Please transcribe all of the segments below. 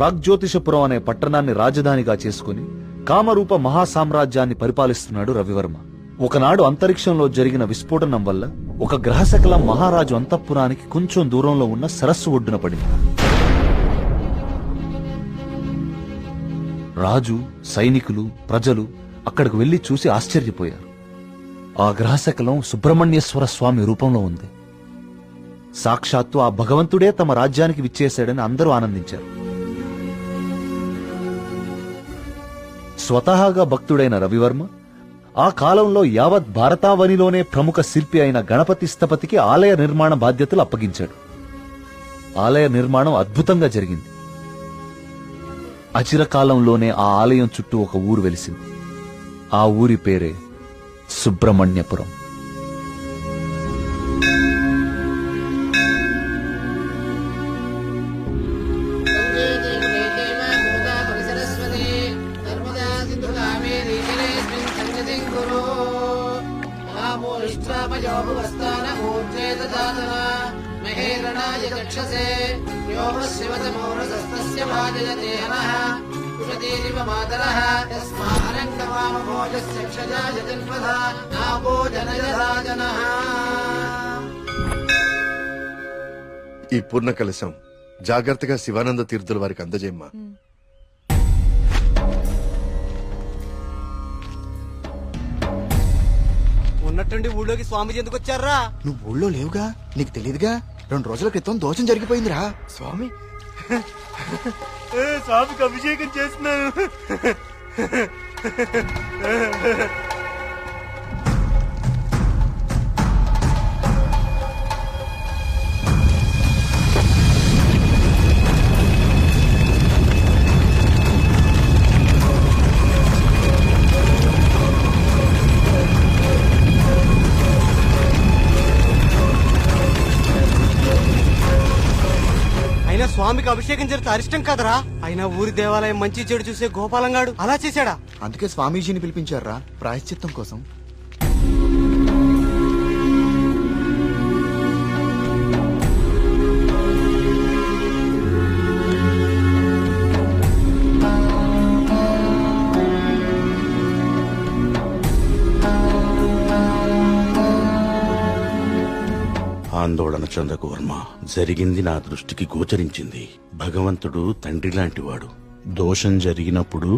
ప్రాగ్జ్యోతిషపురం అనే పట్టణాన్ని రాజధానిగా చేసుకుని కామరూప మహాసామ్రాజ్యాన్ని పరిపాలిస్తున్నాడు రవివర్మ. ఒకనాడు అంతరిక్షంలో జరిగిన విస్ఫోటనం వల్ల ఒక గ్రహశకలం మహారాజు అంతఃపురానికి కొంచెం దూరంలో ఉన్న సరస్సు ఒడ్డున పడింది. రాజు, సైనికులు, ప్రజలు అక్కడికి వెళ్లి చూసి ఆశ్చర్యపోయారు. ఆ గ్రహశకలం సుబ్రహ్మణ్యేశ్వర స్వామి రూపంలో ఉంది. సాక్షాత్తు ఆ భగవంతుడే తమ రాజ్యానికి విచ్చేశాడని అందరూ ఆనందించారు. స్వతహాగా భక్తుడైన రవివర్మ ఆ కాలంలో యావత్ భారతావనిలోనే ప్రముఖ శిల్పి అయిన గణపతి స్థపతికి ఆలయ నిర్మాణ బాధ్యతలు అప్పగించాడు. ఆలయ నిర్మాణం అద్భుతంగా జరిగింది. అచిరకాలంలోనే ఆ ఆలయం చుట్టూ ఒక ఊరు వెలిసింది. ఆ ఊరి పేరే సుబ్రహ్మణ్యపురం. ఈ పూర్ణ కలశం జాగ్రత్తగా శివానంద తీర్థుల వారికి అందజేయమ్మా. ఉన్నట్టుండి ఊళ్ళోకి స్వామీజీ ఎందుకు వచ్చారా? నువ్వు ఊళ్ళో లేవుగా, నీకు తెలియదుగా. 2 రోజుల క్రితం దోషం జరిగిపోయిందిరా. స్వామి స్వామికి అభిషేకం చేస్తున్నాను. స్వామికి అభిషేకం జరిగితే అరిష్టం కదరా. అయినా ఊరి దేవాలయం మంచి చెడు చూసే గోపాలంగాడు అలా చేశాడా? అందుకే స్వామీజీని పిలిపించారా ప్రాయశ్చిత్తం కోసం. ఆందోళన చెందకు వర్మ. జరిగింది నా దృష్టికి గోచరించింది. భగవంతుడు తండ్రి లాంటివాడు. దోషం జరిగినప్పుడు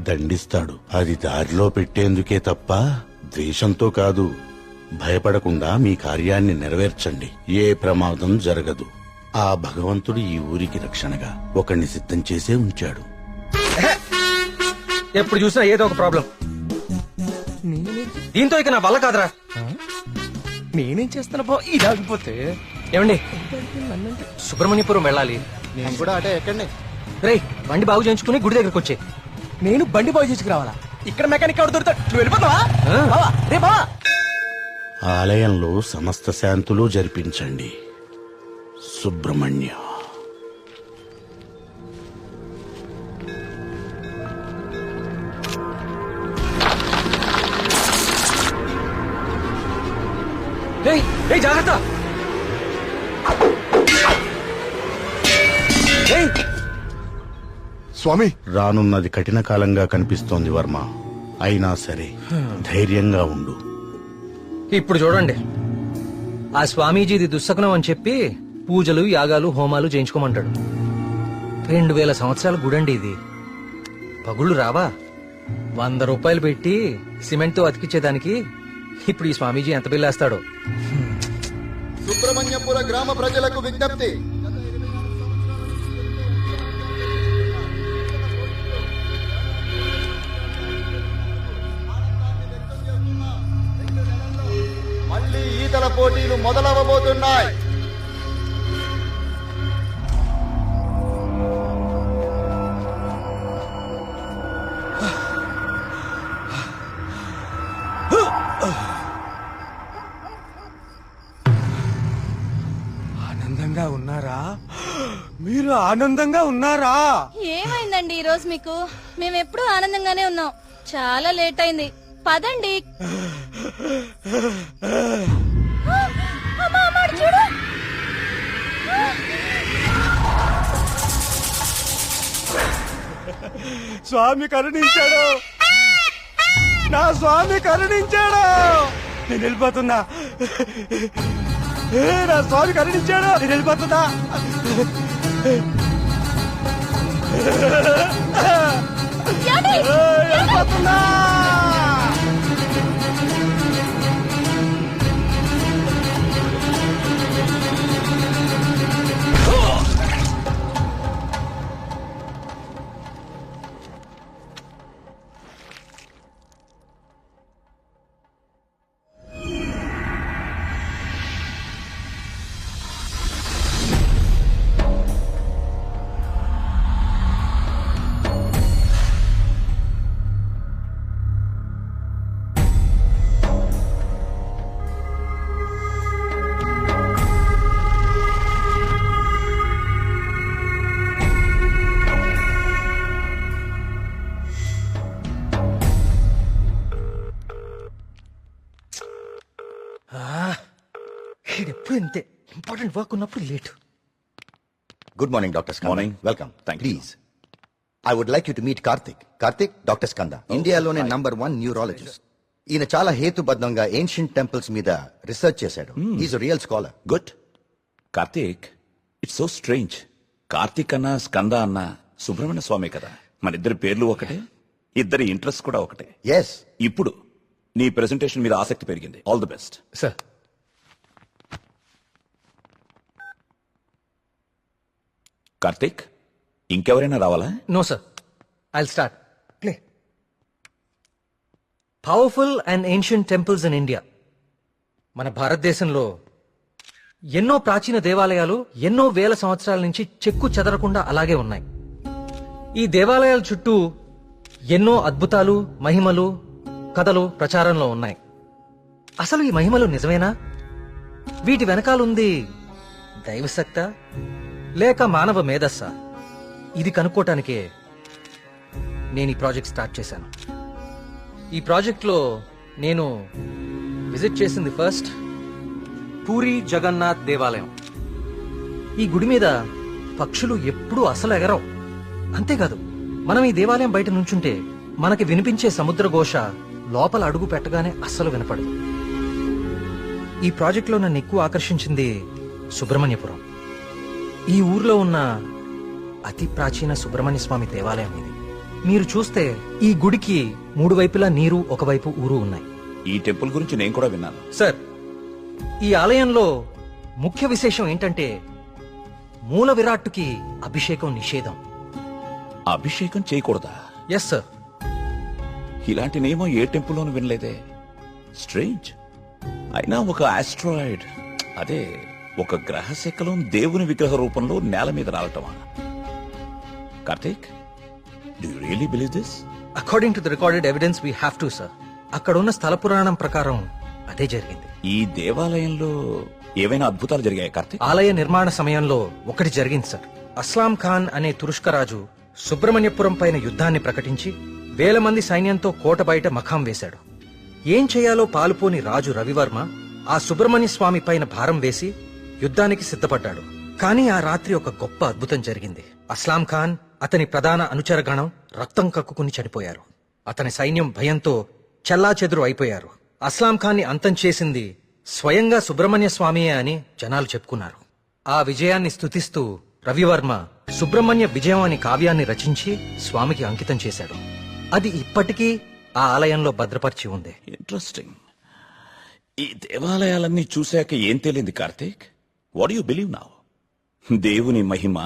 దండిస్తాడు. అది దారిలో పెట్టేందుకే తప్ప ద్వేషంతో కాదు. భయపడకుండా మీ కార్యాన్ని నెరవేర్చండి. ఏ ప్రమాదం జరగదు. ఆ భగవంతుడు ఈ ఊరికి రక్షణగా ఒకణ్ణి సిద్ధం చేసే ఉంచాడు. ఎప్పుడు చూసినా ఏదో ఒక ప్రాబ్లం. దీంతో ఇక నా వల్ల కాదురా. నేనేం చేస్తున్నా బా ఇదాగిపోతే. ఏమండి, సుబ్రహ్మణ్యపురం వెళ్ళాలి. నేను కూడా అటే ఎక్కడనే. రేయ్, బండి బాగు చేయించుకుని గుడి దగ్గరకు వచ్చే. నేను బండి బాగు చేసుకురావాలా? ఇక్కడ మెకానిక్ ఎవరు దొరుకుతాడు? నువ్వు వెళ్ళిపోతావా? బావా, రే బావా. ఆలయంలో సమస్త శాంతులు జరిపించండి. సుబ్రహ్మణ్య. జాగ్రత్త. స్వామి, రానున్నది కఠిన కాలంగా కనిపిస్తోంది వర్మ. అయినా సరే ధైర్యంగా ఉండు. ఇప్పుడు చూడండి, ఆ స్వామీజీది దుస్సకనం అని చెప్పి పూజలు, యాగాలు, హోమాలు చేయించుకోమంటాడు. 2000 సంవత్సరాల గుడండి ఇది. పగుళ్ళు రావా? 100 రూపాయలు పెట్టి సిమెంట్ తో అతికిచ్చేదానికి ఇప్పుడు ఈ స్వామీజీ ఎంత బిల్లేస్తాడో. సుబ్రహ్మణ్యపుర గ్రామ ప్రజలకు విజ్ఞప్తి. మళ్ళీ ఈతల పోటీలు మొదలవబోతున్నాయి. ఆనందంగా ఉన్నారా? మీరు ఆనందంగా ఉన్నారా? ఏమైందండి ఈ రోజు మీకు? మేమెప్పుడు ఆనందంగానే ఉన్నాం. చాలా లేట్ అయింది, పదండి. చూడు, స్వామి కరుణించాడు, నా స్వామి కరుణించాడు. నేను వెళ్ళిపోతున్నా. నా స్వామి కరుణించాడు, నేను వెళ్ళిపోతున్నా. వెళ్ళిపోతున్నా. ఎప్పుడు ఇంతే, ఇంపార్టెంట్ వర్క్ ఉన్నప్పుడు late. Good morning doctor Skanda. Morning. Welcome. Thank you. Please I would like you to meet Karthik. Karthik, doctor Skanda, ఇండియాలోనే #1 న్యూరాలజిస్ట్. ఈయన చాలా హేతుబద్ధంగా ఏన్షియంట్ టెంపుల్స్ మీద రీసెర్చ్ చేశాడు. Is real scholar. Good. Karthik, it's so strange. Karthik అన్న స్కంద అన్న సుబ్రహ్మణ్య స్వామి కదా, మన ఇద్దరి పేర్లు ఒకటే, ఇద్దరి ఇంట్రెస్ట్ కూడా ఒకటే. ఎస్. ఇప్పుడు నీ ప్రెజెంటేషన్ మీద ఆసక్తి పెరిగింది. All the best. Sir, Karthik, ఇంకెవరైనా రావాలా? No sir, I'll start. Play. Powerful and ancient temples in India. మన భారతదేశంలో ఎన్నో ప్రాచీన దేవాలయాలు ఎన్నో వేల సంవత్సరాల నుంచి చెక్కు చెదరకుండా అలాగే ఉన్నాయి. ఈ దేవాలయాల చుట్టూ ఎన్నో అద్భుతాలు, మహిమలు, కథలు ప్రచారంలో ఉన్నాయి. అసలు ఈ మహిమలు నిజమేనా? వీటి వెనకాలుంది దైవశక్తా లేక మానవ మేధస్సా? ఇది కనుక్కోటానికే నేను ఈ ప్రాజెక్ట్ స్టార్ట్ చేశాను. ఈ ప్రాజెక్ట్లో నేను విజిట్ చేసింది ఫస్ట్ పూరి జగన్నాథ్ దేవాలయం. ఈ గుడి మీద పక్షులు ఎప్పుడూ అసలు ఎగరవు. అంతేకాదు, మనం ఈ దేవాలయం బయట నుంచుంటే మనకి వినిపించే సముద్ర ఘోష లోపల అడుగు పెట్టగానే అస్సలు వినపడదు. ఈ ప్రాజెక్ట్లో నన్ను ఎక్కువ ఆకర్షించింది సుబ్రహ్మణ్యపురం. ఈ ఊర్లో ఉన్న అతి ప్రాచీన సుబ్రహ్మణ్య స్వామి దేవాలయం ఇది. మీరు చూస్తే ఈ గుడికి 3 వైపులా నీరు, ఒకవైపు ఊరు ఉన్నాయి. ఈ టెంపుల్ గురించి నేను కూడా విన్నాను. సార్, ఈ ఆలయంలో ముఖ్య విశేషం ఏంటంటే మూల విరాట్టుకి అభిషేకం నిషేధం. అభిషేకం చేయకూడదా? Yes sir. ఇలాంటి నియమం ఏ టెంపుల్లోనూ వినలేదే. స్ట్రేంజ్. అయినా ఒక ఆస్ట్రాయిడ్, అదే ఒక గ్రహ శకలం దేవుని విగ్రహ రూపంలో నేల మీద రావటమా? Karthik, do you really believe this? According to the recorded evidence we have to sir. అక్కడ ఉన్న స్థల పురాణం ప్రకారం అదే జరిగింది. ఈ దేవాలయంలో ఏవైనా అద్భుతాలు జరిగాయి కార్తీక్? ఆలయ నిర్మాణ సమయంలో ఒకటి జరిగింది సార్. అస్లాం ఖాన్ అనే తురుష్క రాజు సుబ్రహ్మణ్యపురం పైన యుద్ధాన్ని ప్రకటించి 1000 మంది సైన్యంతో కోట బయట మఖాం వేశాడు. ఏం చేయాలో పాలుపోని రాజు రవివర్మ ఆ సుబ్రహ్మణ్య స్వామి పైన భారం వేసి యుద్ధానికి సిద్ధపడ్డాడు. కానీ ఆ రాత్రి ఒక గొప్ప అద్భుతం జరిగింది. అస్లాం ఖాన్, అతని ప్రధాన అనుచరగణం రక్తం కక్కుకుని చనిపోయారు. అతని సైన్యం భయంతో చెల్లాచెదురు అయిపోయారు. అస్లాం ఖాన్ని అంతం చేసింది స్వయంగా సుబ్రహ్మణ్య స్వామియే అని జనాలు చెప్పుకున్నారు. ఆ విజయాన్ని స్తుతిస్తూ రవివర్మ సుబ్రహ్మణ్య విజయం అనే కావ్యాన్ని రచించి స్వామికి అంకితం చేశాడు. అది ఇప్పటికీ ఆ ఆలయంలో భద్రపరిచి ఉంది. ఇంట్రెస్టింగ్. ఈ దేవాలయాలన్నీ చూశాక ఏం తేలింది Karthik? What you believe now? దేవుని మహిమ,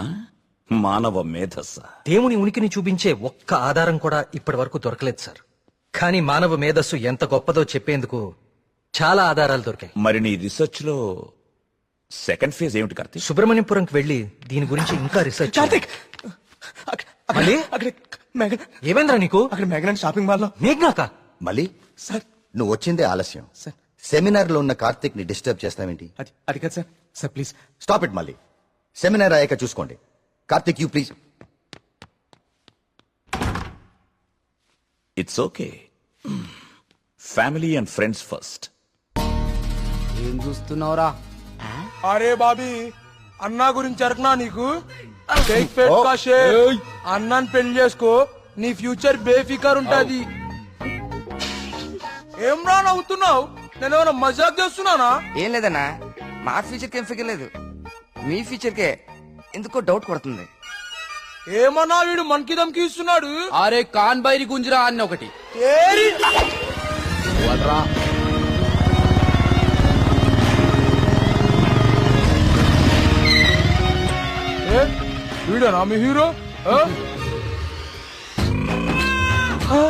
మానవ మేధస్స? దేవుని ఉనికిని చూపించే ఒక్క ఆధారం కూడా ఇప్పటి వరకు దొరకలేదు సార్. కానీ మానవ మేధస్సు ఎంత గొప్పదో చెప్పేందుకు చాలా ఆధారాలు దొరికాయి. మరి నీ రీసెర్చ్ లో సెకండ్ ఫేజ్ ఏమిటి కార్తీక్? సుబ్రహ్మణ్యపురంకి వెళ్లి దీని గురించి ఇంకా రీసెర్చ్ చేయాలి. మళ్ళీ? ఏమైందిరా నీకు? అక్కడ మేఘనా షాపింగ్ మాల్ లో. మేఘ్నాకా? మళ్ళీ సార్, నువ్వు వచ్చిందే ఆలస్యం. సార్, సెమినార్ లో ఉన్న కార్తిక్ ని డిస్టర్బ్ చేస్తావేంటి? అది కాదు sir. Sir please stop it. మళ్ళీ సెమినార్ అయ్యాక చూసుకోండి. Karthik, you please. It's okay. Family and friends first. ఏం చూస్తున్నావురా? అరే బాబీ, అన్నా గురించి అరకనా నీకు? షేక్ పేట్ కా షేక్. అన్నాన్ని పెళ్లి చేసుకో, నీ ఫ్యూచర్ బేఫికర్ ఉంటది. ఏం రా నవ్వుతున్నావు? నేను ఏమైనా మజాక్ చేస్తున్నానా? ఏం లేదన్నా, మా ఫ్యూచర్ ఏం ఫిగర్ లేదు, మీ ఫ్యూచర్ కే ఎందుకో డౌట్ కొడుతుంది. ఏమన్నా వీడు మనకి దమ్కి ఇస్తున్నాడు. అరే కాన్ బైరి గుంజరా అన్న ఒకటి. ఏరి! ఏ, వీడేనా మీ హీరో? ఆ? ఆ?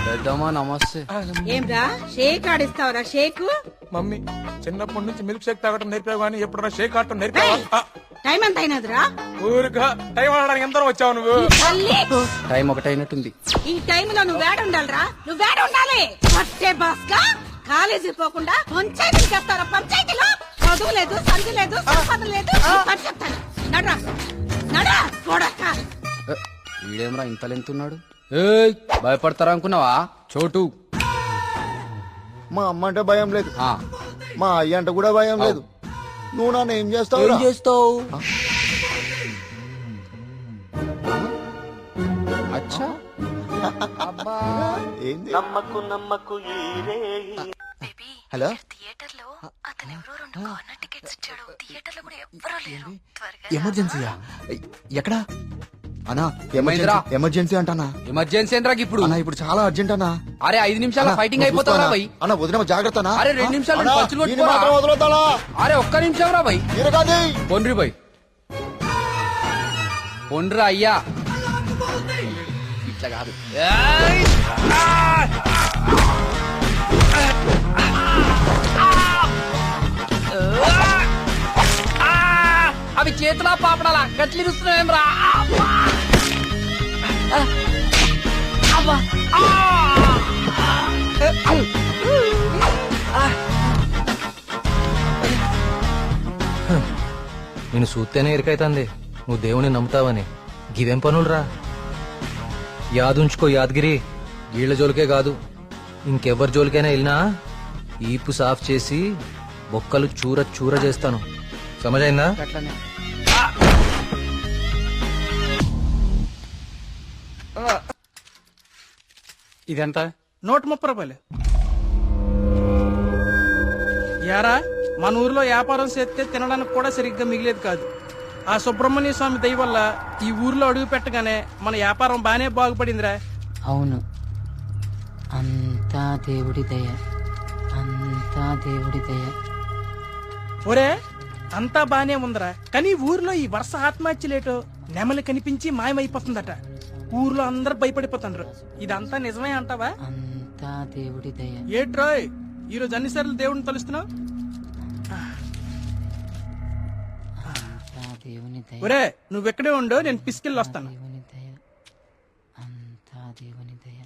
పెద్దమ్మా నమస్తే. ఏంరా షేక్ ఆడిస్తావరా? షేక్ మమ్మీ చిన్నప్పటి నుంచి మిల్క్ షేక్ తాగటం నేర్పావు కానీ ఎప్పుడన్నా షేక్ ఆడటం నేర్పావా? టైం ఎంత అయినదిరా? ఊరుగా టైం ఆడడానికి ఎంత వచ్చావు నువ్వు? తల్లి, టైం ఒకటైనట్టుంది. ఈ టైంలో నువ్వు వేడ ఉండాలిరా, నువ్వు వేడ ఉండాలి. పట్టే బాస్కా కాలేజీ పోకుండా పంచాయతీకి చేస్తారా? పంచాయతీలో చదువు లేదు, సంధి లేదు, సంపద లేదు. పని చెప్తాను, నడరా నడరా కొడక. వీడేమరా ఇంత లెంతున్నాడు? భయపడతారా అనుకున్నావా? చోటు మా అమ్మ అంటే భయం లేదు, మా అయ్య అంటే కూడా భయం లేదు. నువ్వు నన్ను ఏం చేస్తావు? ఏం చేస్తావు? అచ్చా ఏంది? హలో, థియేటర్ లో అతను ఎవరో 2 కార్నర్ టికెట్స్ ఇచ్చాడు. థియేటర్ లో కూడా ఎవ్వరూ లేరు. త్వరగా ఎమర్జెన్సీయా? ఎక్కడా అన్నా? ఏమైందిరా? ఎమర్జెన్సీ అంటానా? ఎమర్జెన్సీ ఏంద్రా ఇప్పుడు? అన్నా ఇప్పుడు చాలా అర్జెంట్ అన్నా. అరే 5 నిమిషాల ఫైటింగ్ అయిపోతారా భయ్? అన్న వదిన జాగ్రత్త అన్నా. అరే 2 నిమిషాలు అన్నా, పంచులు ఈయన కొట్టుకోరా? మాత్రం వదలొద్దాలా? అరే ఒక్క నిమిషం రా భయ్. ఈయన కాదు. పొండ్రి భయ్, పొండ్రా అయ్యా. ఇట్లా కాదు. అవి చేతులా పాపడాలా గట్లిరుస్తున్నాయేం రా? నేను చూస్తేనే ఎరికైతుంది నువ్వు దేవుని నమ్ముతావని. గివేం పనులురా? యాదుంచుకో యాదగిరి, వీళ్ళ జోలికే కాదు ఇంకెవ్వరి జోలికైనా వెళ్ళినా ఈపు సాఫ్ చేసి బొక్కలు చూర చూర చేస్తాను. సమజైందా? అట్లనే ఇదెంత? 130 రూపాయలు. యారా, మన ఊర్లో వ్యాపారం చేస్తే తినడానికి కూడా సరిగ్గా మిగిలేదు కాదు. ఆ సుబ్రహ్మణ్య స్వామి దయ వల్ల ఈ ఊర్లో అడుగు పెట్టగానే మన వ్యాపారం బానే బాగుపడిందిరా. అవును, అంతా దేవుడి దయ, అంతా దేవుడి దయ. ఒరే, అంతా బానే ఉందిరా, కానీ ఊర్లో ఈ వరుస ఆత్మహత్యలేటో నెమలి కనిపించి మాయమైపోతుందట. ఊర్లో అందరు భయపడిపోతున్నారు. ఇదంతా నిజమే అంటావా? అంతా దేవుడి దయ. ఏట్రోయ్, ఈరోజు అన్నిసార్లు దేవుడిని తలుస్తున్నావు? దేవుని దయ, ఒరే, నువ్వెక్కడే ఉండో, నేను పిసికెళ్ళి వస్తాను. దేవుని దయ, అంతా దేవుని దయ,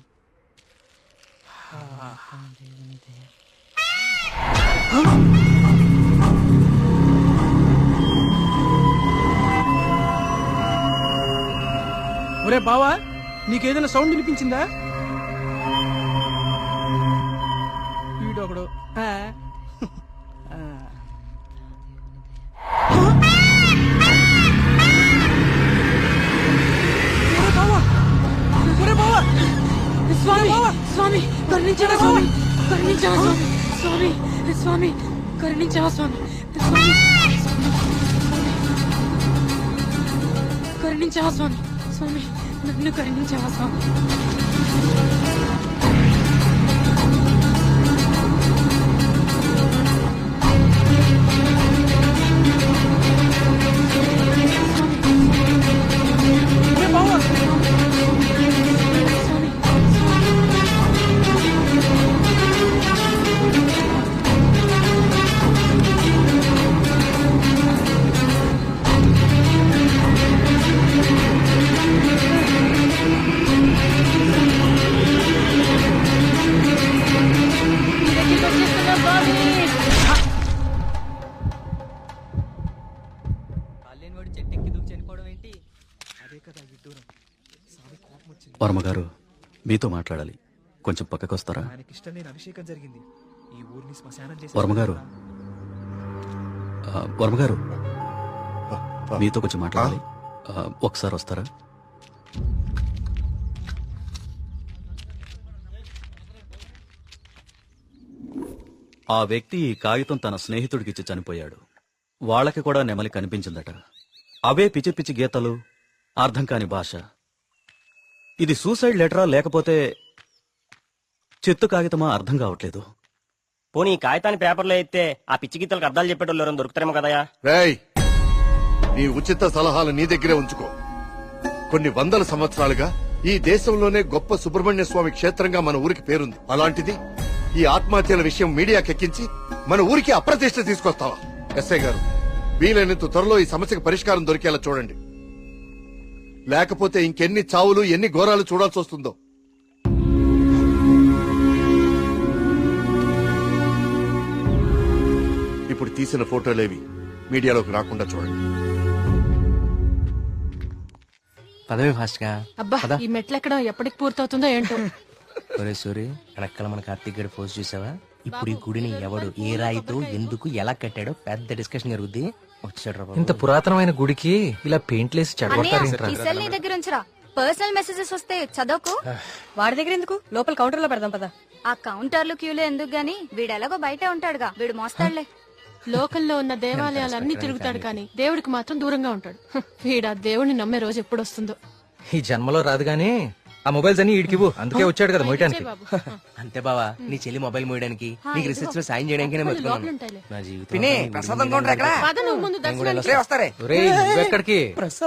అంతా దేవుని దయ. ఒరే బావా, నీకేదైనా సౌండ్ వినిపించిందా? వీడొకడు. స్వామి స్వామి కరుణించవా స్వామి, కరుణించవా స్వామి, స్వామి స్వామి కరుణించవా స్వామి, స్వామి కరుణించవా స్వామి, స్వామి నన్ను కరుణించవా స్వామి. వర్మగారు, మీతో మాట్లాడాలి, కొంచెం పక్కకొస్తారా? వర్మగారు, వర్మగారు మీతో కొంచెం మాట్లాడాలి. ఒకసారి వస్తారా? ఆ వ్యక్తి ఈ కాగితం తన స్నేహితుడికిచ్చి చనిపోయాడు. వాళ్ళకి కూడా నెమలి కనిపించిందట. అవే పిచ్చి పిచ్చి గీతలు, అర్థం కాని భాష. ఇది సూసైడ్ లెటరా లేకపోతే చెత్త కాగితమా అర్థం కావట్లేదు. పోనీ ఈ కాగితాన్ని పేపర్లో అయితే ఆ పిచ్చి గీతలకు అర్థాలు చెప్పేటోళ్ళు ఎవరైనా దొరుకుతారేమో కదయా. రేయ్, నీ ఉచిత సలహాలు నీ దగ్గరే ఉంచుకో. కొన్ని వందల సంవత్సరాలుగా ఈ దేశంలోనే గొప్ప సుబ్రహ్మణ్య స్వామి క్షేత్రంగా మన ఊరికి పేరుంది. అలాంటిది ఈ ఆత్మహత్యల విషయం మీడియాకెక్కించి మన ఊరికి అప్రతిష్ట తీసుకొస్తావా? ఎస్ఐ గారు, వీలైనంత త్వరలో ఈ సమస్యకు పరిష్కారం దొరికేలా చూడండి. లేకపోతే ఇంకెన్ని చావులు, ఎన్ని ఘోరాలు చూడాల్సి వస్తుందో. ఇప్పుడు తీసిన ఫోటోలేవి మీడియాలోకి రాకుండా చూడండి. పదవి ఫాస్ట్ గా. అబ్బా ఈ మెట్లెక్కడం ఎప్పటికి పూర్తవుతుందో ఏంటో. ఒరే సూరి, వెనకాల మన కార్తీక్ గడి పోస్ట్ చూసావా? ఇప్పుడు ఈ గుడిని ఎవడు, ఏ రాయితో, ఎందుకు, ఎలా కట్టాడో పెద్ద డిస్కషన్ జరుగుద్ది. వచ్చాడు. ఇంత పురాతనమైన గుడికి ఇలా పెయింట్లేసి చెడగొట్టారేంట్రా? నీ దగ్గర ఉంచరా. పర్సనల్ మెసేజెస్ వస్తే చదవకు. వాడి దగ్గర ఎందుకు, లోపల కౌంటర్ లో పెడదాం పదా. ఆ కౌంటర్లు క్యూలు ఎందుకు గాని, వీడెలాగో బయటే ఉంటాడుగా, వీడు మోస్తాడులే. లోకల్లో ఉన్న దేవాలయాలన్నీ తిరుగుతాడు కానీ దేవుడికి మాత్రం దూరంగా ఉంటాడు. వీడా దేవుడిని నమ్మే రోజు ఎప్పుడు వస్తుందో. ఈ జన్మలో రాదు గానీ ఆ మొబైల్స్ అన్ని ఈడికివ్వు. అందుకే వచ్చాడు కదా మోయటానికి. అంతే బావా, నీ చెల్లి మొబైల్ మోయడానికి, నీకు రీసెర్చ్ లో సాయం చేయడానికి నా జీవితం. ఒరేయ్, నువ్వెక్కడికి?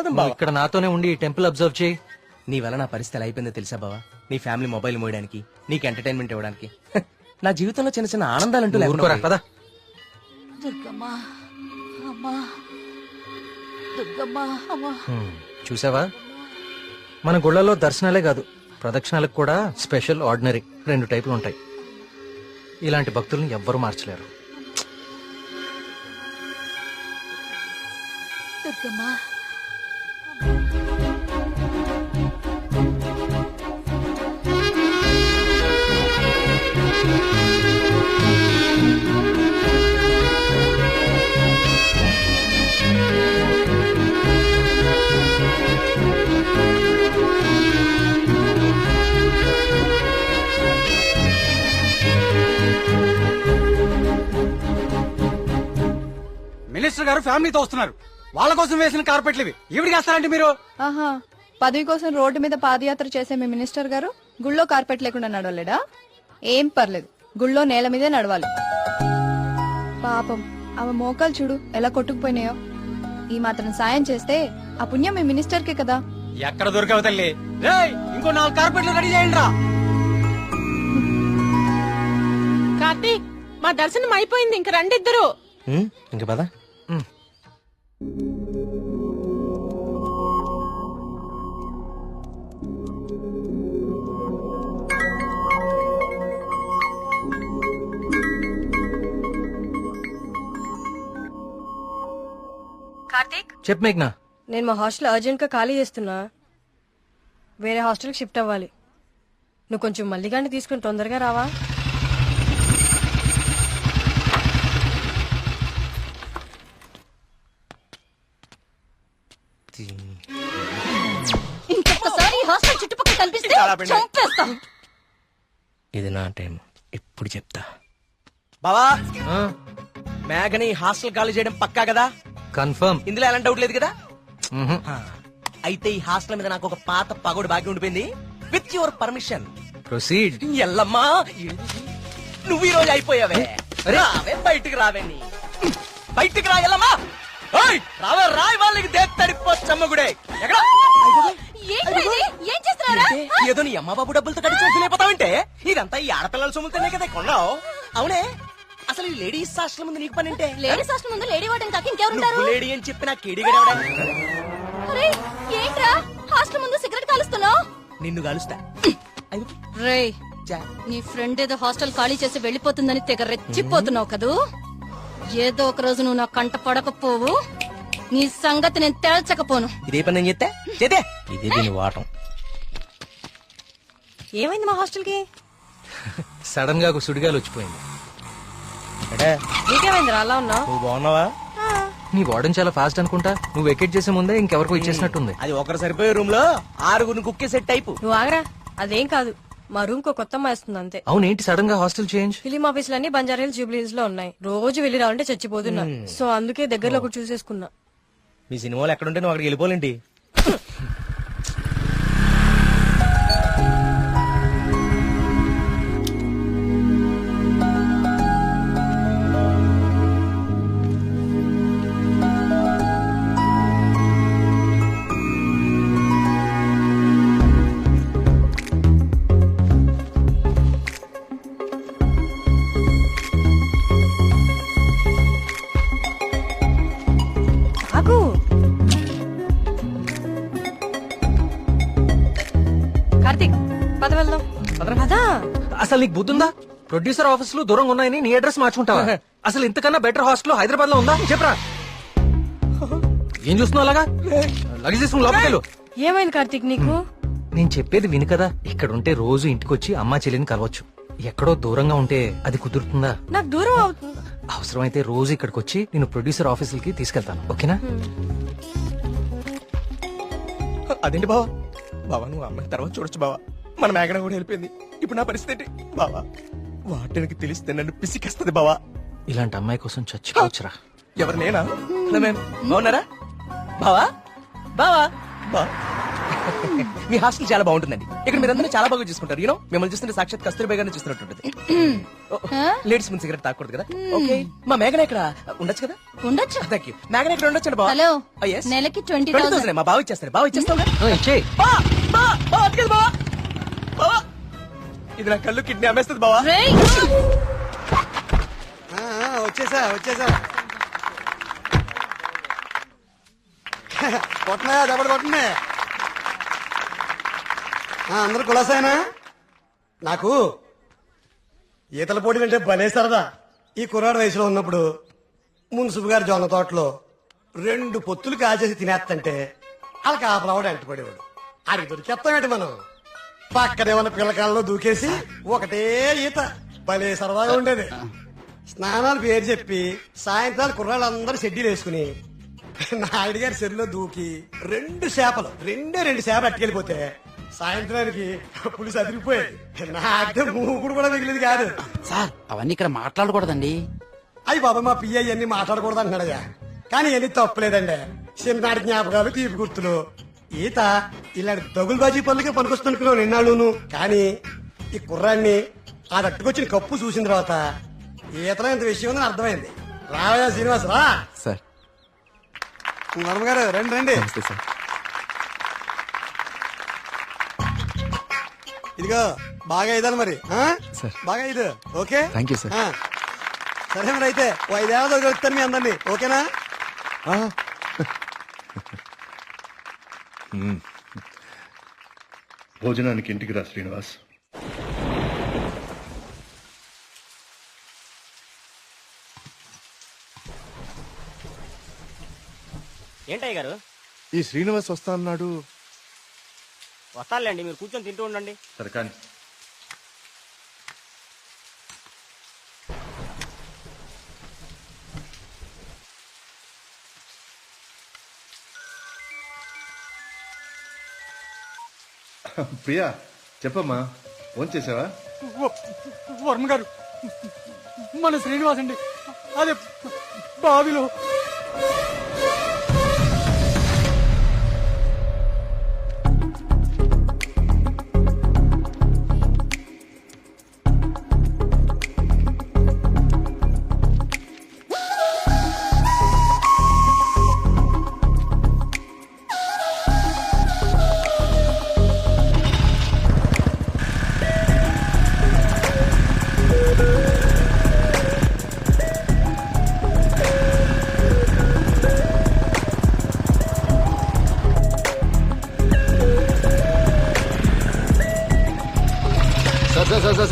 నువ్వు ఇక్కడ నాతోనే ఉండి టెంపుల్ అబ్జర్వ్ చేయి. నీ వల్ల నా పరిస్థితి ఎలా అయిపోయిందో తెలుసా బావా? నీ ఫ్యామిలీ మొబైల్ మోయడానికి, నీకు ఎంటర్టైన్మెంట్ ఇవ్వడానికి. నా జీవితంలో చిన్న చిన్న ఆనందాలంటూ ఊరుకోరా పద. దుర్గమ్మా, అమ్మా, దుర్గమ్మా, అమ్మా. చూసావా, మన గుళ్ళలో దర్శనాలే కాదు, ప్రదక్షిణాలకు కూడా స్పెషల్, ఆర్డినరీ 2 టైపులు ఉంటాయి. ఇలాంటి భక్తుల్ని ఎవ్వరూ మార్చలేరు. దుర్గమ్మా, మినిస్టర్ గారు ఫ్యామిలీతో వస్తున్నారు. వాళ్ళ కోసం వేసిన కార్పెట్లు ఇవి. ఈవిడికి వేస్తారంటే మీరు? ఆహా, పదవి కోసం రోడ్డు మీద పాదయాత్ర చేసే మీ మినిస్టర్ గారు గుళ్ళో కార్పెట్ లేకుండా నడవలేడా? ఏం పర్లేదు, గుళ్ళో నేల మీదే నడవాలి. పాపం ఆమె మోకాలు చూడు ఎలా కొట్టుకుపోయినాయో. ఈ మాత్రం సాయం చేస్తే ఆ పుణ్యం మీ మినిస్టర్ కే కదా. ఎక్కడ దొరికావు తల్లి? ఇంకో 4 కార్పెట్లు రెడీ చేయండి రా. కార్తీక్, మా దర్శనం అయిపోయింది, ఇంక రండి ఇద్దరు. ఇంకా పదా. కార్తీక్, చెప్పు మేఘ్నా. నేను మా హాస్టల్ అర్జెంట్ గా ఖాళీ చేస్తున్నా. వేరే హాస్టల్కి షిఫ్ట్ అవ్వాలి. నువ్వు కొంచెం మల్లిగాన్ని తీసుకుని తొందరగా రావా? ఇంకొకసారి హాస్టల్ చుట్టుపక్కల కనిపిస్తే చంపేస్తా. ఇది నా టైం, ఇప్పుడు చెప్తా. బావా, మేఘని హాస్టల్ ఖాళీ చేయడం పక్కా కదా? కన్ఫర్మ్. ఇందులో ఎలాంటి డౌట్ లేదు కదా? అయితే ఈ హాస్టల్ మీద నాకు ఒక పాత పగోడు బాకీ ఉండిపోయింది. With your permission proceed. Yellamma, నువ్వు ఈ రోజు అయిపోయావే. రావే, బయటికి రావే. బయటికి రా ఎల్లమ్మా. రావే, రాయి వాళ్ళకి దేత్తడిపోచ్చమ్మగుడే. ఎక్కడ ఏం చేస్తున్నారా? ఏదో నీ అమ్మ బాబు డబ్బులతో కట్టి చూసిపోతావంటే ఇదంతా ఈ ఆడపిల్లల సొమ్ములతోనే కదా కొన్నావు. అవునే, అసలు ఈ లేడీస్ హాస్టల్ ముందు నీకు పని అంటే? లేడీస్ హాస్టల్ ముందు లేడీ వార్డెన్ కాక ఇంకెవరుంటారు? నువ్వు లేడీ అని చెప్పి నాకు కేడిగడవడా? అరే ఏంట్రా హాస్టల్ ముందు సిగరెట్ కాలుస్తున్నావు? నిన్ను కాలుస్తా. రేయ్, నీ ఫ్రెండ్ ఏదో హాస్టల్ ఖాళీ చేసి వెళ్లిపోతుందని తెగ రెచ్చిపోతున్నావు కదూ. ఏదో ఒక రోజు నువ్వు నా కంట పడకపోవు, నీ సంగతి నేను తేల్చకపోను. ఇదే పని నేను చెప్తే చేతే ఇదే దీని వాటం. ఏమైంది మా హాస్టల్ కి? సడన్ గా ఒక సుడిగాలు వచ్చిపోయింది. నీకేమైంది అలా ఉన్నావు? నువ్వు బాగున్నావా? నీ వార్డెన్ చాలా ఫాస్ట్ అనుకుంటా. నువ్వు వెకేట్ చేసే ముందే ఇంకెవరికో ఇచ్చేసినట్టుంది. అది ఒకరు సరిపోయే రూమ్ లో 6 కుక్కే సెట్ టైపు. నువ్వు ఆగరా, అదేం కాదు. మా రూమ్ కో కొత్త అమ్మాయి వస్తుంది అంతే. అవునేంటి సడన్ గా హాస్టల్ చేంజ్? ఫిలిం ఆఫీసులన్నీ బంజారాహిల్స్ జూబ్లీహిల్స్ లో ఉన్నాయి. రోజు వెళ్ళి రావాలంటే చచ్చిపోతున్నా. సో అందుకే దగ్గరలో ఒకటి చూసేసుకున్నా. మీ సినిమాలు ఎక్కడుంటే నువ్వు అక్కడికి వెళ్ళిపోలేంటి. ఆగు. కార్తీక్ పద వెళ్దాం. పదా. అసలు నీకు బుద్ధుందా? ప్రొడ్యూసర్ ఆఫీసులు దూరంగా ఉన్నాయని నీ అడ్రస్ మార్చుకుంటావా? అసలు ఇంతకన్నా బెటర్ హాస్టల్ హైదరాబాద్ లో ఉందా చెప్పరా? ఏం చూస్తున్నావు అలాగా? లగేజ్ తీసుకుని లోపలికి వెళ్ళు. ఏమైంది కార్తీక్ నీకు? నేను చెప్పేది విను కదా. ఇక్కడ ఉంటే రోజు ఇంటికి వచ్చి అమ్మా చెల్లిని కలవచ్చు. ఎక్కడో దూరంగా ఉంటే అది కుదురుతుందా? నాకు దూరం అవుతుంది. అవసరమైతే రోజు ఇక్కడికి వచ్చి నేను ప్రొడ్యూసర్ ఆఫీసులకి తీసుకెళ్తాను. ఓకేనా? అదేంటి బావా? బావా నువ్వు అమ్మాయి తర్వాత చూడొచ్చు బావా. మన మేఘన కూడా వెళ్ళిపోయింది. ఇప్పుడు నా పరిస్థితి ఏంటి బావా? వాటికి తెలిస్తే నన్ను పిసికేస్తుంది బావా. ఇలాంటి అమ్మాయి కోసం చచ్చిపోవచ్చురా. ఎవరు నేనా? బాగున్నారా బావా? బావా బా మీ హాస్టల్ చాలా బాగుంటుందండి. ఇక్కడ మీరందరూ చాలా బాగా చూసుకుంటారు. యూనో మిమ్మల్ని చూస్తుంటే సాక్షాత్ కస్తూరిబా గారిని చూస్తున్నట్టుంటది. లేడీస్ ముందు సిగరెట్ తాకూడదు కదా. ఓకే మా మేఘన ఇక్కడ ఉండొచ్చు కదా? ఉండొచ్చు. Thank you. మేఘన ఇక్కడ ఉండొచ్చు బావా. Hello, Oh, yes. నెలకి 20,000. మా బావ ఇచ్చేస్తారు. బావ ఇచ్చేస్తావు ఇచ్చేయ్. ఇది నా కళ్ళు కిడ్నీ అమ్మేస్తుంది బావా. రేయ్! వచ్చేసా కొట్టనా దెబ్బడు కొట్టనే. అందరు కులాసాయనా? నాకు ఈతల పోటీలు అంటే భలే సరదా. ఈ కుర్రాడు వయసులో ఉన్నప్పుడు మున్సిపు గారి జొన్న తోటలో 2 పొత్తులు కాల్చేసి తినేస్తంటే వాళ్ళకి ఆపలవాడు ఎంటపడేవాడు. ఆడికి దొరికేస్తామేంటి మనం? పక్కనే ఉన్న పిల్లకాలలో దూకేసి ఒకటే ఈత. భలే సరదాగా ఉండేది. స్నానాలు పేరు చెప్పి సాయంత్రాలు కుర్రాళ్ళందరూ షెడ్యూల్ వేసుకుని నాయుడు గారి చెరువులో దూకి 2 చేపలు అట్టుకెళ్ళిపోతే సాయంత్రానికి పులిసి అదిరిపోయేది. నాకే మూకుడు కూడా మిగిలింది కాదు. సార్ అవన్నీ ఇక్కడ మాట్లాడకూడదండి. అయ్యి బాబా మా పియ్య అన్ని మాట్లాడకూడదు అంటున్నాడయ్యా. కానీ ఎన్ని తప్పులేదండి. చిన్ననాటి జ్ఞాపకాలు, తీపి గుర్తులు. ఈత ఇలాంటి దగులుబాజీ పనులకే పనికొస్తున్నాను నిన్నాళ్ళును. కానీ ఈ కుర్రాన్ని ఆ తట్టుకొచ్చిన కప్పు చూసిన తర్వాత ఈతలో ఇంత విషయం ఉందని అర్థమైంది. రావయ్యా శ్రీనివాస్ రా. సార్ వర్మ గారు రండి రండి. ఇదిగో బాగా ఇదాలి మరి. బాగా ఇది ఓకే. Thank you sir. సరే మరి అయితే 5 ఏళ్ళ దొరుకుతాను మీ అందరినీ. ఓకేనా? భోజనానికి ఇంటికి రా శ్రీనివాస్. ఏంటయ్య గారు? ఈ శ్రీనివాస్ వస్తా అన్నాడు. వస్తానులేండి, మీరు కూర్చొని తింటూ ఉండండి. సరే కానీ ప్రియా చెప్పమ్మా, ఫోన్ చేసావా? వర్మ గారు మన శ్రీనివాస్ అండి, అదే బావిలో.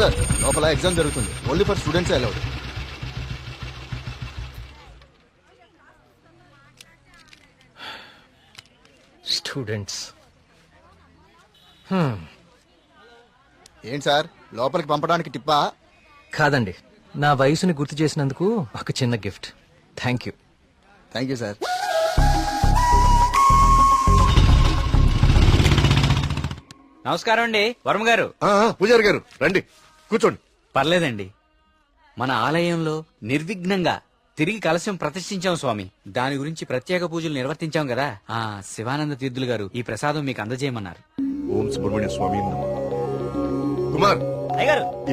సార్ లోపల ఎగ్జామ్ జరుగుతుంది. Only for students allowed. Students ఏంటి సార్ లోపలికి పంపడానికి టిప్పా? కాదండి, నా వయసుని గుర్తు చేసినందుకు ఒక చిన్న gift. Thank you. Thank you sir. నమస్కారం అండి వర్మ గారు. పూజారి గారు రండి కూర్చోండి. పర్లేదండి, మన ఆలయంలో నిర్విఘ్నంగా తిరిగి కలశం ప్రతిష్ఠించాం స్వామి. దాని గురించి ప్రత్యేక పూజలు నిర్వర్తించాం కదా. శివానంద తీర్థులు గారు ఈ ప్రసాదం మీకు అందజేయమన్నారు. ఓం సుబ్రహ్మణ్య స్వామి నమః. కుమార్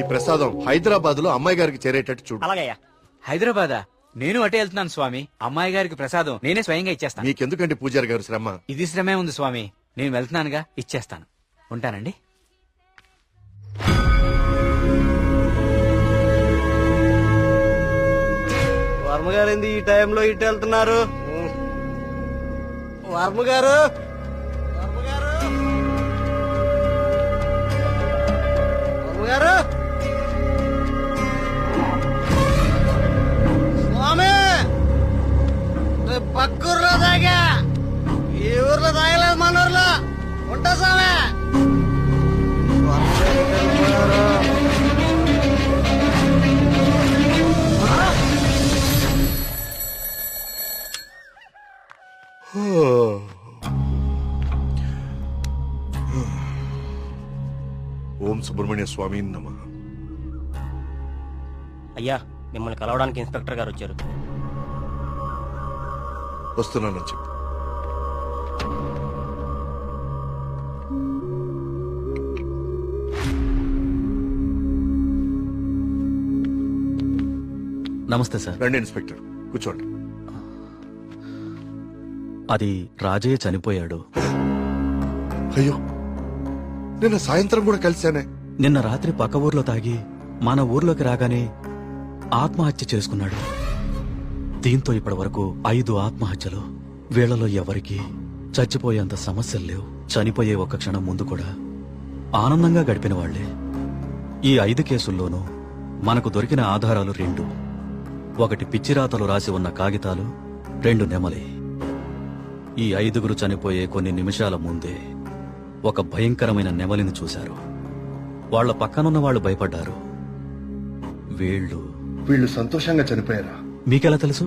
ఈ ప్రసాదం హైదరాబాద్ లో అమ్మాయి గారికి చేరేటట్టు చూడు. అలాగయ్యా. హైదరాబాదా? నేను అటే వెళ్తున్నాను స్వామి. అమ్మాయి గారికి ప్రసాదం నేనే స్వయంగా ఇచ్చేస్తాను. మీకెందుకండి పూజారి గారు శ్రమ? ఇది శ్రమే ఉంది స్వామి. నేను వెళ్తున్నానుగా, ఇచ్చేస్తాను. ఉంటానండి. వర్మ గారు ఏంది ఈ టైంలో ఇటు వెళ్తున్నారు? వర్మ గారు, వర్మ గారు, వర్మ గారు, స్వామి రేపు పక్క ఊర్లో తాగా, ఈ ఊర్లో తాగలేదు, మన ఊర్లో ఉంటా స్వామి. ఓం సుబ్రహ్మణ్య స్వామి నమః. అయ్యా, మిమ్మల్ని కలవడానికి ఇన్స్పెక్టర్ గారు వచ్చారు. వస్తున్నానని చెప్పు. నమస్తే సార్. రండి ఇన్స్పెక్టర్, కూర్చోండి. అది రాజయ్య చనిపోయాడు. అయ్యో, నిన్న సాయంత్రం కూడా కలిశానే. నిన్న రాత్రి పక్క ఊర్లో తాగి మన ఊర్లోకి రాగానే ఆత్మహత్య చేసుకున్నాడు. దీంతో ఇప్పటి వరకు 5 ఆత్మహత్యలు. వీళ్లలో ఎవరికి చచ్చిపోయేంత సమస్యలు లేవు. చనిపోయే ఒక్క క్షణం ముందు కూడా ఆనందంగా గడిపిన వాళ్లే. ఈ 5 కేసుల్లోనూ మనకు దొరికిన ఆధారాలు 2. ఒకటి పిచ్చిరాతలు రాసి ఉన్న కాగితాలు, 2 నెమలి. ఈ 5గురు చనిపోయే కొన్ని నిమిషాల ముందే ఒక భయంకరమైన నెమలిని చూశారు. వాళ్ల పక్కనున్న వాళ్ళు భయపడ్డారు. వీళ్ళు సంతోషంగా చనిపోయారా? మీకెలా తెలుసు?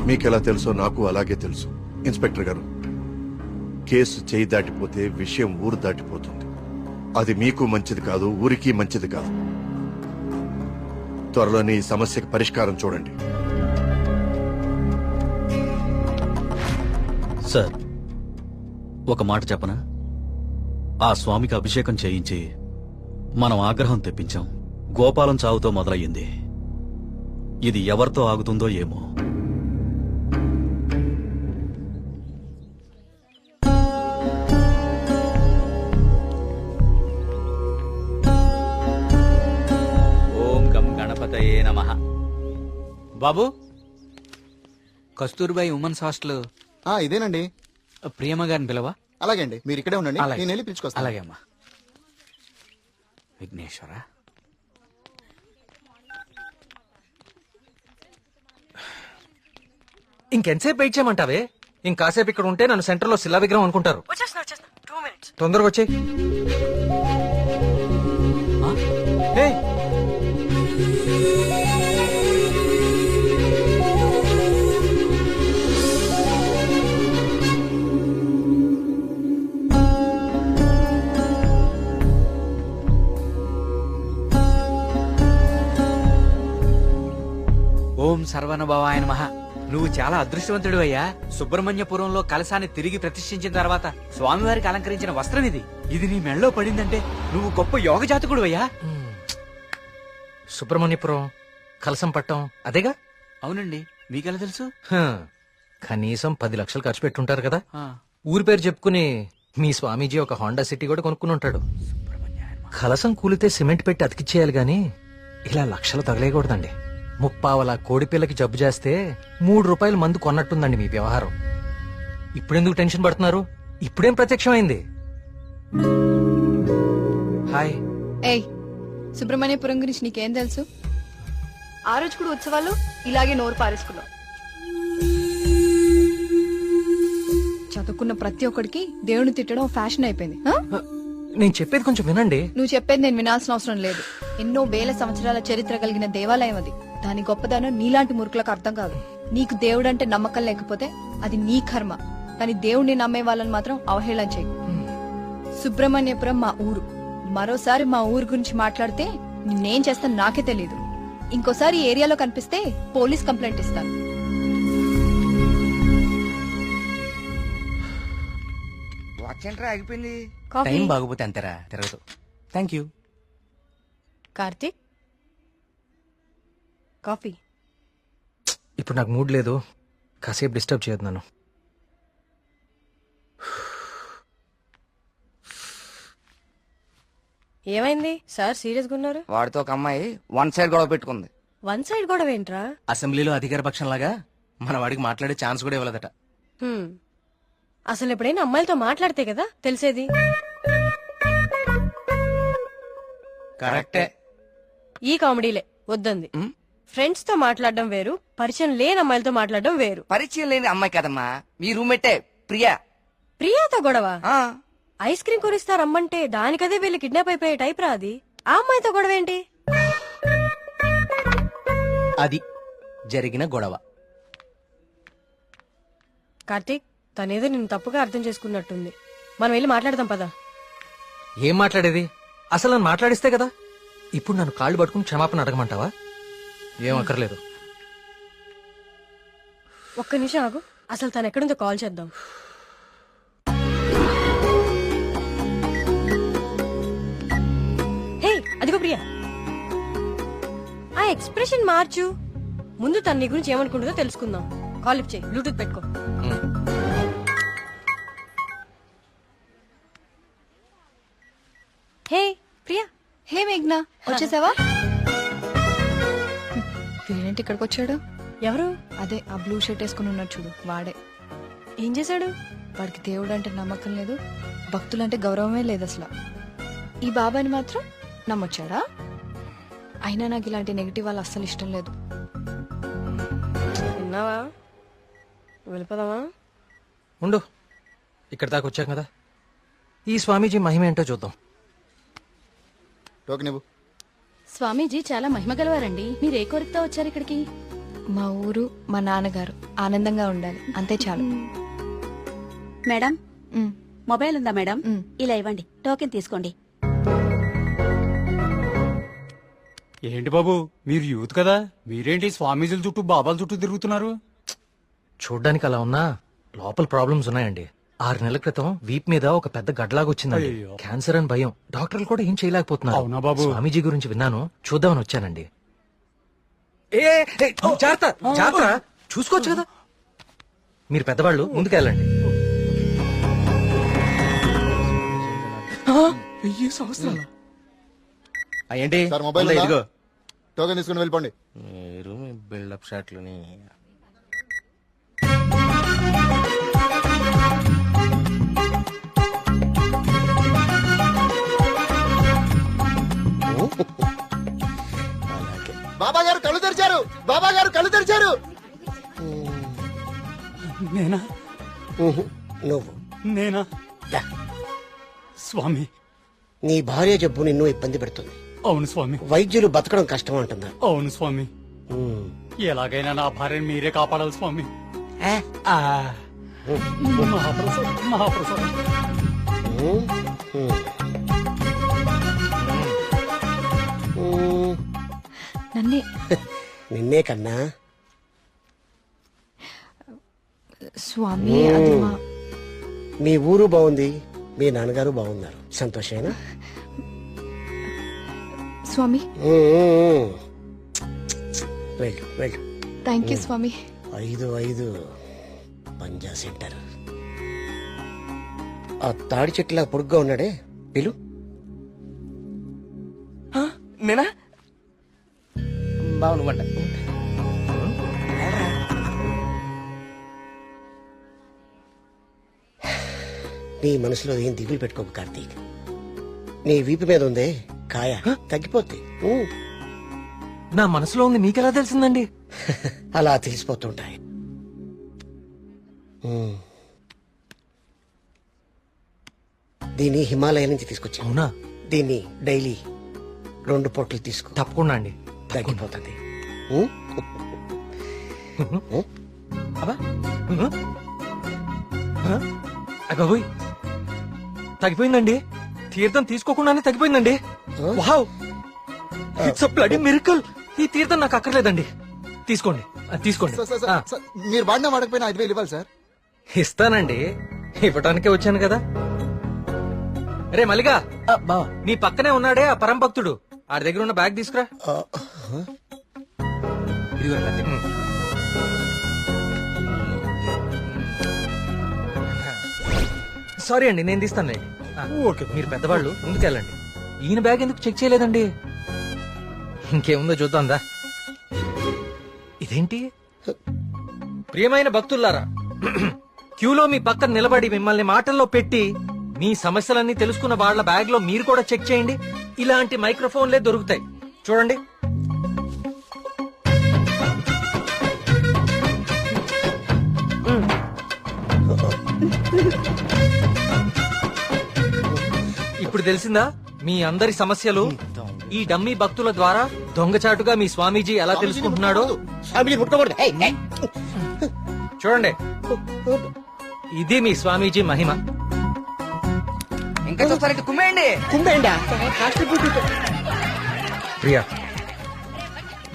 మీకెలా తెలుసో నాకు అలాగే తెలుసు. ఇన్స్పెక్టర్ గారు, కేసు చేయి దాటిపోతే విషయం ఊరు దాటిపోతుంది. అది మీకు మంచిది కాదు, ఊరికి మంచిది కాదు. త్వరలోనే ఈ సమస్యకి పరిష్కారం చూడండి. సార్, ఒక మాట చెప్పనా? ఆ స్వామికి అభిషేకం చేయించి మనం ఆగ్రహం తెప్పించాం. గోపాలం చావుతో మొదలయ్యింది. ఇది ఎవరితో ఆగుతుందో ఏమో. ఓం గం గణపతయే నమః. బాబు, కస్తూర్బాయి ఉమెన్స్ హాస్టల్ ఇదేనండి. ప్రియమ్మ గారిని పిలవా? అలాగే అండి, మీరు ఇక్కడే ఉండండి, అలాగే. నేను వెళ్ళి పిలుచుకొస్తాను. అలాగే అమ్మా. విఘ్నేశ్వర, ఇంకెంతసేపు వెయిట్ చేయమంటావే? ఇంకాసేపు ఇక్కడ ఉంటే నన్ను సెంటర్ లో శిలా విగ్రహం అనుకుంటారు. తొందరగా వచ్చే. ఓం సర్వనభవాయ నమః. నువ్వు చాలా అదృష్టవంతుడు అయ్యా. సుబ్రహ్మణ్యపురంలో కలశాన్ని తిరిగి ప్రతిష్ఠించిన తర్వాత స్వామివారికి అలంకరించిన వస్త్రం ఇది. ఇది నీ మెళ్ళలో పడిందంటే నువ్వు గొప్ప యోగ జాతకుడు అయ్యా. సుబ్రహ్మణ్యపురం కలసం పట్టం అదేగా? అవునండి, మీకెలా తెలుసు? కనీసం 10 లక్షలు ఖర్చు పెట్టుంటారు కదా. ఊరి పేరు చెప్పుకుని మీ స్వామీజీ ఒక హోండా సిటీ కూడా కొనుక్కుని ఉంటాడు. కలసం కూలితే సిమెంట్ పెట్టి అతికిచ్చేయాలి గాని ఇలా లక్షలు తగలేయకూడదండి. 30 కోడి పిల్లకి జబ్బు చేస్తే 3 రూపాయల మందు కొన్నట్టుందండి మీ వ్యవహారం. ఇప్పుడెందుకు టెన్షన్ పడుతున్నారు? ఇప్పుడేం ప్రత్యక్షమైంది? హాయ్. ఏయ్, సుబ్రహ్మణ్యపురం గురించి నీకేం తెలుసు? ఆ రోజు కూడా ఉత్సవాలు ఇలాగే నోరు పారేసుకున్నావు. చదువుకున్న ప్రతి ఒక్కడికి దేవుని తిట్టడం ఫ్యాషన్ అయిపోయింది. నేను చెప్పేది కొంచెం వినండి. నువ్వు చెప్పేది నేను వినాల్సిన అవసరం లేదు. ఎన్నో వేల సంవత్సరాల చరిత్ర కలిగిన దేవాలయం అది. దాని గొప్పదనం నీలాంటి మురుకులకు అర్థం కాదు. నీకు దేవుడంటే నమ్మకం లేకపోతే అది నీ కర్మ, కానీ దేవుణ్ణి నమ్మే వాళ్ళని మాత్రం అవహేళన చేయి. సుబ్రహ్మణ్యపురం మా ఊరు. మరోసారి మా ఊరు గురించి మాట్లాడితే నేనేం చేస్తాను నాకే తెలీదు. ఇంకోసారి ఈ ఏరియాలో కనిపిస్తే పోలీస్ కంప్లైంట్ ఇస్తాను. వాచ్ ఏంట్రా ఆగిపోయింది? కాఫీ. టైం బాగోపోతే అంతేరా తిరగదు. Thank you. కార్తీక్ కాఫీ. ఇప్పుడు నాకు మూడ్ లేదు, కాసేపు డిస్టర్బ్ చేయొద్దు నన్ను. ఏమైంది సార్ సీరియస్ గా ఉన్నారు? వాడితో ఒక అమ్మాయి వన్ సైడ్ గొడవ పెట్టుకుంది. వన్ సైడ్ గొడవ ఏంట్రా? అసెంబ్లీలో అధికార పక్షం లాగా మన వాడికి మాట్లాడే ఛాన్స్ కూడా ఇవ్వలేదట. హ్మ్. అసలు ఎప్పుడైనా అమ్మాయిలతో మాట్లాడితే కదా తెలిసేది. కరెక్టే. ఈ కామెడీలే వద్దంది. ఫ్రెండ్స్ తో మాట్లాడడం వేరు, పరిచయం లేని అమ్మాయిలతో మాట్లాడడం వేరు. పరిచయం లేని అమ్మాయి కదమ్మా, మీ రూమ్మేటే ప్రియా. ప్రియాతో గొడవ? ఐస్ క్రీమ్ కొనిస్తా రమ్మంటే దానికదే వీళ్ళు కిడ్నాప్ అయిపోయే టైప్ రా అది. ఆ అమ్మాయితో గొడవ ఏంటి? అది జరిగిన గొడవ. కార్తీక్ తనేదో నిన్ను తప్పుగా అర్థం చేసుకున్నట్టుంది. మనం వెళ్ళి మాట్లాడదాం పదా. ఏం మాట్లాడేది? అసలు నన్ను మాట్లాడిస్తే కదా. ఇప్పుడు నన్ను కాళ్ళు పట్టుకుని క్షమాపణ అడగమంటావా? ఏం అక్కర్లేదు. ఒక్క నిమిషం ఆగు, అసలు తను ఎక్కడుందో కాల్ చేద్దాం. హే అదిగో ప్రియా. ఆ ఎక్స్ప్రెషన్ మార్చు. ముందు తన నీ గురించి ఏమనుకుంటుందో తెలుసుకుందాం. కాల్ లిఫ్ట్ చేయి, బ్లూటూత్ పెట్టుకో. హే ప్రియా. హే మేఘ్నా, వచ్చేసావా? వీడేంటి ఇక్కడికి వచ్చాడు? ఎవరు? అదే ఆ బ్లూ షర్ట్ వేసుకుని ఉన్నాడు చూడు, వాడే. ఏం చేశాడు? వాడికి దేవుడు అంటే నమ్మకం లేదు, భక్తులంటే గౌరవమే లేదు అసలు. ఈ బాబాని మాత్రం నమ్మొచ్చాడా? అయినా నాకు ఇలాంటి నెగిటివ్ వాళ్ళు అస్సలు ఇష్టం లేదు. విన్నావా? వెళ్ళిపోదామా? ఉండు, ఇక్కడ దాకా వచ్చాం కదా, ఈ స్వామీజీ మహిమ ఏంటో చూద్దాం. స్వామీజీ చాలా మహిమ గలవారండి. మీరు ఏ కోరికతో వచ్చారు ఇక్కడికి? మా ఊరు, మా నాన్నగారు ఆనందంగా ఉండాలి, అంతే చాలు. మేడం మొబైల్ ఉందా మేడం? ఇలా ఇవ్వండి, టోకెన్ తీసుకోండి. ఏంటి బాబు, మీరు యూత్ కదా, మీరేంటి స్వామీజీల చుట్టూ బాబాల చుట్టూ తిరుగుతున్నారు? చూడ్డానికి అలా ఉన్నా లోపల ప్రాబ్లమ్స్ ఉన్నాయండి. 6 నెలల క్రితం వీప్ మీద ఒక పెద్ద గడ్లాగా వచ్చిందండి. అయ్యో. క్యాన్సర్ అని భయం, డాక్టర్లు కూడా ఏం చేయలేకపోతున్నారు. అవునా బాబు? స్వామీజీ గురించి విన్నాను, చూద్దామని వచ్చానండి. జాగ్రత్త జాగ్రత్త, చూసుకోవచ్చు కదా. మీరు పెద్దవాళ్ళు, ముందుకెళ్ళండి. 1000 సంవత్సరాలు ఏంటి సార్ మొబైల్ ఉందా? ఉందా? ఇదిగో టోకెన్ తీసుకుని వెళ్ళిపోండి. మీరు మీ బిల్డప్ షాట్లని. బాబా గారు కళ్ళు తెరిచారు, బాబా గారు కళ్ళు తెరిచారు. నేనా? నువ్వు నేనా? స్వామి, నీ భార్య జబ్బు నిన్ను ఇబ్బంది పెడుతుంది. అవును స్వామి. వైద్యులు బతకడం కష్టం అంటున్నారు. అవును స్వామి. ఎలాగైనా నా భార్యను మీరే కాపాడాలి స్వామి. మహాప్రసాదం, మహాప్రసాదం. నిన్నే కన్నా స్వామి, అది మా మీ ఊరు బాగుంది, మీ నాన్నగారు బాగున్నారు, సంతోషేనా? స్వామి. వెళ్ళు వెళ్ళు. థ్యాంక్ యూ స్వామి. 5 పంజా సెంటర్. ఆ తాడి చెట్టులా పొడుగ్గా ఉన్నాడే, పిలు. నేనా? బాగునుకుంటా. నీ మనసులో ఏం దిగులు పెట్టుకోకు కార్తీక్. నీ వీపు మీద ఉందే కాయ, తగ్గిపోద్ది. నా మనసులో ఉంది మీకెలా తెలిసిందండి? అలా తెలిసిపోతుంటాయి. దీన్ని హిమాలయ నుంచి తీసుకొచ్చా. అవునా? దీన్ని డైలీ 2 పూటలు తీసుకో, తప్పకుండా అండి, తగ్గిపోతుంది. అగోయ్ తగ్గిపోయిందండి. తీర్థం తీసుకోకుండానే తగ్గిపోయిందండి. Wow, it's a bloody miracle. ఈ తీర్థం నాకు అక్కర్లేదండి. తీసుకోండి, తీసుకోండి. మీరు వాడినా వాడకపోయినా 5,000 ఇవ్వాలి సార్. ఇస్తానండి, ఇవ్వటానికే వచ్చాను కదా. రే మల్లిగా, నీ పక్కనే ఉన్నాడే ఆ పరం భక్తుడు, ఆడి దగ్గర ఉన్న బ్యాగ్ తీసుకురా. సారీ అండి, నేను తీస్తానులేండి. ఓకే, మీరు పెద్దవాళ్ళు ముందుకెళ్ళండి. ఈయన బ్యాగ్ ఎందుకు చెక్ చేయలేదండి? ఇంకేముందో చూద్దాందా. ఇదేంటి? ప్రియమైన భక్తులారా, క్యూలో మీ పక్కన నిలబడి మిమ్మల్ని మాటల్లో పెట్టి మీ సమస్యలన్నీ తెలుసుకున్న వాళ్ళ బ్యాగ్ లో మీరు కూడా చెక్ చేయండి. ఇలాంటి మైక్రోఫోన్లే దొరుకుతాయి, చూడండి. ఇప్పుడు తెలిసిందా మీ అందరి సమస్యలు? ఈ డమ్మీ భక్తుల ద్వారా దొంగచాటుగా మీ స్వామీజీ ఎలా తెలుసుకుంటున్నాడో చూడండి. ఇది మీ స్వామీజీ మహిమ. ఇంకా చూస్తారంటే కుమ్మేయండి. ప్రియా,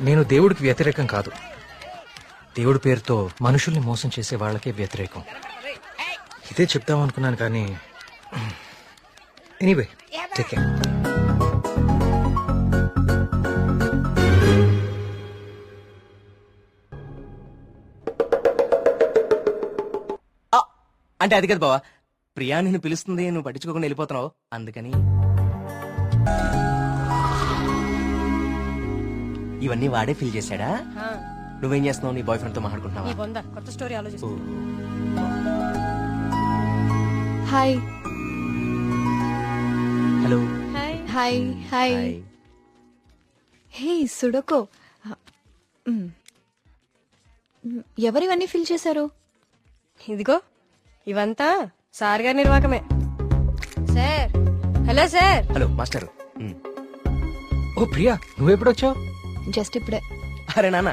నేను దేవుడికి వ్యతిరేకం కాదు. దేవుడి పేరుతో మనుషుల్ని మోసం చేసే వాళ్ళకే వ్యతిరేకం. ఇదే చెప్దాం అనుకున్నాను కానీ ఎనీవే, టేక్ కేర్. అంటే అది కదా బావా, ప్రియా నిన్ను పిలుస్తుంది, నువ్వు పట్టించుకోకుండా వెళ్ళిపోతున్నావు, అందుకని. ఇవన్నీ వాడే ఫీల్ చేశాడా? నువ్వేం చేస్తున్నావు? నీ బాయ్ ఫ్రెండ్ తో మాట్లాడుకుంటున్నావా? కొత్త స్టోరీ ఆలోచిస్తూ. Hi. Hello. Hi. Hi. Hey సుడకో, ఎవరివన్నీ ఫిల్ చేశారు? ఇదిగో ఇవంతా సార్ గారి నిర్వాకమే. Sir, hello sir. Hello master. ఓ ప్రియా, నువ్వెప్పుడొచ్చావు? జస్ట్ ఇప్పుడే. అరే నాన్న,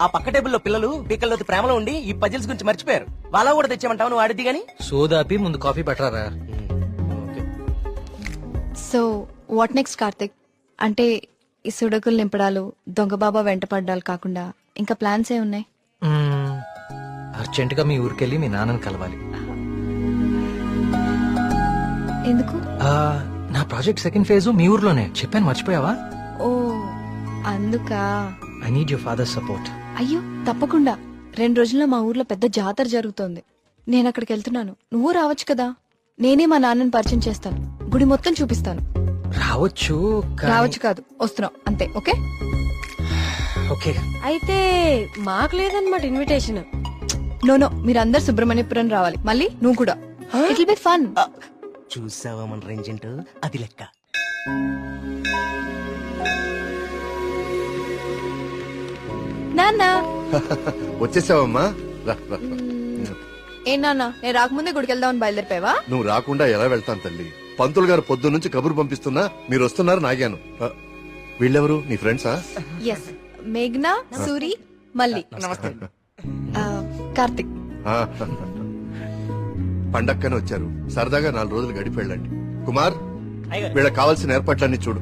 ఆ పక్క టేబుల్లో పిల్లలు పీకల్లోకి ప్రేమలో ఉండి ఈ పజిల్స్ గురించి మర్చిపోయారు. వాళ్ళ కూడా తెచ్చామంటావు, నువ్వు ఆడిద్ది గాని. సోదాపి ముందు కాఫీ పట్టరారా. So what next Karthik? అంటే ఈ సుడకులు నింపడాలు, దొంగ బాబా వెంట పడ్డాలు కాకుండా ఇంకా ప్లాన్స్ ఏ ఉన్నాయి? అర్జెంట్ గా మీ ఊరికెళ్ళి మీ నాన్నని కలవాలి. ఎందుకు? నా ప్రాజెక్ట్ సెకండ్ ఫేజ్ మీ ఊర్లోనే, చెప్పాను మర్చిపోయావా? ఓ అందుకా. I need your father support. అయ్యో తప్పకుండా. 2 రోజుల్లో మా ఊర్లో పెద్ద జాతర జరుగుతోంది. నేను అక్కడికి వెళ్తున్నాను. నువ్వు రావచ్చు కదా. నేనే మా నాన్నని పరిచయం చేస్తాను, గుడి మొత్తం చూపిస్తాను. రావచ్చు రావచ్చు కాదు, వస్తున్నావు అంతే. Okay okay. అయితే మాకు లేదన్నమాట ఇన్విటేషన్. నో, మీరందరు సుబ్రహ్మణ్యపురం రావాలి. మళ్ళీ నువ్వు కూడా. It will be fun. చూసావా మన రేంజ్ ఏంటో, అది లెక్క. నాన్న వచ్చేసావమ్మా, రా, రా. ఏ నాన్న, నేను రాకముందే గుడికి వెళ్దామని బయలుదేరిపోయావా? నువ్వు రాకుండా ఎలా వెళ్తాను తల్లి? పంతులు గారు పొద్దు నుంచి కబురు పంపిస్తున్నా మీరు వస్తున్నారు నాగాను. వీళ్ళెవరు, నీ ఫ్రెండ్సా? ఎస్, మేఘ్నా, సూరి, మల్లి. కార్తిక్. పండక్కనే వచ్చారు, సరదాగా 4 రోజులు గడిపి వెళ్ళండి. కుమార్, వీళ్ళకి కావాల్సిన ఏర్పాట్లన్నీ చూడు.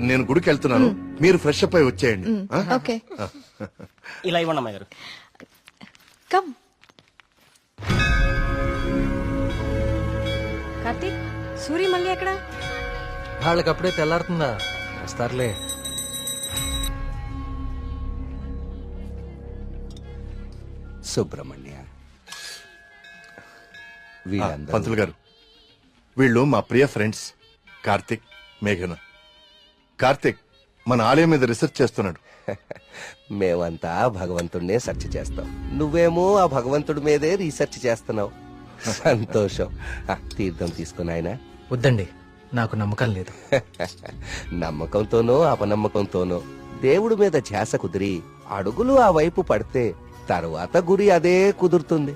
నేను గుడికి వెళ్తున్నాను, మీరు ఫ్రెష్ అప్ అయి వచ్చేయండి. ఓకే. ఇలా ఇవ్వండి అమ్మాయి గారు. కమ్. కార్తీక్, సూరి మళ్ళీ ఎక్కడ? వాళ్ళకి అప్పుడే తెల్లారుతుందా, వస్తారులే. సుబ్రహ్మణ్య, పంతులు గారు, వీళ్ళు మా ప్రియ ఫ్రెండ్స్ కార్తిక్, మేఘన. కార్తిక్ మన ఆలయం మీద రీసెర్చ్ చేస్తున్నాడు. మేమంతా భగవంతుడినే సెర్చ్ చేస్తాం, నువ్వేమో ఆ భగవంతుడి మీదే రీసెర్చ్ చేస్తున్నావు. సంతోషం. తీర్థం తీసుకుని ఆయన. వద్దండి, నాకు నమ్మకం లేదు. నమ్మకంతోనో అపనమ్మకంతోనో దేవుడి మీద ధ్యాస కుదిరి అడుగులు ఆ వైపు పడితే తరువాత గురి అదే కుదురుతుంది.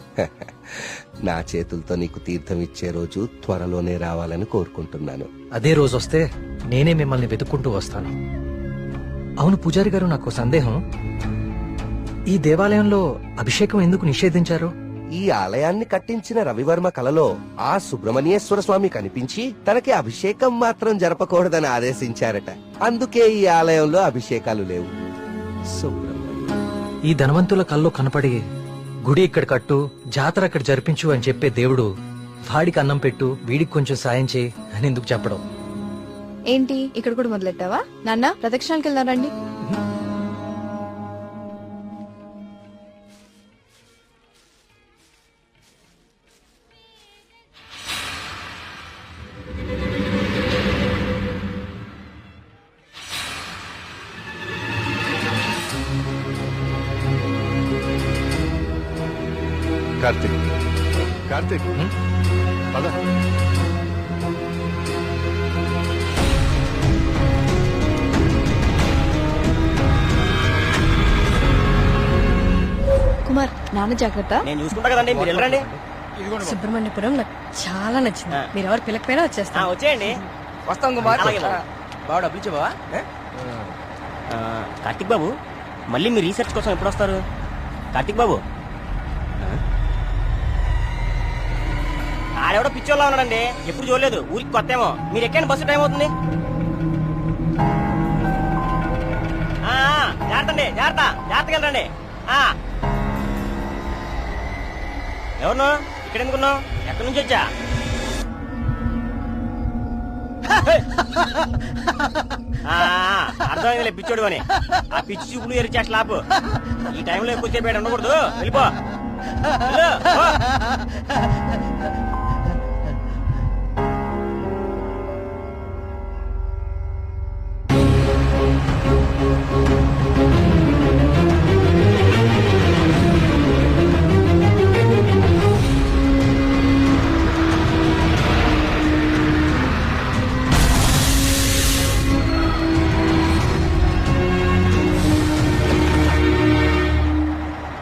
నా చేతులతో నీకు తీర్థం ఇచ్చే రోజు త్వరలోనే రావాలని కోరుకుంటున్నాను. అదే రోజు వస్తే నేనే మిమ్మల్ని వెతుక్కుంటూ వస్తాను. అవును పూజారి గారు, నాకు సందేహం. ఈ దేవాలయంలో అభిషేకం ఎందుకు నిషేధించారు? ఈ ఆలయాన్ని కట్టించిన రవివర్మ కలలో ఆ సుబ్రహ్మణ్యేశ్వర స్వామి కనిపించి తనకి అభిషేకం మాత్రం జరపకూడదని ఆదేశించారట. అందుకే ఈ ఆలయంలో అభిషేకాలు లేవు. ఈ ధనవంతుల కల్లో కనపడి గుడి ఇక్కడ కట్టు, జాతర అక్కడ జరిపించు అని చెప్పే దేవుడు వాడికి అన్నం పెట్టు, వీడికి కొంచెం సాయం చేయి అని ఎందుకు చెప్పడం? ఏంటి ఇక్కడ కూడా మొదలెట్టావా? నాన్న ప్రదక్షిణాలకు వెళ్దారండి. కార్తీక్, కార్తీక్, పద. కుమార్ నాన్న జాగ్రత్త. నేను చూసుకుంటా కదండి, మీరు వెళ్ళండి. సుబ్రహ్మణ్యపురం నాకు చాలా నచ్చింది. మీరు ఎవరు పిల్లకపోయినా వచ్చేస్తా. వచ్చేయండి. వస్తాం కుమార్. అలాగే బావ. బావ డబ్బులు ఇచ్చే బావా? కార్తిక్ బాబు, మళ్ళీ మీ రీసెర్చ్ కోసం ఎప్పుడు వస్తారు? కార్తిక్ బాబు, ఆడెవడో పిచ్చోళ్ళ ఉన్నాడండి, ఎప్పుడు చూడలేదు, ఊరికి కొత్త ఏమో. మీరు ఎక్కండి, బస్సు టైం అవుతుంది. జాగ్రత్త అండి, జాగ్రత్త, జాగ్రత్తగా వెళ్ళండి. ఎవరు ఇక్కడ ఎందుకున్నావు? ఎక్కడి నుంచి వచ్చా? అర్థమైందిలే పిచ్చోడు అని. ఆ పిచ్చి చూపులు ఎరి చేస్తా ఆపు. ఈ టైంలో ఎక్కువసేపు ఉండకూడదు, వెళ్ళిపో.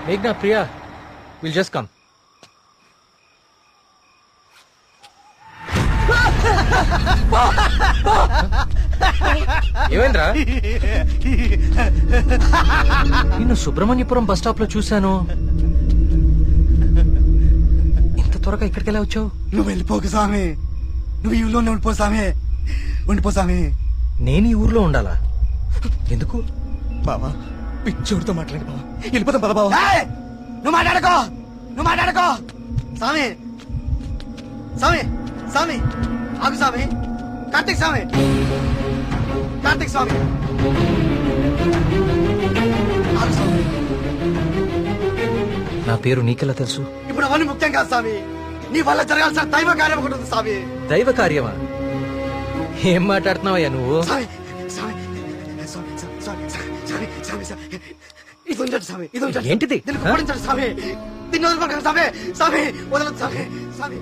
మేఘ్నా, ప్రియా, విల్ జస్ట్ కమ్. ఏమైందిరా? నిన్ను సుబ్రహ్మణ్యపురం బస్ స్టాప్ లో చూశాను. ఇంత త్వరగా ఇక్కడికి ఎలా వచ్చావు? నువ్వు వెళ్ళిపోకు స్వామి, నువ్వు ఈ ఊళ్ళోనే ఉండిపో స్వామి, ఉండిపో స్వామి. నేను ఈ ఊర్లో ఉండాలా? ఎందుకు? బావా పిచ్చోడితో మాట్లాడి బావా, వెళ్ళిపోతాం పద బావా. నువ్వు మాట్లాడుకో, నువ్వు మాట్లాడుకో. స్వామి, స్వామి, స్వామి, ఆగు స్వామి. కార్తీక్ స్వామి, కార్తీక్ స్వామి, ఆగు స్వామి. నా పేరు నీకెలా తెలుసు? ఇప్పుడు అవన్నీ ముఖ్యం కాదు స్వామి, నీ వల్ల జరగాల్సిన దైవ కార్యం ఒకటి ఉంది స్వామి. దైవ కార్యమా? ఏం మాట్లాడుతున్నావయ్యా నువ్వు? స్వామి, స్వామి, స్వామి, స్వామి, స్వామి, స్వామి, స్వామి, ఇది ఉంచండి స్వామి, ఇది ఉంచండి. ఏంటిది? దీనికి పొడించండి స్వామి, దీన్ని వదలకండి స్వామి, స్వామి వదలదు స్వామి, స్వామి.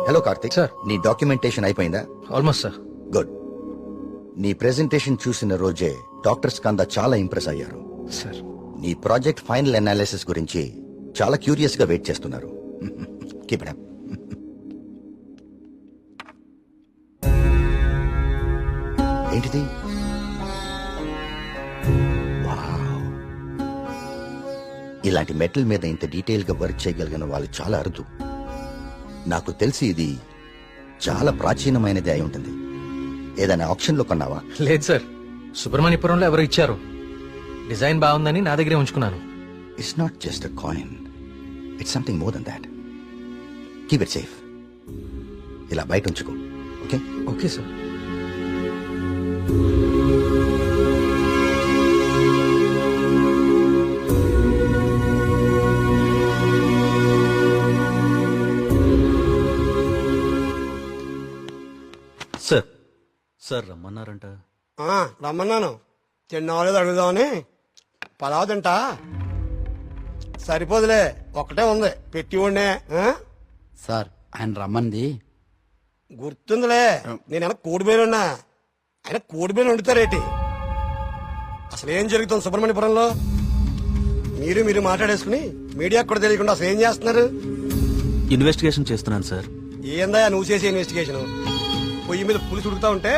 హలో కార్తిక్ సార్, నీ డాక్యుమెంటేషన్ అయిపోయిందా? Almost sir. గుడ్. నీ ప్రెజెంటేషన్ చూసిన రోజే డాక్టర్ స్కంద చాలా ఇంప్రెస్ అయ్యారు సార్. నీ ప్రాజెక్ట్ ఫైనల్ అనాలిసిస్ గురించి చాలా క్యూరియస్ గా వెయిట్ చేస్తున్నారు. Keep it up. ఏంటిది? వావ్. ఇలాంటి మెటల్ మీద ఇంత డీటెయిల్ గా వర్క్ చేయగలిగిన వాళ్ళు చాలా అరుదు. నాకు తెలిసి ఇది చాలా ప్రాచీనమైనది అయి ఉంటుంది. ఏదైనా ఆప్షన్ లో కొన్నావా? లేదు సార్, సుబ్రహ్మణ్యపురంలో ఎవరు ఇచ్చారు. డిజైన్ బాగుందని నా దగ్గరే ఉంచుకున్నాను. It's not just a coin, it's something more than that. Keep it safe. ఇలా బయట ఉంచుకో. Okay? Okay sir. Sir, sir రమ్మన్నారంట. రమ్మన్నాను, తిన్నావాలేదు అడుగుదామని. పలావ్ తింటా. సరిపోదులే, ఒక్కటే ఉంది, పెట్టి ఉండే. సార్ ఆయన రమ్మంది గుర్తుందిలే, నేను కోడి పేరున్నా. ఆయన కోడి మీద వండుతారేటి? అసలు ఏం జరుగుతుంది సుబ్రహ్మణ్యపురంలో? మీరు మాట్లాడేసుకుని మీడియాకు కూడా తెలియకుండా అసలు ఏం చేస్తున్నారు? ఇన్వెస్టిగేషన్ చేస్తున్నాను సార్. ఏందా నువ్వు చేసే ఇన్వెస్టిగేషన్? పొయ్యి మీద పులుసు ఉడుకుతా ఉంటే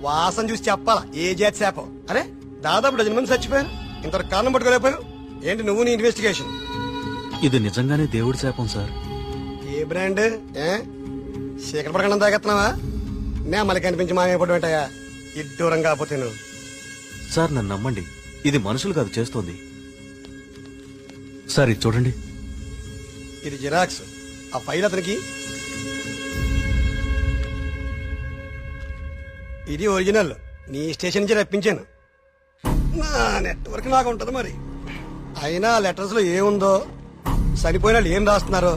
వాసన చూసి చెప్పాలా ఏ జాతి శాపం? అరే దాదాపు 10 మంది చచ్చిపోయారు, ఇంతవరకు కారణం పట్టుకోలేకపోయావు ఏంటి నువ్వు నీ ఇన్వెస్టిగేషన్? ఇది నిజంగానే దేవుడి శాపం సార్. ఏ బ్రాండ్? శేఖర ప్రకటన తాగెత్తున్నావా? నే మళ్ళీ కనిపించి మాయపడి ఉంటాయా ఇడ్డూరం కాకపోతే నువ్వు? సార్ నన్ను నమ్మండి, ఇది మనుషులు కాదు చేస్తోంది. సార్ ఇది చూడండి. ఇది జిరాక్స్. ఆ ఫైల్ అతనికి. ఇది ఒరిజినల్. నీ స్టేషన్ నుంచి రప్పించాను. నా నెట్వర్క్ నాకు ఉంటది మరి. అయినా లెటర్స్ లో ఏముందో, చనిపోయిన వాళ్ళు ఏం రాస్తున్నారో,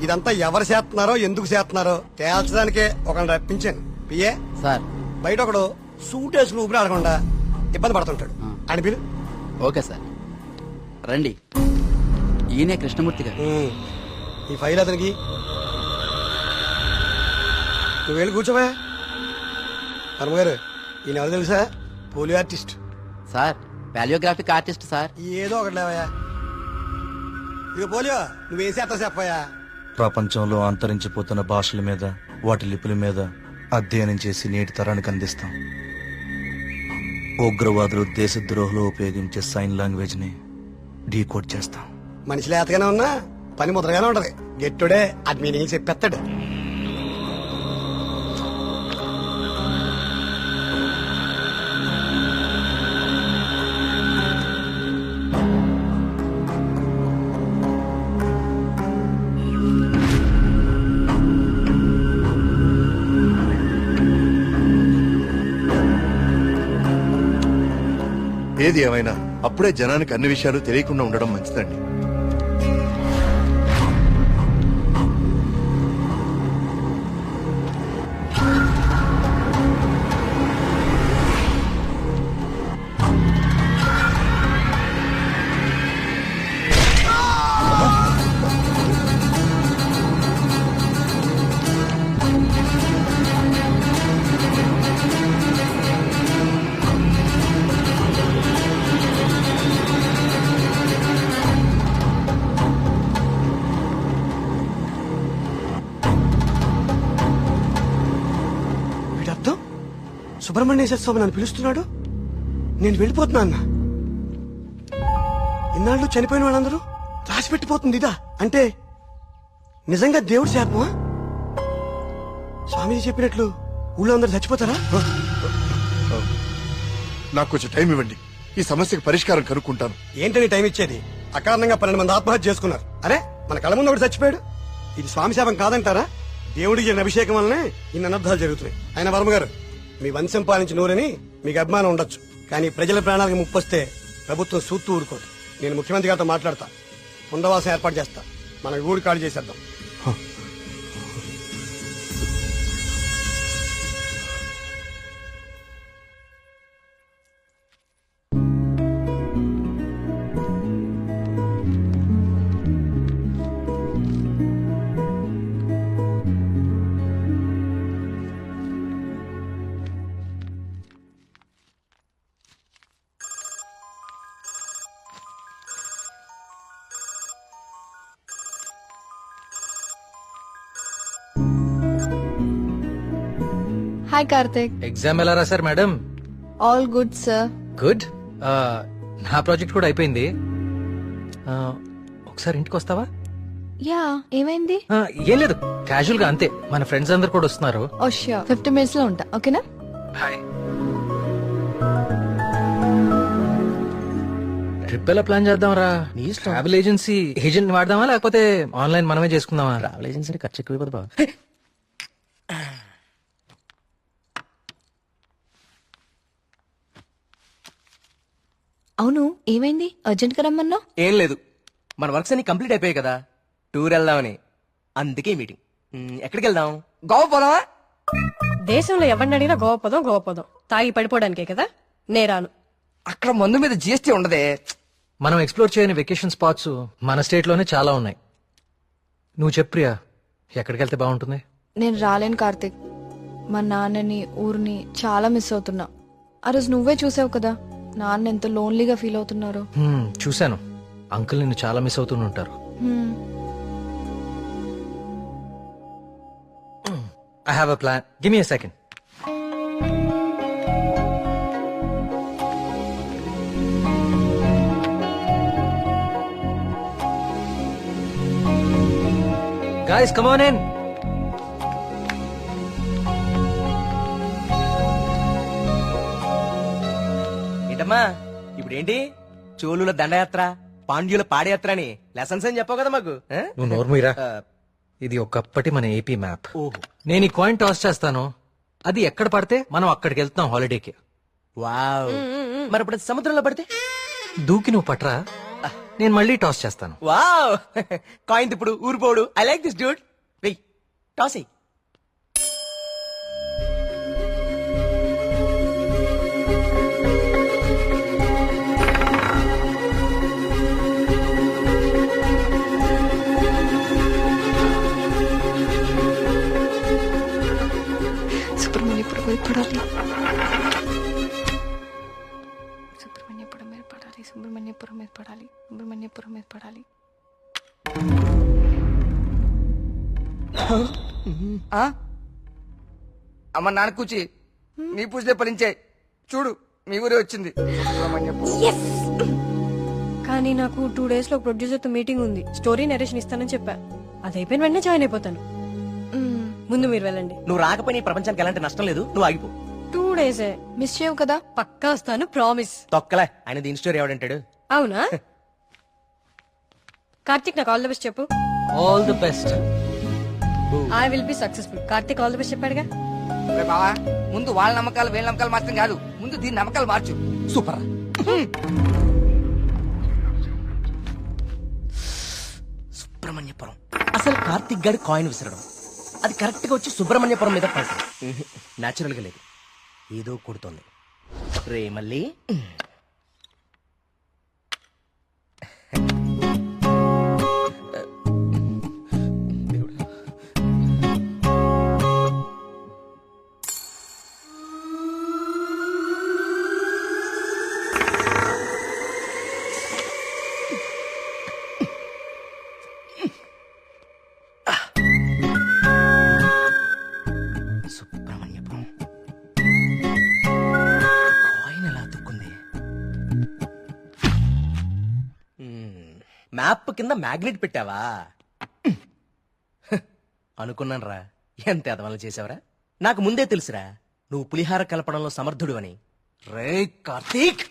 ఇదంతా ఎవరు చేస్తున్నారో ఎందుకు చేస్తున్నారో తేల్చడానికే ఒకరిని రప్పించాను. పిఏ సార్, బయట ఒకడు సూట్ వేసుకుని ఊపిరి ఆడకుండా ఇబ్బంది పడుతుంటాడు. అని పిలు. ఓకే సార్, రండి. ఈయనే కృష్ణమూర్తి గారు. ఈ ఫైల్ అతనికి. నువ్వు వెళ్ళి కూర్చోవా. వర్మగారు ఈయన ఎవరు తెలుసా? Polio artist sir. Paleographic artist sir. ఏదో ఒకటి లేవయా. ఇక పోలియో నువ్వేం చేస్తావు చెప్పయా? ప్రపంచంలో అంతరించిపోతున్న భాషల మీద, వాటి లిపుల మీద అధ్యయనం చేసి నేటి తరానికి అందిస్తాం. ఉగ్రవాదులు దేశద్రోహులు ఉపయోగించే సైన్ లాంగ్వేజ్ ని డీకోడ్ చేస్తాం. మనిషి లేతగానే ఉన్నా పని ముద్రగానే ఉంటది. గెట్టుడే అది మీనింగ్ చెప్పేస్తాడు. ఏది ఏమైనా అప్పుడే జనానికి అన్ని విషయాలు తెలియకుండా ఉండడం మంచిదండి. సుబ్రహ్మణ్యేశ్వర స్వామి నన్ను పిలుస్తున్నాడు, నేను వెళ్ళిపోతున్నా అన్న. ఇన్నాళ్ళు చనిపోయిన వాళ్ళందరూ రాసి పెట్టిపోతుంది ఇదా? అంటే నిజంగా దేవుడి శాపమా? స్వామీజీ చెప్పినట్లు ఊళ్ళో అందరూ చచ్చిపోతారా? నాకు కొంచెం టైం ఇవ్వండి, ఈ సమస్యకు పరిష్కారం కనుక్కుంటాను. ఏంటని టైం ఇచ్చేది? అకారణంగా 12 మంది ఆత్మహత్య చేసుకున్నారు. అరే మన కళ్ళ ముందు ఒకటి చచ్చిపోయాడు. ఇది స్వామి శాపం కాదంటారా? దేవుడికి జరిగిన అభిషేకం వల్లనే ఇన్ని అనర్థాలు జరుగుతున్నాయి. ఆయన వర్మ గారు, మీ వంశం పాలించి నూరని మీకు అభిమానం ఉండొచ్చు, కానీ ప్రజల ప్రాణాలకు ముప్పొస్తే ప్రభుత్వం సూత్తు ఊరుకోదు. నేను ముఖ్యమంత్రి గారితో మాట్లాడతా, పునరావాసం ఏర్పాటు చేస్తా. మన ఊరు ఖాళీ చేసేద్దాం. హాయ్ కార్తిక్. ఎగ్జామ్ ఎలా రాశారు madam? All good sir. Good. నా ప్రాజెక్ట్ కూడా అయిపోయింది. ఒకసారి ఇంటికి వస్తావా? యా, ఏమైంది? ఏం లేదు, క్యాజువల్ గా అంతే. మన ఫ్రెండ్స్ అందరు కూడా వస్తున్నారు. ఓ ష్యూర్, 50 minutes లో ఉంటా. ఓకేనా? హాయ్. ట్రిప్ ఎలా ప్లాన్ చేద్దాం రా? ట్రావెల్ ఏజెన్సీ ఏజెంట్ వాడదామా లేకపోతే ఆన్లైన్ మనమే చేసుకుందామా? ట్రావెల్ ఏజెన్సీ ఖర్చు ఎక్కువ బాబా. అవును, ఏమైంది? అర్జెంట్ గా రమ్మన్నావు? ఏం లేదు, మన వర్క్స్ అన్ని కంప్లీట్ అయిపోయాయి కదా, టూర్ వెళ్దామని. అందుకే మీటింగ్. ఎక్కడికి వెళ్దాం? గోవా పోదామా? దేశంలో ఎవరిని అడిగినా గోవా పోదాం. తాగి పడిపోవడానికే కదా. నేరాను. అక్కడ మందు మీద జీఎస్టీ ఉండదే. మనం ఎక్స్ప్లోర్ చేయని వెకేషన్ స్పాట్స్ మన స్టేట్ లోనే చాలా ఉన్నాయి. నువ్వు చెప్పు ప్రియా, ఎక్కడికి వెళ్తే బాగుంటుంది? నేను రాలేను కార్తిక్. మా నాన్నని ఊరిని చాలా మిస్ అవుతున్నా. ఆ రోజు నువ్వే చూసావు కదా నాన్న ఎంత లోన్లీగా ఫీల్ అవుతున్నారో. చూశాను. అంకుల్ నిన్ను చాలా మిస్ అవుతుంటారు. I have a plan. Give me a second. Guys, come on in. ఏంటమ్మా ఇప్పుడేంటి? చోళుల దండయాత్ర, పాండ్యుల పాదయాత్ర అని లెసన్స్ అని చెప్పావు కదా మాకు. నువ్వు నోర్మీరా. ఇది ఒకప్పటి మన ఏపీ మ్యాప్. ఓహో. నేను ఈ కాయిన్ టాస్ చేస్తాను, అది ఎక్కడ పడితే మనం అక్కడికి వెళ్తాం హాలిడేకి. వావ్. మరి ఇప్పుడు సముద్రంలో పడితే? దూకి నువ్వు పట్రా, నేను మళ్ళీ టాస్ చేస్తాను. వావ్. కాయిన్ ఇప్పుడు ఊరిపోడు. I like this dude. వెయ్ టాస్ ఎయ్. సుబ్రహ్మణ్యపురం మీద పడాలి. సుబ్రహ్మణ్యపురం మీద పడాలి. సుబ్రహ్మణ్యపురం మీద పడాలి. సుబ్రహ్మణ్యపురం మీద పడాలి. అమ్మ నాన్న కూచి నీ పూజలే ఫలించే. చూడు మీ ఊరే వచ్చింది. కానీ నాకు 2 days లో ప్రొడ్యూసర్ తో మీటింగ్ ఉంది. స్టోరీ నరేషన్ ఇస్తానని చెప్పా. అది అయిపోయిన వెంటనే జాయిన్ అయిపోతాను. ముందు మీరు వెళ్ళండి. నువ్వు రాకపోయినా ఈ ప్రపంచానికి ఎలాంటి నష్టం లేదు. నువ్వు ఆగిపో. 2 days మిస్ చేయవు కదా? పక్కా వస్తాను, ప్రామిస్. తొక్కలే. ఆయన దీని స్టోరీ ఎవడంటాడు? అవునా? కార్తిక్ నాకు ఆల్ ది బెస్ట్ చెప్పు. All the best. I will be successful. Karthik all the best చెప్పాడుగా. బావా ముందు వాళ్ళ నమ్మకాలు వీళ్ళ నమ్మకాలు మాత్రం కాదు, ముందు దీని నమ్మకాలు మార్చు. సూపర్. సుబ్రహ్మణ్యపురం. అసలు కార్తిక్ గారి కాయిన్ విసరడం, అది కరెక్ట్ గా వచ్చి సుబ్రహ్మణ్యపురం మీద పడటం నాచురల్ గా లేదు. ఏదో కొడుతోంది రే మళ్ళీ. సుబ్రహ్మణ్యపురం కాయిన్ ఎలా అతుక్కుంది? మ్యాప్ కింద మ్యాగ్నెట్ పెట్టావా? అనుకున్నాను రా. ఎంత ఎదవలు చేసావరా. నాకు ముందే తెలుసురా నువ్వు పులిహార కలపడంలో సమర్థుడు అని. రే కార్తీక్.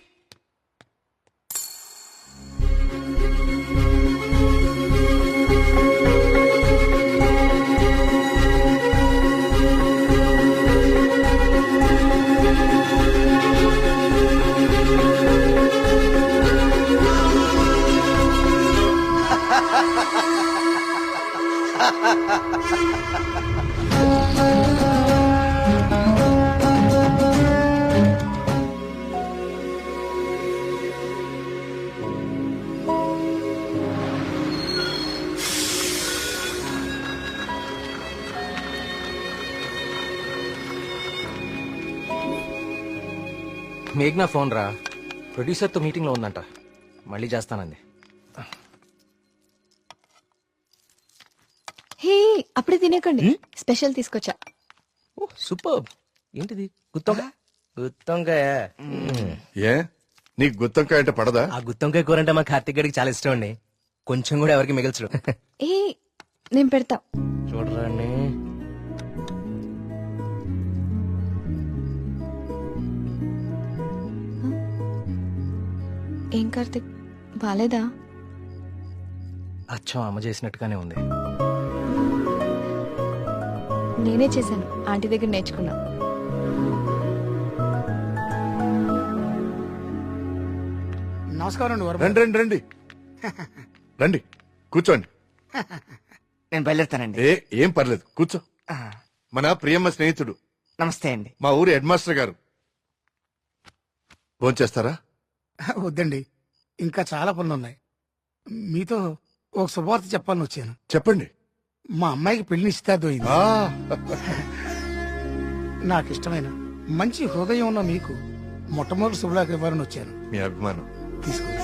మేఘ్నా ఫోన్ రా. ప్రొడ్యూసర్ తో మీటింగ్ లో ఉందంట, మళ్ళీ చేస్తానంది. హే అప్పుడే తినేకండి, స్పెషల్ తీసుకొచ్చా. సూపర్. ఏంటిది? గుత్తొంకాయ. గుత్తొంకాయ. ఏ నీకు గుత్తొంకాయ అంటే పడదా? ఆ గుత్తొంకాయ కూర అంటే మా కార్తీక్ గారికి చాలా ఇష్టం అండి. కొంచెం కూడా ఎవరికి మిగల్చడు. ఏ నేను పెడతా. చూడరాండి. ఏం కార్తిక్ బాలేదా? అచ్చం అమ్మ చేసినట్టుగానే ఉంది. నేనే చేశాను, ఆంటీ దగ్గర నేర్చుకున్నా. నమస్కారం. రండి రండి రండి రండి కూర్చోండి. నేను బయలుదేరుతానండి. ఏం పర్లేదు కూర్చో. మన ప్రియమ్మ స్నేహితుడు. నమస్తే అండి. మా ఊరి హెడ్ మాస్టర్ గారు. భోంచేస్తారా? వద్దండి, ఇంకా చాలా పనులున్నాయి. మీతో ఒక శుభవార్త చెప్పాలని వచ్చాను. చెప్పండి. మా అమ్మాయికి పెళ్లి నిశ్చితార్థం అయింది. నాకు ఇష్టమైన మంచి హృదయం ఉన్న మీకు మొట్టమొదటి శుభలాకి ఇవ్వాలని వచ్చాను. మీ అభిమానం తీసుకోండి.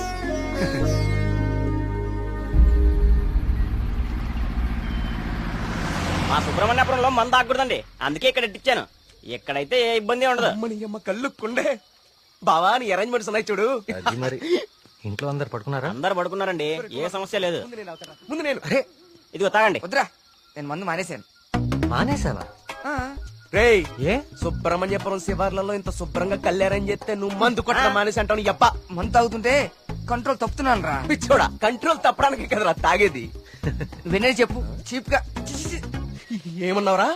మా సుబ్రహ్మణ్యపురంలో మంద ఆగకూడదండి, అందుకే ఇక్కడ ఇచ్చాను. ఇక్కడైతే ఏ ఇబ్బంది ఉండదు. అమ్మని అమ్మ కళ్ళు కుండే బావా నీ అరేంజ్మెంట్స్ ఉన్నాయి చూడు. అది మరి ఇంట్లో అందరు పడుకున్నారా? అందరు పడుకున్నారండి, ఏ సమస్య లేదు. ముందు నేను అరే ఇదిగో తాగండి. వద్దురా, నేను మందు మానేశాను. మానేసావా? రేయ్ ఏ సుబ్రహ్మణ్యపురం శివార్లలో ఇంత శుభ్రంగా కళ్యాణం చేస్తే నువ్వు మందు కొట్టడం మానేసి అంటావు. ఎప్ప మందు తాగుతుంటే కంట్రోల్ తప్పుతున్నాను రా. పిచ్చోడా, కంట్రోల్ తప్పడానికి కదరా తాగేది. వినే చెప్పు చీప్ గా. ఏమన్నావురా?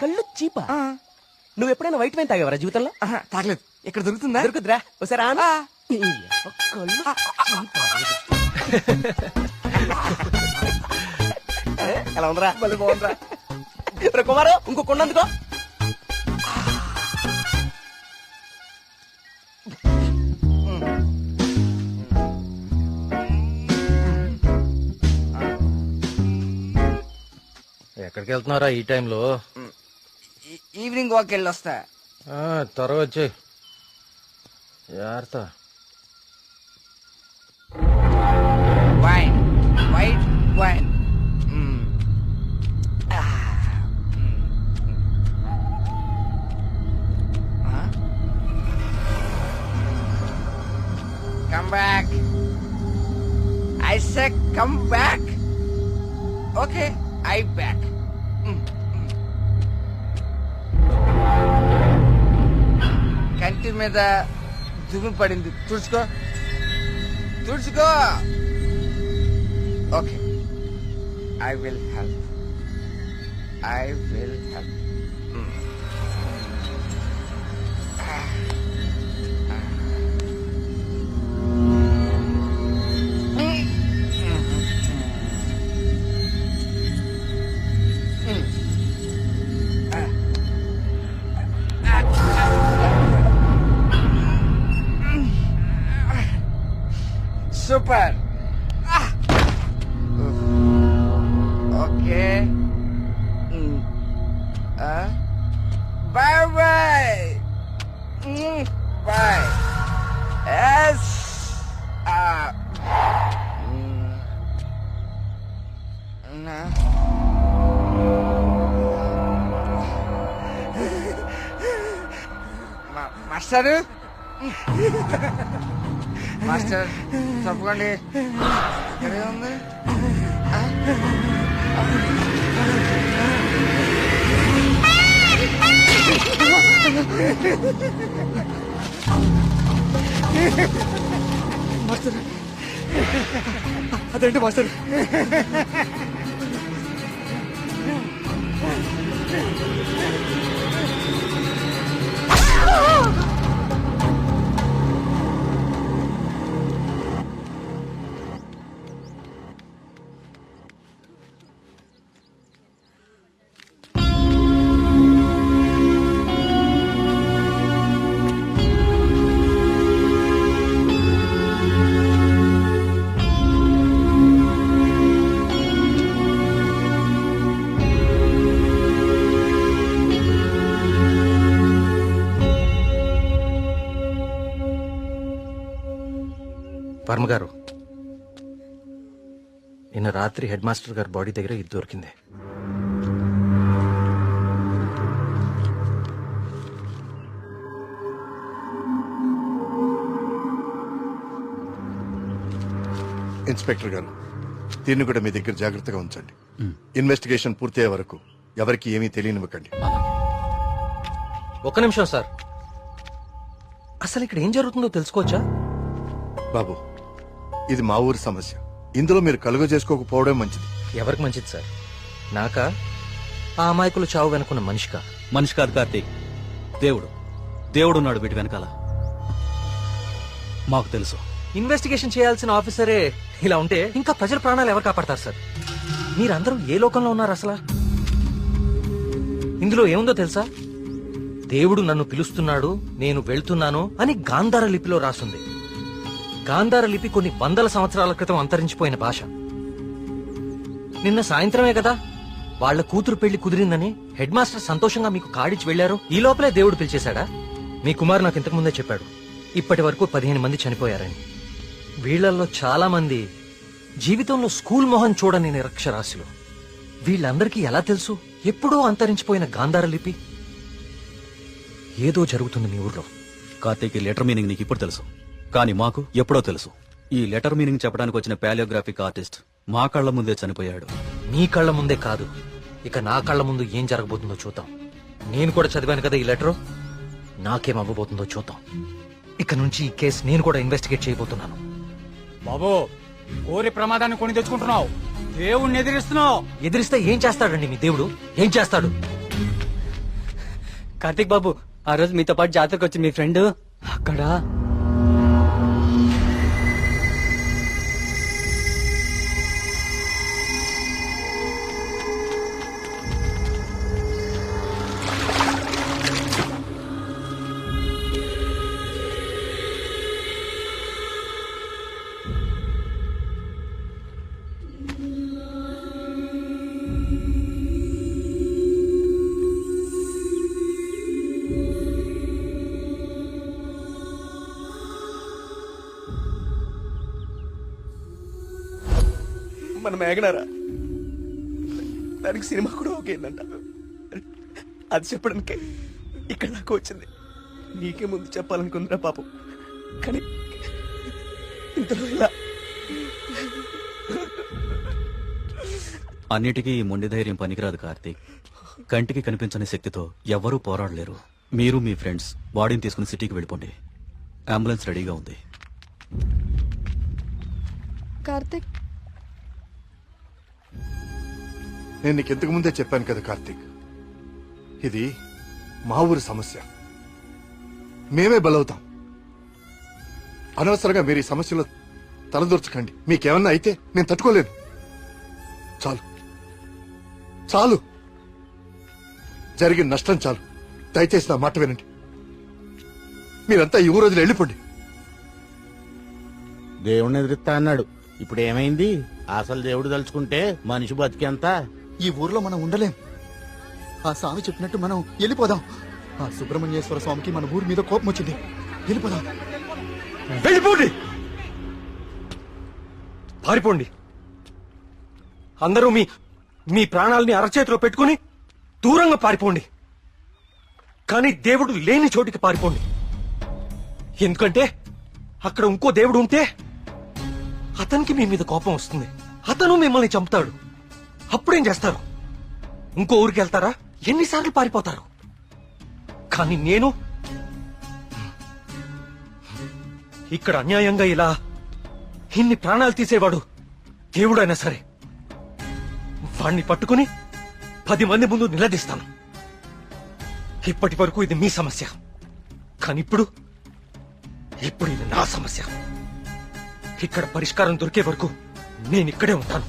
కళ్ళు చీపా? నువ్వు ఎప్పుడైనా వైట్ వైన్ తాగేవరా జీవితంలో? తాగలేదు. ఇక్కడ దొరుకుతుందా? దొరుకుతురా. ఒకసారి ఎలా ఉందిరా? మళ్ళీ బాగుందిరా. కుమారు ఇంకో కొండందుకో. ఎక్కడికి వెళ్తున్నారా ఈ టైంలో? ఈవినింగ్ వాక్ వెళ్ళి వస్తా. త్వరగా వచ్చే జాగ్రత్త. Wine white wine. Come back. I said come back. Okay, I back. కంటి మీద దుమ్ము పడింది, తుడుచుకో తుడుచుకో. Okay, I will help. I will help. Super. Okay. Bye bye. Bye. Yes. Master master తప్పకండి. ఎక్కడ ఉంది? మాస్టర్ అదేంటి మాస్టర్? వర్మ గారు, నిన్న రాత్రి హెడ్ మాస్టర్ గారి బాడీ దగ్గర ఇది దొరికింది. ఇన్స్పెక్టర్ గారు, దీన్ని కూడా మీ దగ్గర జాగ్రత్తగా ఉంచండి. ఇన్వెస్టిగేషన్ పూర్తయ్యే వరకు ఎవరికి ఏమీ తెలియనివ్వకండి. ఒక్క నిమిషం సార్, అసలు ఇక్కడ ఏం జరుగుతుందో తెలుసుకోవచ్చా? బాబు, ఇది మా ఊరి సమస్య. ఇందులో మీరు కలుగ చేసుకోకపోవడం మంచిది. ఎవరికి మంచిది సార్? నాకా, ఆ అమాయకులు చావు వెనుకున్న మనిషికా? మనిషి కాదు కార్తీక్, దేవుడు. దేవుడున్నాడు వీటి వెనకాల. మాకు తెలుసు. ఇన్వెస్టిగేషన్ చేయాల్సిన ఆఫీసరే ఇలా ఉంటే ఇంకా ప్రజల ప్రాణాలు ఎవరు కాపాడతారు సార్? మీరందరూ ఏ లోకంలో ఉన్నారు అసలు? ఇందులో ఏముందో తెలుసా? దేవుడు నన్ను పిలుస్తున్నాడు, నేను వెళ్తున్నాను అని గాంధార లిపిలో రాసుంది. గాంధార లిపి కొన్ని వందల సంవత్సరాల క్రితం అంతరించిపోయిన భాష. నిన్న సాయంత్రమే కదా వాళ్ళ కూతురు పెళ్లి కుదిరిందని హెడ్ మాస్టర్ సంతోషంగా మీకు కాడిచ్చి వెళ్లారు. ఈ లోపలే దేవుడు పిలిచేశాడా? మీ కుమారు నాకు ఇంతకు ముందే చెప్పాడు, ఇప్పటి వరకు 15 మంది చనిపోయారని. వీళ్లలో చాలా మంది జీవితంలో స్కూల్ మొహం చూడని నిరక్షరాస్యులు. వీళ్ళందరికీ ఎలా తెలుసు ఎప్పుడో అంతరించిపోయిన గాంధార లిపి? ఏదో జరుగుతుంది మీ ఊర్లో. కార్తీక్, ఈ లెటర్ మీనింగ్ నీకు ఇప్పుడు తెలుసు, కానీ మాకు ఎప్పుడో తెలుసు. ఈ లెటర్ మీనింగ్ చెప్పడానికి వచ్చిన పాలియోగ్రాఫిక్ ఆర్టిస్ట్ మా కళ్ల ముందే చనిపోయాడు. మీ కళ్ల ముందే కాదు, ఇక నా కళ్ల ముందు ఏం జరగబోతుందో చూద్దాం. నేను కూడా చదివాను కదా ఈ లెటర్, నాకేం అవ్వబోతుందో చూద్దాం. ఇక నుంచి ఈ కేసు నేను కూడా ఇన్వెస్టిగేట్ చేయబోతున్నాను. బాబు, కోరి ప్రమాదాన్ని కొని తెచ్చుకుంటున్నావు, దేవుణ్ణి ఎదిరిస్తున్నావు. ఎదిరిస్తే ఏం చేస్తాడండి మీ దేవుడు? ఏం చేస్తాడు? కార్తీక్ బాబు, ఆ రోజు మీతో పాటు జాతరకు వచ్చి మీ ఫ్రెండ్ అక్కడ మన మేఘనారా, దానికి సినిమా కూడా ఓకేందంట. అది చెప్పడానికే ఇక్కడ దాకా వచ్చింది. నీకే ముందు చెప్పాలనుకుందిరా పాపం, కానీ ఇంతలో ఇలా. అన్నిటికీ ఈ మొండి ధైర్యం పనికిరాదు కార్తీక్. కంటికి కనిపించని శక్తితో ఎవ్వరూ పోరాడలేరు. మీరు మీ ఫ్రెండ్స్ బాడీని తీసుకుని సిటీకి వెళ్ళిపోండి. అంబులెన్స్ రెడీగా ఉంది. కార్తిక్, నేను నీకు ఇంతకు ముందే చెప్పాను కదా కార్తీక్, ఇది మా ఊరి సమస్య, మేమే బలవుతాం. అనవసరంగా మీరు ఈ సమస్యలో తలదూర్చకండి. మీకేమన్నా అయితే నేను తట్టుకోలేను. చాలు చాలు, జరిగిన నష్టం చాలు. దయచేసి నా మాట వినండి. మీరంతా ఈ ఊరు వదిలి వెళ్ళిపోండి. దేవుణ్ణి ఎదురుస్తా అన్నాడు, ఇప్పుడు ఏమైంది? అసలు దేవుడు తలుచుకుంటే మనిషి బతికేంత. ఈ ఊర్లో మనం ఉండలేం. ఆ స్వామి చెప్పినట్టు మనం వెళ్ళిపోదాం. ఆ సుబ్రహ్మణ్యేశ్వర స్వామికి మన ఊరి మీద కోపం వచ్చింది. వెళ్ళిపోదాం. వెళ్ళిపోండి, పారిపోండి. అందరూ మీ మీ ప్రాణాలని అరచేతిలో పెట్టుకుని దూరంగా పారిపోండి. కానీ దేవుడు లేని చోటికి పారిపోండి. ఎందుకంటే అక్కడ ఇంకో దేవుడు ఉంటే అతనికి మీ మీద కోపం వస్తుంది. అతను మిమ్మల్ని చంపుతాడు. అప్పుడేం చేస్తారు? ఇంకో ఊరికి వెళ్తారా? ఎన్నిసార్లు పారిపోతారు? కానీ నేను ఇక్కడ అన్యాయంగా ఇలా ఇన్ని ప్రాణాలు తీసేవాడు దేవుడైనా సరే వాణ్ణి పట్టుకుని 10 మంది ముందు నిలదీస్తాను. ఇప్పటి వరకు ఇది మీ సమస్య, కానీ ఇప్పుడు ఇది నా సమస్య. ఇక్కడ పరిష్కారం దొరికే వరకు నేను ఇక్కడే ఉంటాను.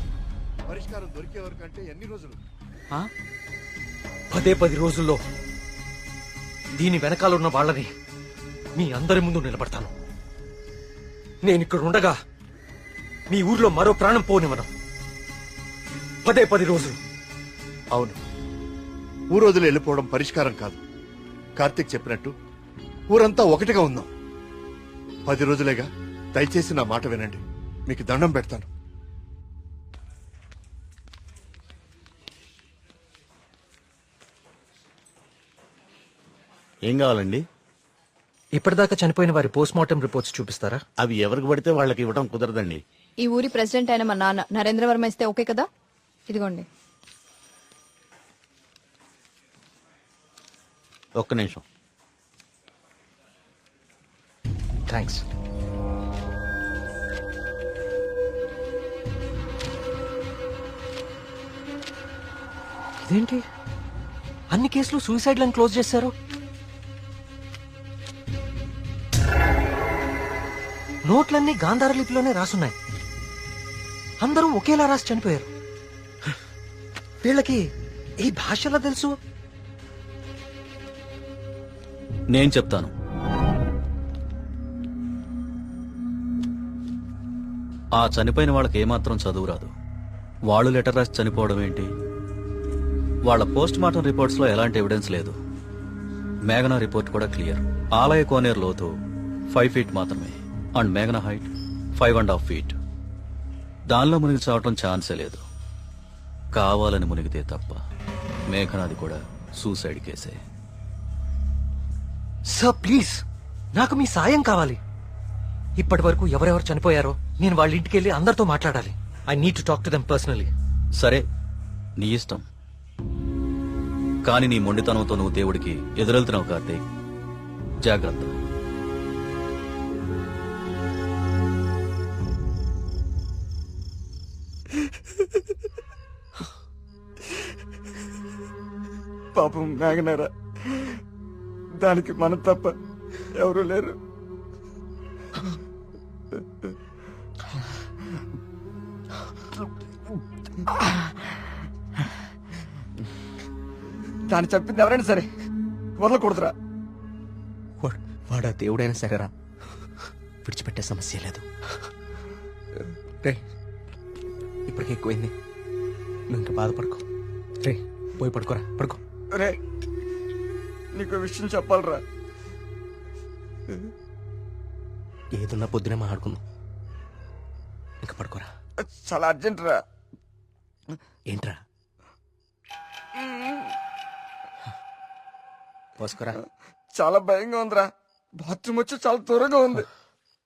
పరిష్కారం దొరికే వరకు అంటే ఎన్ని రోజులు? 10 రోజుల్లో దీని వెనకాలన్న వాళ్ళని మీ అందరి ముందు నిలబడతాను. నేను ఇక్కడ ఉండగా మీ ఊర్లో మరో ప్రాణం పోనివ్వను. 10 రోజులు. అవును, ఊరు వదిలి వెళ్ళిపోవడం పరిష్కారం కాదు. కార్తీక్ చెప్పినట్టు ఊరంతా ఒకటిగా ఉందాం. 10 రోజులేగా. దయచేసి నా మాట వినండి. మీకు దండం పెడతాను. ఏం కావాలండి? ఇప్పటిదాకా చనిపోయిన వారి పోస్ట్ మార్టం రిపోర్ట్స్ చూపిస్తారా? అవి ఎవరికి పడితే వాళ్ళకి ఇవ్వడం కుదరదండి. ఈ ఊరి ప్రెసిడెంట్ అయిన మా నాన్న నరేంద్ర వర్మ ఇస్తే ఓకే కదా? ఇదిగోండి. ఒక్క నిమిషం. థ్యాంక్స్. ఇదేంటి, అన్ని కేసులు సూసైడ్లను క్లోజ్ చేశారు? నోట్లన్నీ గాంధార లిపిలోనే రాసున్నాయి. అందరూ ఒకేలా రాసి చనిపోయారు. వీళ్ళకి ఈ భాషలో తెలుసు? నేను చెప్తాను. ఆ చనిపోయిన వాళ్ళకి ఏమాత్రం చదువు రాదు. వాళ్ళు లెటర్ రాసి చనిపోవడం ఏంటి? వాళ్ళ పోస్ట్ మార్టం రిపోర్ట్స్ లో ఎలాంటి ఎవిడెన్స్ లేదు. మేఘనా రిపోర్ట్ కూడా క్లియర్. ఆలయ కోనేరు లోతు 5 feet మాత్రమే అండ్ మేఘనా హైట్ 5.5 feet. దానిలో మునిగి చావటం ఛాన్సే లేదు. కావాలని మునిగితే తప్ప. మేఘనాది కూడా సూసైడ్ కేసే. సార్ ప్లీజ్, నాకు మీ సాయం కావాలి. ఇప్పటి వరకు ఎవరెవరు చనిపోయారో నేను వాళ్ళ ఇంటికి వెళ్ళి అందరితో మాట్లాడాలి. I need to talk to them personally. సరే, నీ ఇష్టం. కానీ నీ మొండితనంతో నువ్వు దేవుడికి ఎదురెళ్తున్నావు కార్తీక్. జాగ్రత్త. పాపం మేఘనారా, దానికి మనం తప్ప ఎవరు లేరు. దాన్ని చెప్పింది ఎవరైనా సరే వదలకూడదురా. వాడా దేవుడైనా సరేరా, విడిచిపెట్టే సమస్య లేదు. రే, ఇప్పటికే ఎక్కువైంది, నువ్వు ఇంకా బాధపడుకో. రే, పోయి పడుకోరా, పడుకో. రే, నీకు విషయం చెప్పాలరా. ఏదున్నా పొద్దునే మాట్లాడుకుందాం. ఇంకా పడుకోరా. చాలా అర్జెంట్ రా. ఏంట్రా? పోసుకోరా. చాలా భయంగా ఉందిరా. బాత్రూమ్ వచ్చి చాలా దూరంగా ఉంది.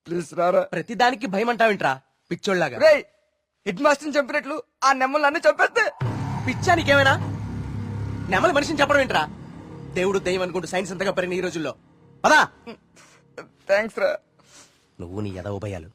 ప్లీజ్ రారా. ప్రతిదానికి భయం అంటావేంట్రా పిచ్చోళ్ళలాగా? రే, హెడ్ మాస్టర్ని చంపినట్లు ఆ నెమ్మలు అన్ని చంపేస్తే పిచ్చానికేమైనా? నెమలి మనిషిని చెప్పడం ఏంట్రా? దేవుడు దయ్యం అనుకుంటూ సైన్స్ అంతగా పెరిగిన ఈ రోజుల్లో. పదా. థ్యాంక్స్ రా. నువ్వు నీ ఎదవ భయాలు.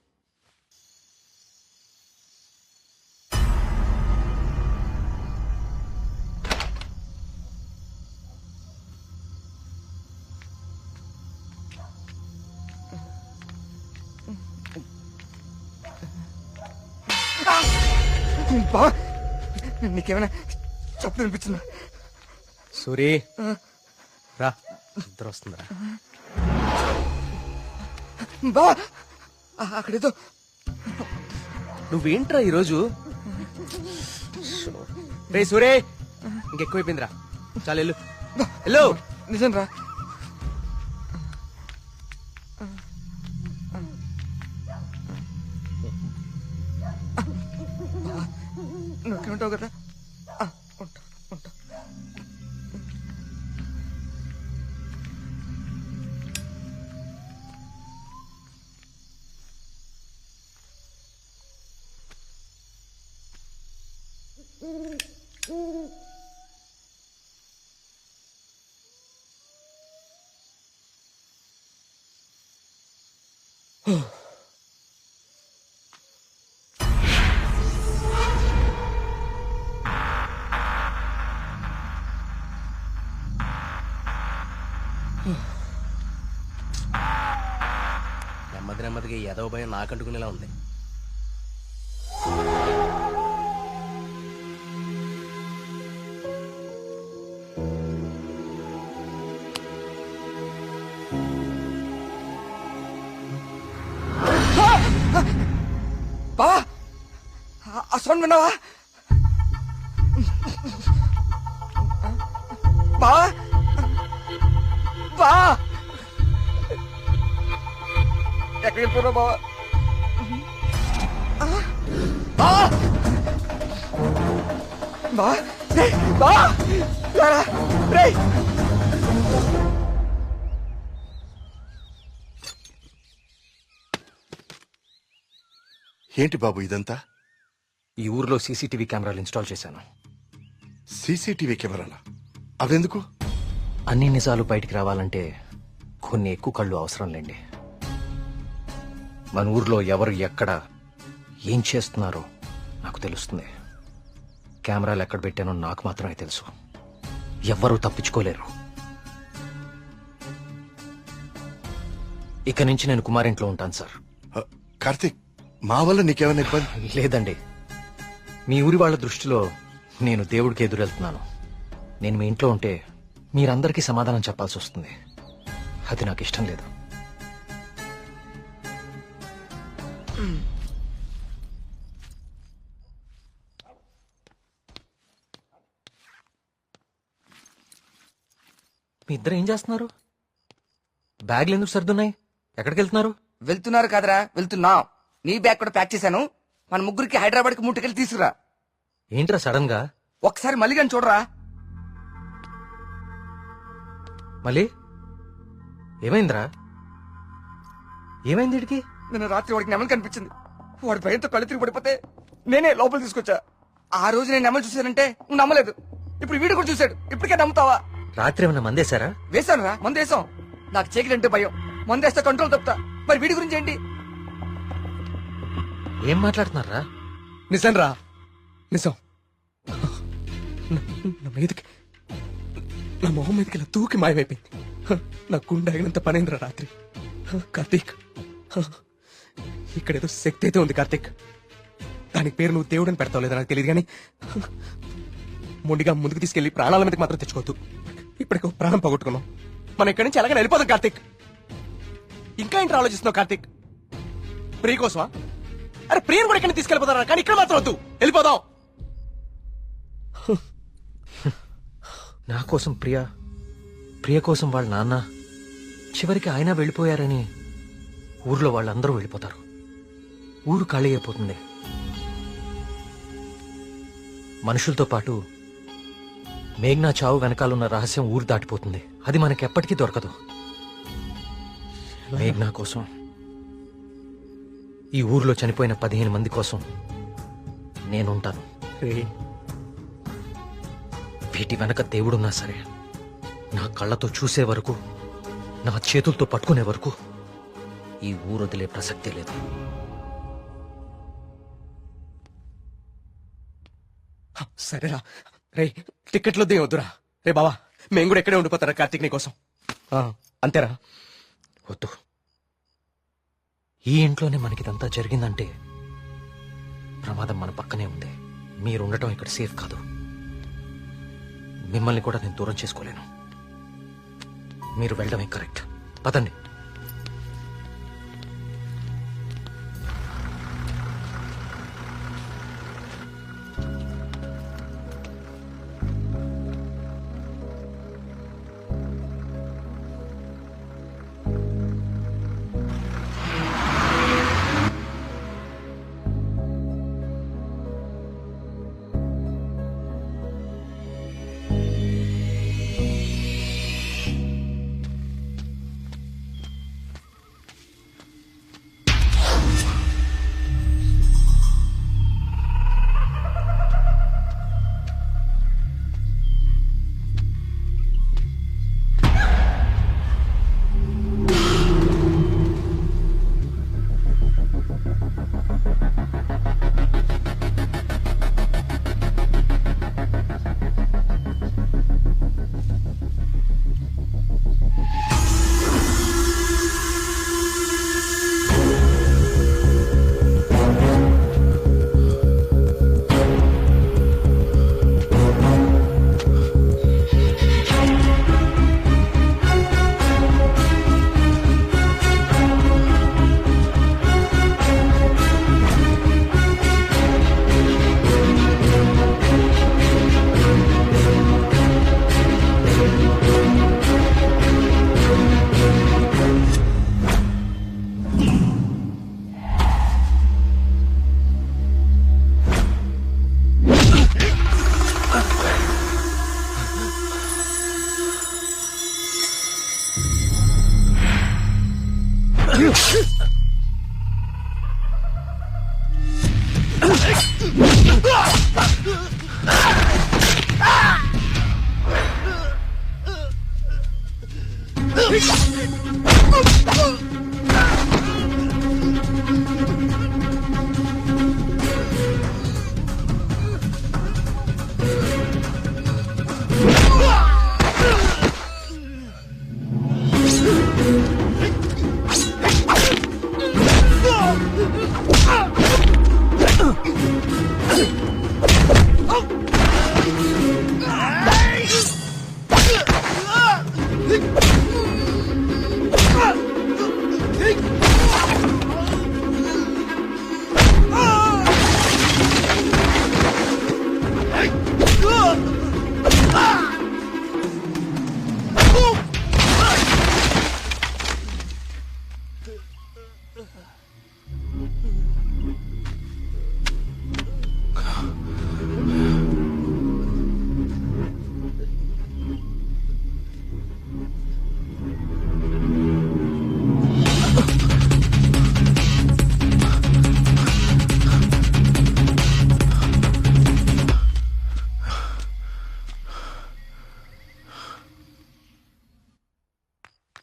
బా, నీకేమైనా చెప్పు అనిపించిందా? సూరి రా, ఇద్దరు వస్తుందిరా. బా, అక్కడేదో. నువ్వేంట్రా ఈరోజు? రే సూరే, ఇంకెక్కువైపోయిందిరా. చాలా వెళ్ళు, వెళ్ళు. నిజం రా. నువ్వుంటావు కదా. ఉంటా ఉంటా. నెమ్మదిగా ఎదవ భయం నాకంటుకునేలా ఉంది. బా, ఆ సౌండ్ విన్నావా? బా, బా, ఎక్కడికి వెళ్ళిపోరా బావా? బా, బా, రే, బా, రారా, రే. ఏంటి బాబు ఇదంతా? ఈ ఊర్లో సీసీటీవీ కెమెరాలు ఇన్స్టాల్ చేశాను. సీసీటీవీ కెమెరాలా? అవెందుకు? అన్ని నిజాలు బయటికి రావాలంటే కొన్ని ఎక్కువ కళ్ళు అవసరం లేండి. మన ఊర్లో ఎవరు ఎక్కడ ఏం చేస్తున్నారో నాకు తెలుస్తుంది. కెమెరాలు ఎక్కడ పెట్టానో నాకు మాత్రమే తెలుసు. ఎవ్వరూ తప్పించుకోలేరు. ఇక నుంచి నేను కుమారింట్లో ఉంటాను సార్. కార్తీక్, మా వల్ల నీకేమైనా ఇబ్బంది? లేదండి, మీ ఊరి వాళ్ళ దృష్టిలో నేను దేవుడికి ఎదురెళ్తున్నాను. నేను మీ ఇంట్లో ఉంటే మీరందరికీ సమాధానం చెప్పాల్సి వస్తుంది. అది నాకు ఇష్టం లేదు. మీ ఇద్దరు ఏం చేస్తున్నారు? బ్యాగ్లు ఎందుకు సర్దున్నాయి? ఎక్కడికి వెళ్తున్నారు? వెళ్తున్నారు కాదరా, వెళ్తున్నాం. నీ బ్యాగ్ కూడా ప్యాక్ చేశాను. మన ముగ్గురికి హైదరాబాద్ కి ముట్టుకెళ్ళి తీసుకురా. ఏంట్రా సడన్ గా? ఒకసారి మళ్ళీ కానీ చూడరా. మళ్ళీ ఏమైందిరా? ఏమైంది వీడికి? నిన్న రాత్రి వాడికి నెమలి కనిపించింది. వాడి భయంతో కళ్ళు తిరిగి పడిపోతే నేనే లోపల తీసుకొచ్చా. ఆ రోజు నేను నెమలి చూశానంటే నువ్వు నమ్మలేదు. ఇప్పుడు వీడు కూడా చూశాడు. ఇప్పటికే నమ్ముతావా? రాత్రి ఏమన్నా మందేశారా? వేశాను రా, మందేశాం. నాకు చీకలంటే భయం. మందేస్తే కంట్రోల్ తప్పుతా. మరి వీడి గురించి ఏంటి? ఏం మాట్లాడుతున్నారా? నిజం రా, నిజం. నా మీదకి, నా మొహం మీదకి ఇలా తూకి మాయమైపోయింది. నా గుండె ఆగినంత పనైందిరా రాత్రి. కార్తీక్, ఇక్కడేదో శక్తి అయితే ఉంది కార్తీక్. దానికి పేరు నువ్వు దేవుడని పెడతావు లేదా నాకు తెలియదు, కానీ మొండిగా ముందుకు తీసుకెళ్లి ప్రాణాల మీదకి మాత్రం తెచ్చుకోవద్దు. ఇప్పటికి ఒక ప్రాణం పోగొట్టుకున్నాం. మనం ఇక్కడి నుంచి ఎలాగైనా వెళ్ళిపోదాం కార్తీక్. ఇంకా ఏంటి ఆలోచిస్తున్నావు కార్తీక్? ప్రియ కోసమా? అరే ప్రియను కూడా ఇక్కడ తీసుకెళ్ళిపోతారా, కానీ ఇక్కడ మాత్రం వద్దు, వెళ్ళిపోదాం. నా కోసం ప్రియ కోసం వాళ్ళ నాన్న, చివరికి ఆయన వెళ్ళిపోయారని ఊర్లో వాళ్ళందరూ వెళ్ళిపోతారు. ఊరు ఖాళీ అయిపోతుంది. మనుషులతో పాటు మేఘ్నా చావు వెనకాలన్న రహస్యం ఊరు దాటిపోతుంది. అది మనకెప్పటికీ దొరకదు. మేఘ్నా కోసం, ఈ ఊర్లో చనిపోయిన 15 మంది కోసం నేనుంటాను. వీటి వెనక దేవుడున్నా సరే, నా కళ్ళతో చూసే వరకు, నా చేతులతో పట్టుకునే వరకు ఈ ఊరు వదిలే ప్రసక్తే లేదు. సరేరా. రే టికెట్లు వద్దురా. రే బావా, మేము కూడా ఎక్కడే ఉండిపోతారా కార్తీక్ నీ కోసం? అంతేరా. వద్దు. ఈ ఇంట్లోనే మనకిదంతా జరిగిందంటే ప్రమాదం మన పక్కనే ఉంది. మీరుండటం ఇక్కడ సేఫ్ కాదు. మిమ్మల్ని కూడా నేను దూరం చేసుకోలేను. మీరు వెళ్ళడమే కరెక్ట్. పదండి.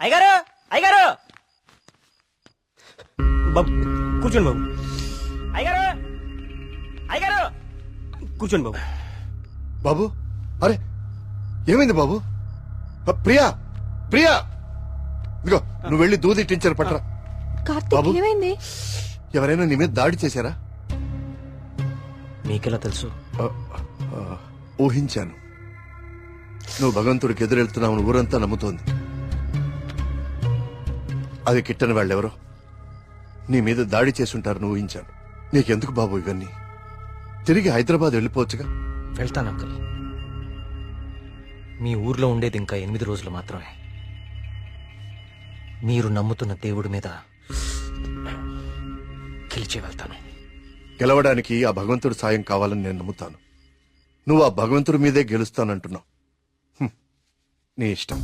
అయ్యగారు అయ్యగారు బాబు కూర్చోండి బాబు. అయ్యగారు అయ్యగారు కూర్చోండి బాబు. బాబు అరే ఏమైంది బాబు? ప్రియా ప్రియా ఇదిగో నువ్వు వెళ్ళి దూది టించర్ పట్టరా. కార్తీక్ ఏమైంది? ఎవరైనా నీ మీద దాడి చేశారా? మీకెలా తెలుసు? ఊహించాను. నువ్వు భగవంతుడికి ఎదురెళ్తున్నావు ఊరంతా నమ్ముతోంది. అది కిట్టని వాళ్ళెవరో నీ మీద దాడి చేసుంటారని ఊహించాను. నీకెందుకు బాబు ఇవన్నీ? తిరిగి హైదరాబాద్ వెళ్ళిపోవచ్చుగా. వెళ్తాను అంకుల్. మీ ఊర్లో ఉండేది ఇంకా 8 రోజులు మాత్రమే. మీరు నమ్ముతున్న దేవుడి మీద గెలిచి వెళ్తాను. గెలవడానికి ఆ భగవంతుడి సాయం కావాలని నేను నమ్ముతాను. నువ్వు ఆ భగవంతుడి మీదే గెలుస్తానంటున్నావు. నీ ఇష్టం.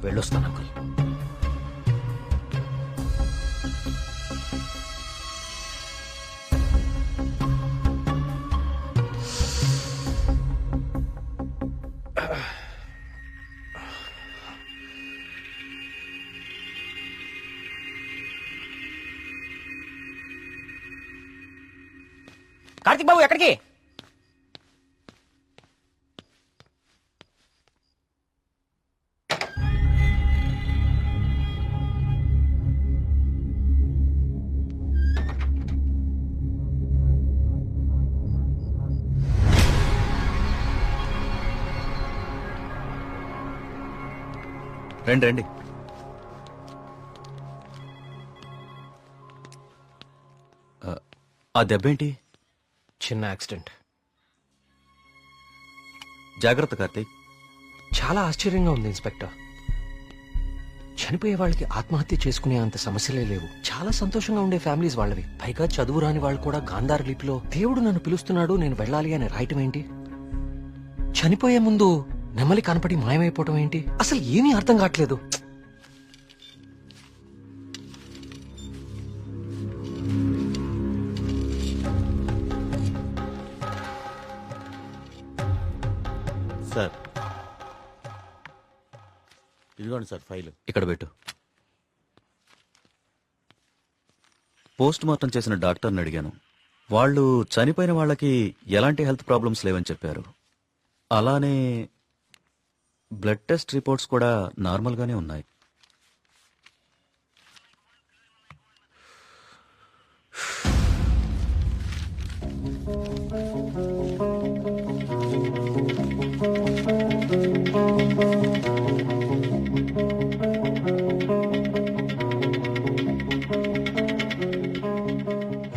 వెళ్ళొస్తాను అంకుల్. కార్తీక్ బాబు ఎక్కడికి? రండి రండి. ఆ దెబ్బేంటి? చిన్న యాక్సిడెంట్. జాగ్రత్త కార్తీక్. చాలా ఆశ్చర్యంగా ఉంది ఇన్స్పెక్టర్. చనిపోయే వాళ్ళకి ఆత్మహత్య చేసుకునే అంత సమస్యలే లేవు. చాలా సంతోషంగా ఉండే ఫ్యామిలీస్ వాళ్ళవి. పైగా చదువు రాని వాళ్ళు కూడా గాంధార లిపిలో దేవుడు నన్ను పిలుస్తున్నాడు నేను వెళ్ళాలి అని రాయటం ఏంటి? చనిపోయే ముందు నెమలి కనపడి మాయమైపోవటం ఏంటి? అసలు ఏమీ అర్థం కావట్లేదు. సార్ ఇదిగోండి సార్ ఫైల్. ఇక్కడ పెట్టు. పోస్ట్ మార్టం చేసిన డాక్టర్ని అడిగాను. వాళ్ళు చనిపోయిన వాళ్ళకి ఎలాంటి హెల్త్ ప్రాబ్లమ్స్ లేవని చెప్పారు. అలానే బ్లడ్ టెస్ట్ రిపోర్ట్స్ కూడా నార్మల్గానే ఉన్నాయి.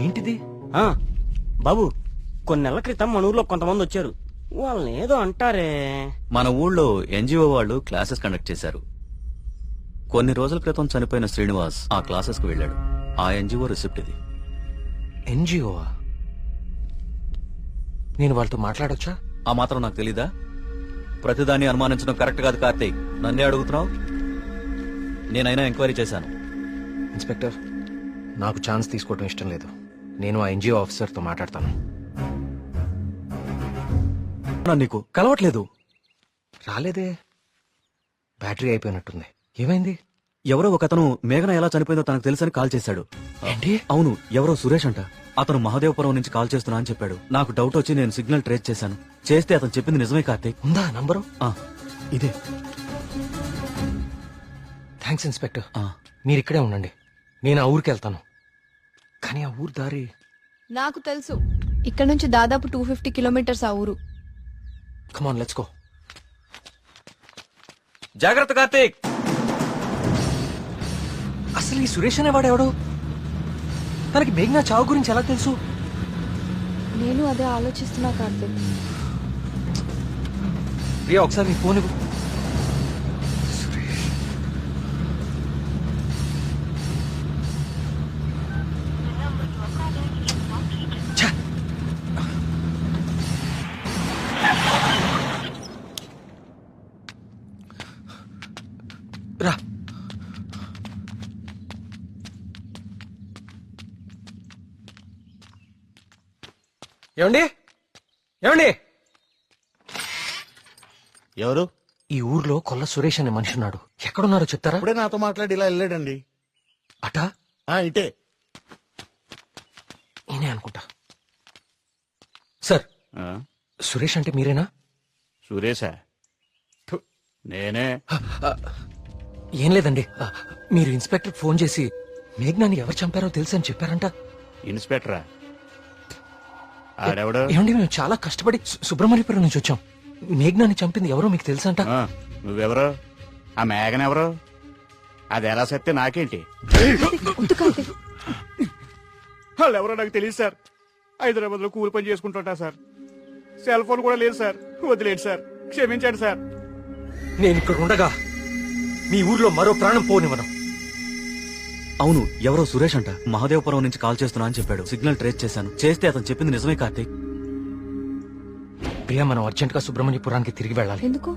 ఏంటిది? బాబు కొన్ని నెలల క్రితం మన ఊర్లో కొంతమంది వచ్చారు. వాళ్ళని ఏదో అంటారే. మన ఊళ్ళో ఎన్జిఓ వాళ్ళు క్లాసెస్ కండక్ట్ చేశారు. కొన్ని రోజుల క్రితం చనిపోయిన శ్రీనివాస్ ఆ క్లాసెస్ కు వెళ్ళాడు. ఆ ఎన్జిఓ రిసిప్ట్ ఇది. ఎన్జిఓవా? నేను వాళ్ళతో మాట్లాడొచ్చా? ఆ మాత్రం నాకు తెలీదా? ప్రతిదాన్ని అనుమానించడం కరెక్ట్ కాదు కార్తీక్. నన్నే అడుగుతున్నావు? నేనైనా ఎంక్వైరీ చేశాను. ఇన్స్పెక్టర్, నాకు ఛాన్స్ తీసుకోవడం ఇష్టం లేదు. నేను ఆ ఎన్జిఓ ఆఫీసర్తో మాట్లాడతాను. నీకు కలవట్లేదు? రాలేదే. బ్యాటరీ అయిపోయినట్టుంది. ఏమైంది? ఎవరో ఒకతను మేఘన ఎలా చనిపోయిందో తనకు తెలుసని కాల్ చేశాడు. ఏంటి? అవును, ఎవరో సురేష్ అంట. అతను మహదేవపురం నుంచి కాల్ చేస్తున్నా అని చెప్పాడు. నాకు డౌట్ వచ్చి నేను సిగ్నల్ ట్రేస్ చేశాను. చేస్తే అతను చెప్పింది నిజమే కార్తీక్. ఉందా నంబరు? ఇదే. Thanks inspector. మీరు ఇక్కడే ఉండండి, నేను ఆ ఊరికి వెళ్తాను. కానీ ఆ ఊరు దారి నాకు తెలుసు. ఇక్కడ నుంచి దాదాపు 250 కిలోమీటర్స్ ఆ ఊరు. Come on let's go. జాగ్రత్త కార్తీక్. అసలు ఈ సురేష్ అనేవాడెవడు? తనకి మేఘనా చావు గురించి ఎలా తెలుసు? నేను అదే ఆలోచిస్తున్నా కార్తీక్. ప్రియా ఒకసారి నీ ఫోన్ ఇవ్వు. రా. ఏమండి? ఏమండి? ఎవరు? ఈ ఊర్లో కొల్ల సురేష్ అనే మనిషి ఉన్నాడు. ఎక్కడున్నారో చెప్తారా? ఇప్పుడే నాతో మాట్లాడి ఇలా వెళ్ళాడండి. అటా ఇటే నేనే అనుకుంటా. సార్, సురేష్ అంటే మీరేనా? సురేశా? నేనే. ఏం లేదండి, మీరు ఇన్స్పెక్టర్ ఫోన్ చేసి మేఘ్నాన్ని ఎవరు చంపారో తెలుసు అని చెప్పారంట. ఇన్స్పెక్టరా? ఆడెవడు? ఏమండి, మేము చాలా కష్టపడి సుబ్రహ్మణ్యపురం నుంచి వచ్చాం. మేఘ్నాన్ని చంపింది ఎవరో మీకు తెలుసంట. నువ్వెవరు? ఆ మేఘన ఎవరు? అది ఎలా సత్తే నాకేంటి? వాళ్ళు ఎవరో నాకు తెలియదు సార్. హైదరాబాద్ లో కూలి పని చేసుకుంటుంటా సార్. సెల్ ఫోన్ కూడా లేదు సార్. వదిలేండి సార్, క్షమించండి సార్. నేను ఇక్కడ ఉండగా మీ ఊర్లో మరో ప్రాణం పోనివ్వను. అవును, ఎవరో సురేష్ అంట మహాదేవపురం నుంచి కాల్ చేస్తున్నా అని చెప్పాడు. సిగ్నల్ ట్రేస్ చేశాను. చేస్తే అతను చెప్పింది నిజమే కార్తీక్. ప్రియా, మనం అర్జెంట్ గా సుబ్రహ్మణ్యపురానికి తిరిగి వెళ్ళాలి. ఎందుకు?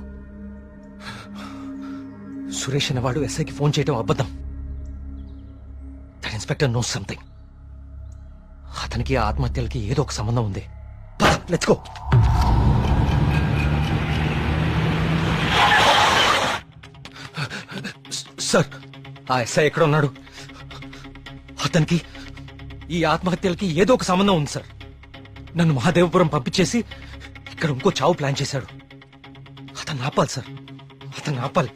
సురేష్ అనేవాడు ఎస్ఐకి ఫోన్ చేయడం అబద్ధం. That inspector knows something. అతనికి ఆ ఆత్మహత్యలకి ఏదో ఒక సంబంధం ఉంది. Let's go. సార్, ఆ ఎస్ఐ ఎక్కడ ఉన్నాడు? అతనికి ఈ ఆత్మహత్యలకి ఏదో ఒక సంబంధం ఉంది సార్. నన్ను మహాదేవపురం పంపించేసి ఇక్కడ ఇంకో చావు ప్లాన్ చేశాడు. అతన్ని ఆపాలి సార్, అతన్ని ఆపాలి.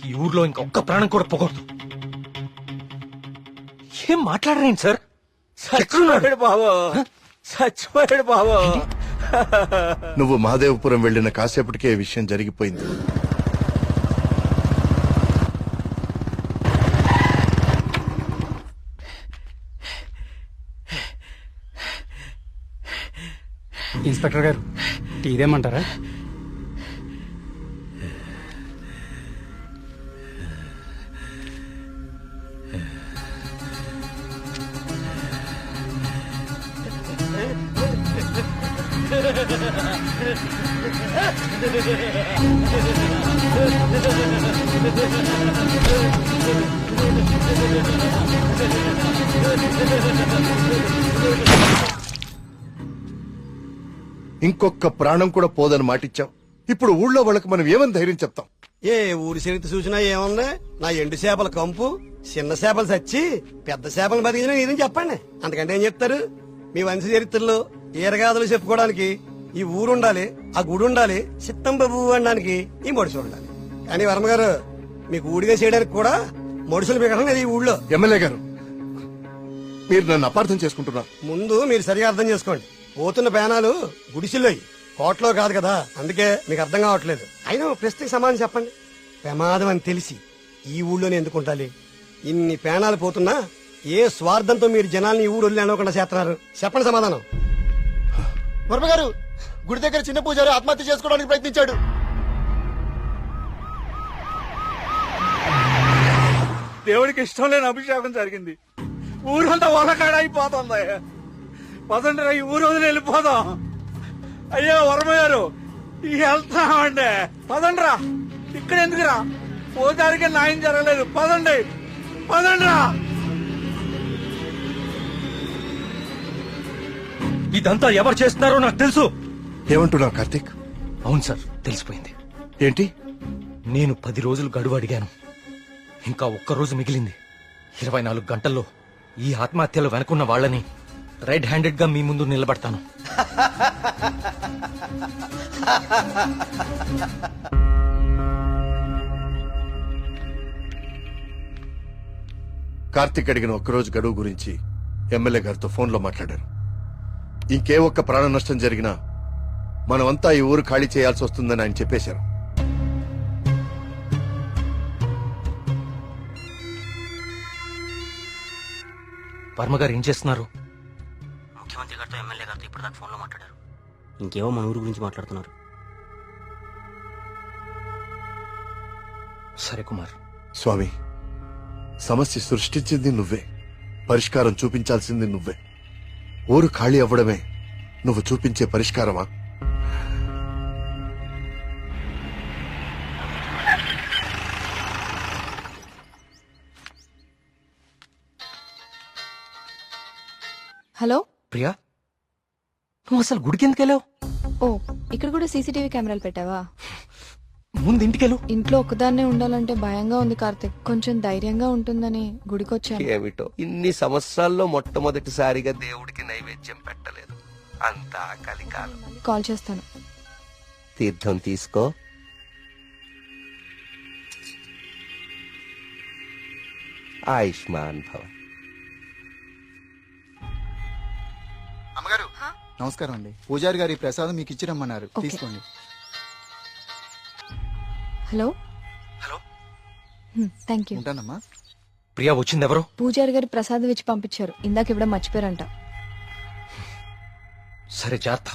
ఈ ఊర్లో ఇంకొక్క ప్రాణం కూడా పోకూడదు. ఏం మాట్లాడరేంటి సార్? చచ్చిపోయాడు బాబు, చచ్చిపోయాడు బాబు. నువ్వు మహాదేవపురం వెళ్లిన కాసేపటికే ఈ విషయం జరిగిపోయింది. ఇన్స్పెక్టర్ గారు, టీ దేమంటారా? ఇంకొక ప్రాణం కూడా పోదని మాటిచ్చాం. ఇప్పుడు ఊళ్ళో వాళ్ళకి మనం ఏమని ధైర్యం చెప్తాం? ఏ ఊరి చరిత్ర చూసినా ఏముంది? నా ఎండు చేపల కంపు, చిన్న చేపలు చచ్చి పెద్ద చేపలు బతికిన ఇదని చెప్పండి. అంతకంటే ఏం చెప్తారు? మీ వంశ చరిత్రలో ఈరగాథలు చెప్పుకోవడానికి ఈ ఊరు ఉండాలి, ఆ గుడి ఉండాలి, చిత్తం బాబు అనడానికి ఈ మడుసు ఉండాలి. కానీ వర్మ గారు, మీకు ఊడిగా చేయడానికి కూడా మడుసులు మిగడం లేదు ఈ ఊళ్ళో. ఎమ్మెల్యే గారు, మీరు నన్ను అపార్థం చేసుకుంటున్నారు. ముందు మీరు సరిగా అర్థం చేసుకోండి. పోతున్న పేనాలు గుడిసిల్లోయి, కోట్లో కాదు కదా. అందుకే మీకు అర్థం కావట్లేదు. అయినా ప్రశ్నకి సమాధానం చెప్పండి. ప్రమాదం అని తెలిసి ఈ ఊళ్ళోనే ఎందుకు ఉండాలి? ఇన్ని పేనాలు పోతున్నా ఏ స్వార్థంతో మీరు జనాల్ని ఈ ఊరు వదిలి అనకుండా చేస్తున్నారు? చెప్పండి సమాధానం. వర్మ గారు, గుడి దగ్గర చిన్న పూజారి ఆత్మహత్య చేసుకోవడానికి ప్రయత్నించాడు. దేవుడికి ఇష్టం లేని అభిషేకం జరిగింది. ఊరంతా వలకాడ అయిపోతుంది. పదండి, ఈ ఊరు వదిలి వెళ్ళిపోదాం. అయ్యో వర్మ గారు, వెళ్తామండి. పదండ్రా, ఇక్కడ ఎందుకురా? పూజారికి న్యాయం జరగలేదు. పదండి, పదండ్రా. ఇదంతా ఎవరు చేస్తున్నారో నాకు తెలుసు. ఏమంటున్నావు కార్తీక్? అవును సార్, తెలిసిపోయింది. ఏంటి? నేను 10 రోజులు గడువు అడిగాను. ఇంకా ఒక్క రోజు మిగిలింది. 24 గంటల్లో ఈ ఆత్మహత్యలు వెనుకున్న వాళ్ళని రెడ్ హ్యాండెడ్ గా మీ ముందు నిలబడతాను. కార్తీక్ అడిగిన ఒక్కరోజు గడువు గురించి ఎమ్మెల్యే గారితో ఫోన్లో మాట్లాడారు. ఇంకే ఒక్క ప్రాణ నష్టం జరిగినా మనమంతా ఈ ఊరు ఖాళీ చేయాల్సి వస్తుందని ఆయన చెప్పేశారు. వర్మ గారు ఏం చేస్తున్నారు? ముఖ్యమంత్రి గారితో ఎమ్మెల్యే గారితో ఇప్పుడు దాకా ఫోన్లో మాట్లాడారు. ఇంకేవో మన ఊరు గురించి మాట్లాడుతున్నారు. సరే కుమార్. స్వామి, సమస్య సృష్టించింది నువ్వే, పరిష్కారం చూపించాల్సింది నువ్వే. ఊరు ఖాళీ అవ్వడమే నువ్వు చూపించే పరిష్కారమా? హలో ప్రియా, నువ్వు అసలు గుడికి ఎందుకు వెళ్ళావు? ఓ, ఇక్కడ కూడా సీసీటీవీ కెమెరాలు పెట్టావా? ముందు ఇంటికెళ్ళు. ఇంట్లో ఒక్కదాన్నే ఉండాలంటే భయంగా ఉంది కార్తిక్. కొంచెం ధైర్యంగా ఉంటుందని గుడికొచ్చాను. ఏమిటో ఇన్ని సంవత్సరాల్లో మొట్టమొదటిసారిగా దేవుడికి నైవేద్యం పెట్టలేదు. అంతా కలికాలం. కాల్ చేస్తాను. తీర్థం తీసుకో. ఆయుష్మాన్ భవ. అమ్మగారు నమస్కారం అండి. పూజారి గారి ప్రసాదం మీకు ఇచ్చి రమ్మన్నారు, తీసుకోండి. హలో. Thank you. ఉంటానమ్మా. ప్రియా వచ్చింది ఎవరు? పూజారి గారి ప్రసాదం ఇచ్చి పంపించారు. ఇందాక ఇవ్వడం మర్చిపోయారంట. సరే జాగ్రత్త.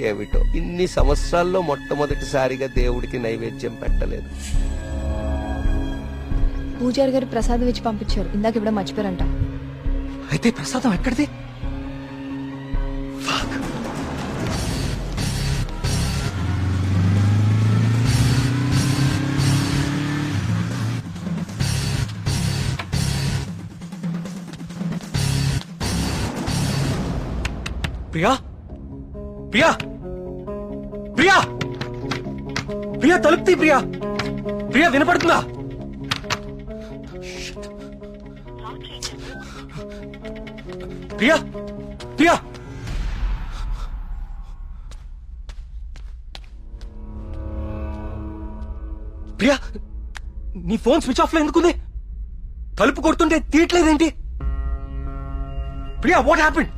ఏమిటో ఇన్ని సంవత్సరాల్లో మొట్టమొదటిసారిగా దేవుడికి నైవేద్యం పెట్టలేదు. పూజారి గారి ప్రసాదం ఇచ్చి పంపించారు. ఇందాక ఇవ్వడం మర్చిపోయారంట. అయితే ప్రసాదం ఎక్కడిది? ప్రియా ప్రియా ప్రియా ప్రియా తలుపు తీ. ప్రియా ప్రియా వినపడుతుందా? ప్రియా ప్రియా ప్రియా నీ ఫోన్ స్విచ్ ఆఫ్ లో ఎందుకుంది? తలుపు కొడుతుంటే తీయట్లేదేంటి? Priya what happened?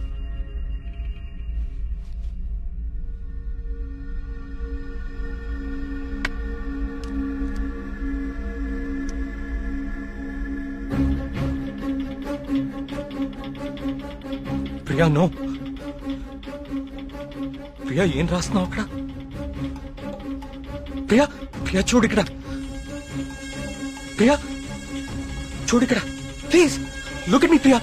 Priya no. Priya ఏం రాస్తున్నావు అక్కడ? ప్రియా ప్రియా చూడు ఇక్కడ. ప్రియా చూడు ఇక్కడ please look at me. Priya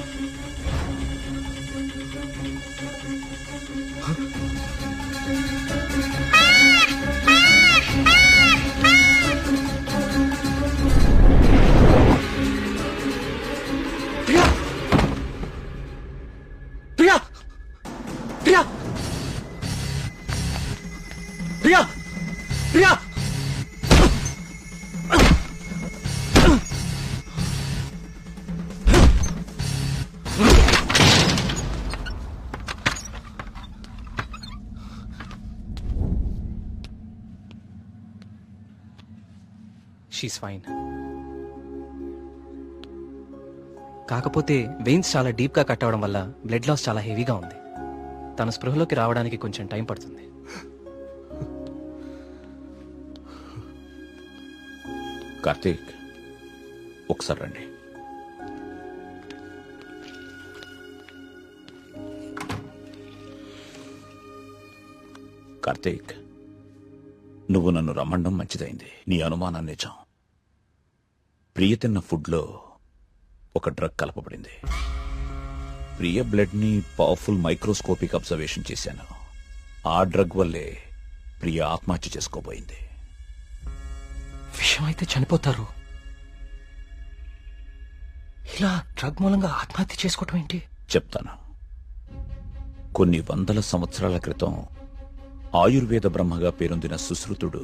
Priya Priya Priya Priya she's fine. కాకపోతే వెయిన్స్ చాలా డీప్ గా కట్ అవడం వల్ల బ్లడ్ లాస్ చాలా హెవీగా ఉంది. తన స్పృహలోకి రావడానికి కొంచెం టైం పడుతుంది. కార్తీక్ ఒకసారి రండి. కార్తీక్ నువ్వు నన్ను రమ్మండం మంచిదైంది. నీ అనుమానం నిజం. ప్రియ తిన్న ఫుడ్లో ఒక డ్రగ్ కలపబడింది. ప్రియ బ్లడ్ ని పవర్ఫుల్ మైక్రోస్కోపిక్ అబ్జర్వేషన్ చేశాను. ఆ డ్రగ్ వల్లే ప్రియ ఆత్మహత్య చేసుకోబోయింది. విషయం అయితే చనిపోతారు. ఇలా డ్రగ్ మూలంగా ఆత్మహత్య చేసుకోవటం ఏంటి? చెప్తాను. కొన్ని వందల సంవత్సరాల క్రితం ఆయుర్వేద బ్రహ్మగా పేరొందిన సుశ్రుతుడు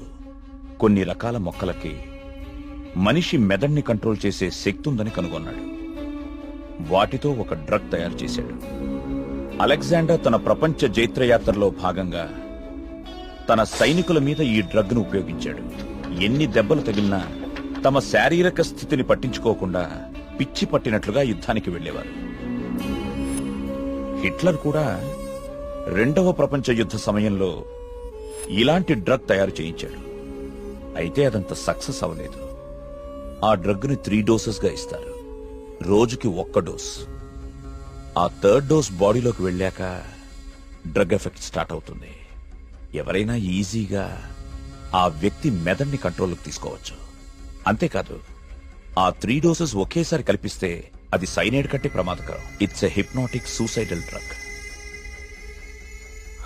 కొన్ని రకాల మొక్కలకి మనిషి మెదడుని కంట్రోల్ చేసే శక్తి ఉందని కనుగొన్నాడు. వాటితో ఒక డ్రగ్ తయారు చేశాడు. అలెగ్జాండర్ తన ప్రపంచ జైత్రయాత్రలో భాగంగా తన సైనికుల మీద ఈ డ్రగ్ ను ఉపయోగించాడు. ఎన్ని దెబ్బలు తగిలినా తమ శారీరక స్థితిని పట్టించుకోకుండా పిచ్చి పట్టినట్లుగా యుద్ధానికి వెళ్లేవారు. హిట్లర్ కూడా రెండవ ప్రపంచ యుద్ధ సమయంలో ఇలాంటి డ్రగ్ తయారు చేయించాడు. అయితే అదంత సక్సెస్ అవ్వలేదు. ఆ డ్రగ్ ని 3 డోసెస్ గా ఇస్తారు. రోజుకి 1 డోస్. ఆ 3rd డోస్ బాడీలోకి వెళ్ళాక డ్రగ్ ఎఫెక్ట్ స్టార్ట్ అవుతుంది. ఎవరైనా ఈజీగా ఆ వ్యక్తి మెదడుని కంట్రోల్లోకి తీసుకోవచ్చు. అంతేకాదు ఆ 3 డోసెస్ ఒకేసారి కల్పిస్తే అది సైనైడ్ కంటే ప్రమాదకరం. It's a hypnotic suicidal drug.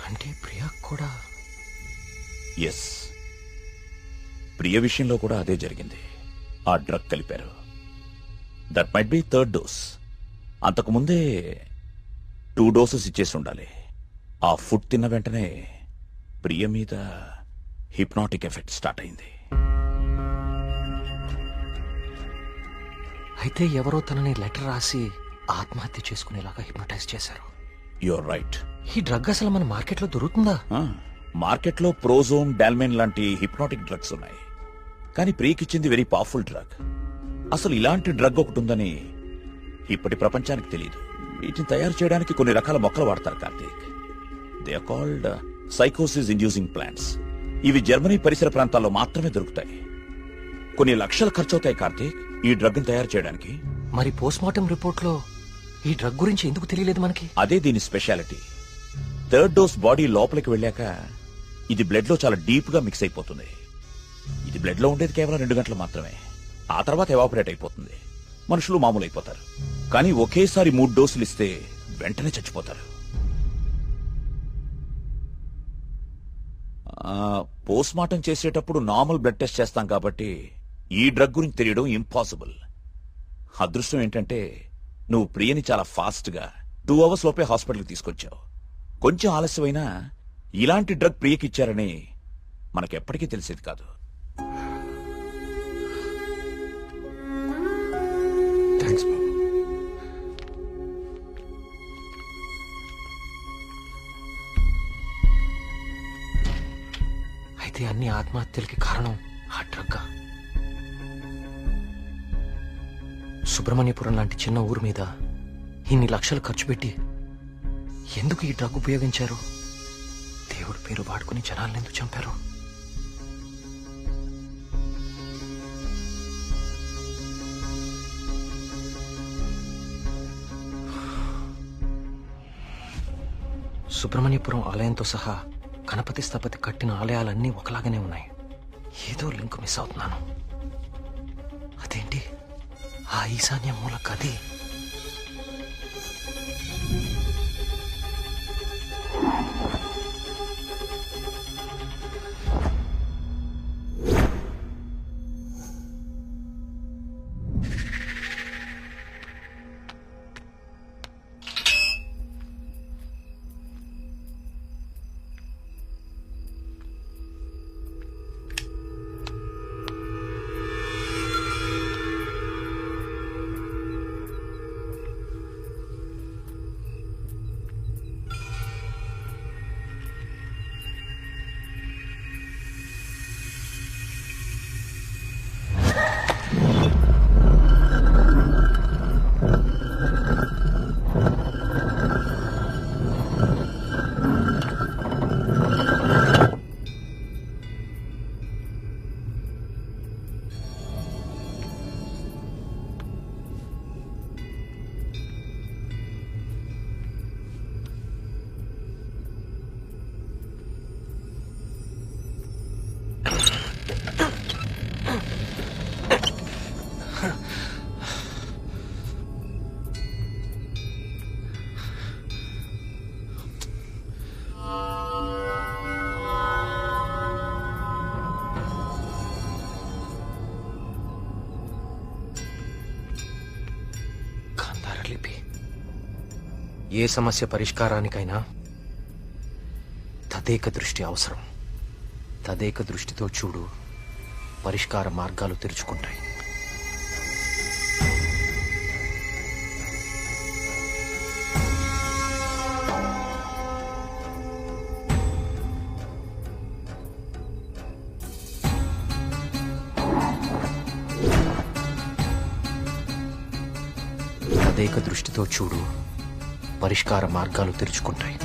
అంటే ప్రియా కూడా? ఎస్. ప్రియ విషయంలో కూడా అదే జరిగింది. ఆ డ్రగ్ కలిపారు. That might be third dose. అంతకుముందే 2 డోసెస్ ఇచ్చేసి ఉండాలి. ఆ ఫుడ్ తిన్న వెంటనే ప్రియ మీద హిప్నాటిక్ ఎఫెక్ట్ స్టార్ట్ అయింది. అయితే ఎవరో తనని లెటర్ రాసి ఆత్మహత్య చేసుకునేలాగా హిప్నటైజ్ చేశారు. You're right. ఈ డ్రగ్ అసలు మన మార్కెట్లో దొరుకుతుందా? మార్కెట్లో ప్రోజోన్, డాల్మెన్ లాంటి హిప్నాటిక్ డ్రగ్స్ ఉన్నాయి. కానీ ప్రియకిచ్చింది వెరీ పవర్ఫుల్ డ్రగ్. అసలు ఇలాంటి డ్రగ్ ఒకటి ఉందని ఇప్పటి ప్రపంచానికి తెలియదు. వీటిని తయారు చేయడానికి కొన్ని రకాల మొక్కలు వాడతారు కార్తీక్. దే ఆర్ కాల్డ్ సైకోసిస్ ఇండ్యూసింగ్ ప్లాంట్స్. ఇవి జర్మనీ పరిసర ప్రాంతాల్లో మాత్రమే దొరుకుతాయి. కొన్ని లక్షలు ఖర్చవుతాయి కార్తీక్ ఈ డ్రగ్ ని తయారు చేయడానికి. మరి పోస్ట్ మార్టం రిపోర్ట్ లో ఈ డ్రగ్ గురించి ఎందుకు తెలియలేదు మనకి? అదే దీని స్పెషాలిటీ. థర్డ్ డోస్ బాడీ లోపలికి వెళ్ళాక ఇది బ్లడ్ లో చాలా డీప్ గా మిక్స్ అయిపోతుంది. ఇది బ్లడ్ లో ఉండేది కేవలం 2 గంటలు మాత్రమే. ఆ తర్వాత ఎవాపరేట్ అయిపోతుంది. మనుషులు మామూలు అయిపోతారు. కానీ ఒకేసారి 3 డోసులు ఇస్తే వెంటనే చచ్చిపోతారు. పోస్ట్ మార్టం చేసేటప్పుడు నార్మల్ బ్లడ్ టెస్ట్ చేస్తాం కాబట్టి ఈ డ్రగ్ గురించి తెలియడం ఇంపాసిబుల్. అదృష్టం ఏంటంటే నువ్వు ప్రియని చాలా ఫాస్ట్ గా 2 అవర్స్ లోపే హాస్పిటల్కి తీసుకొచ్చావు. కొంచెం ఆలస్యమైనా ఇలాంటి డ్రగ్ ప్రియకిచ్చారని మనకెప్పటికీ తెలిసేది కాదు. థ్యాంక్స్ బాబు. అయితే అన్ని ఆత్మహత్యలకి కారణం ఆ డ్రగ్. సుబ్రహ్మణ్యపురం లాంటి చిన్న ఊరు మీద ఇన్ని లక్షలు ఖర్చు పెట్టి ఎందుకు ఈ డ్రగ్ ఉపయోగించారు? దేవుడి పేరు వాడుకుని జనాలను ఎందుకు చంపారు? సుబ్రహ్మణ్యపురం ఆలయంతో సహా గణపతి స్థపతి కట్టిన ఆలయాలన్నీ ఒకలాగానే ఉన్నాయి. ఏదో లింక్ మిస్ అవుతున్నాను. అదేంటి ఆ ఈశాన్య మూల గది? ఏ సమస్య పరిష్కారానికైనా తదేక దృష్టి అవసరం. తదేక దృష్టితో చూడు, పరిష్కార మార్గాలు తెరుచుకుంటాయి. తదేక దృష్టితో చూడు, పరిష్కార మార్గాలు తెరుచుకుంటాయి.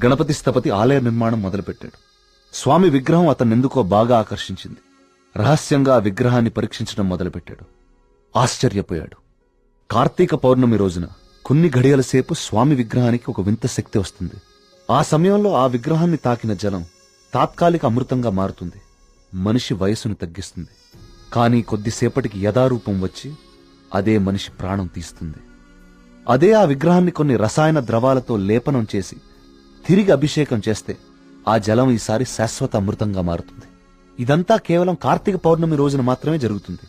గణపతి స్థపతి ఆలయ నిర్మాణం మొదలుపెట్టాడు. స్వామి విగ్రహం అతన్నెందుకో బాగా ఆకర్షించింది. రహస్యంగా ఆ విగ్రహాన్ని పరీక్షించడం మొదలుపెట్టాడు. ఆశ్చర్యపోయాడు. కార్తీక పౌర్ణమి రోజున కొన్ని ఘడియల సేపు స్వామి విగ్రహానికి ఒక వింత శక్తి వస్తుంది. ఆ సమయంలో ఆ విగ్రహాన్ని తాకిన జలం తాత్కాలిక అమృతంగా మారుతుంది. మనిషి వయసును తగ్గిస్తుంది. కానీ కొద్దిసేపటికి యథారూపం వచ్చి అదే మనిషి ప్రాణం తీస్తుంది. అదే ఆ విగ్రహాన్ని కొన్ని రసాయన ద్రవాలతో లేపనం చేసి తిరిగి అభిషేకం చేస్తే ఆ జలం ఈసారి శాశ్వత అమృతంగా మారుతుంది. ఇదంతా కేవలం కార్తీక పౌర్ణమి రోజున మాత్రమే జరుగుతుంది.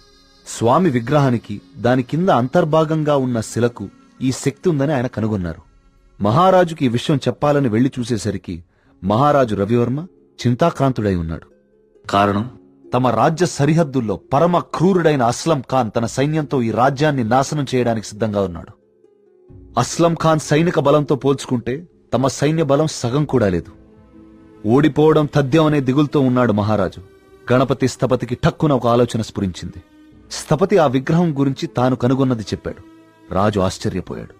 స్వామి విగ్రహానికి దాని కింద అంతర్భాగంగా ఉన్న శిలకు ఈ శక్తి ఉందని ఆయన కనుగొన్నారు. మహారాజుకి ఈ విషయం చెప్పాలని వెళ్లి చూసేసరికి మహారాజు రవివర్మ చింతాక్రాంతుడై ఉన్నాడు. కారణం, తమ రాజ్య సరిహద్దుల్లో పరమ క్రూరుడైన అస్లం ఖాన్ తన సైన్యంతో ఈ రాజ్యాన్ని నాశనం చేయడానికి సిద్ధంగా ఉన్నాడు. అస్లం ఖాన్ సైనిక బలంతో పోల్చుకుంటే తమ సైన్య బలం సగం కూడా లేదు. ఓడిపోవడం తథ్యం అనే దిగులుతో ఉన్నాడు మహారాజు. గణపతి స్థపతికి ఠక్కున ఒక ఆలోచన స్ఫురించింది. స్థపతి ఆ విగ్రహం గురించి తాను కనుగొన్నది చెప్పాడు. రాజు ఆశ్చర్యపోయాడు.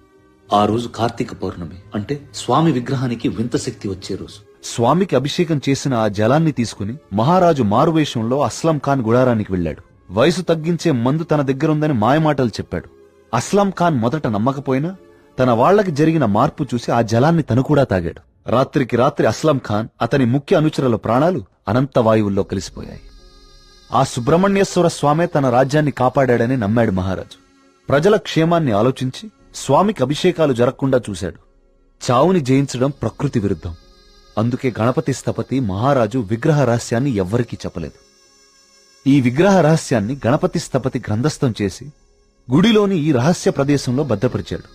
ఆ రోజు కార్తీక పౌర్ణమి, అంటే స్వామి విగ్రహానికి వింత శక్తి వచ్చే రోజు. స్వామికి అభిషేకం చేసిన ఆ జలాన్ని తీసుకుని మహారాజు మారువేషంలో అస్లం ఖాన్ గుడారానికి వెళ్లాడు. వయసు తగ్గించే మందు తన దగ్గరుందని మాయమాటలు చెప్పాడు. అస్లం ఖాన్ మొదట నమ్మకపోయినా తన వాళ్లకి జరిగిన మార్పు చూసి ఆ జలాన్ని తను కూడా తాగాడు. రాత్రికి రాత్రి అస్లం ఖాన్, అతని ముఖ్య అనుచరుల ప్రాణాలు అనంత వాయువుల్లో కలిసిపోయాయి. ఆ సుబ్రహ్మణ్యేశ్వర స్వామే తన రాజ్యాన్ని కాపాడాడని నమ్మాడు మహారాజు. ప్రజల క్షేమాన్ని ఆలోచించి స్వామికి అభిషేకాలు జరగకుండా చూశాడు. చావుని జయించడం ప్రకృతి విరుద్ధం. అందుకే గణపతి స్థపతి మహారాజు విగ్రహ రహస్యాన్ని ఎవ్వరికీ చెప్పలేదు. ఈ విగ్రహ రహస్యాన్ని గణపతి స్థపతి గ్రంథస్థం చేసి గుడిలోని ఈ రహస్య ప్రదేశంలో భద్రపరిచాడు.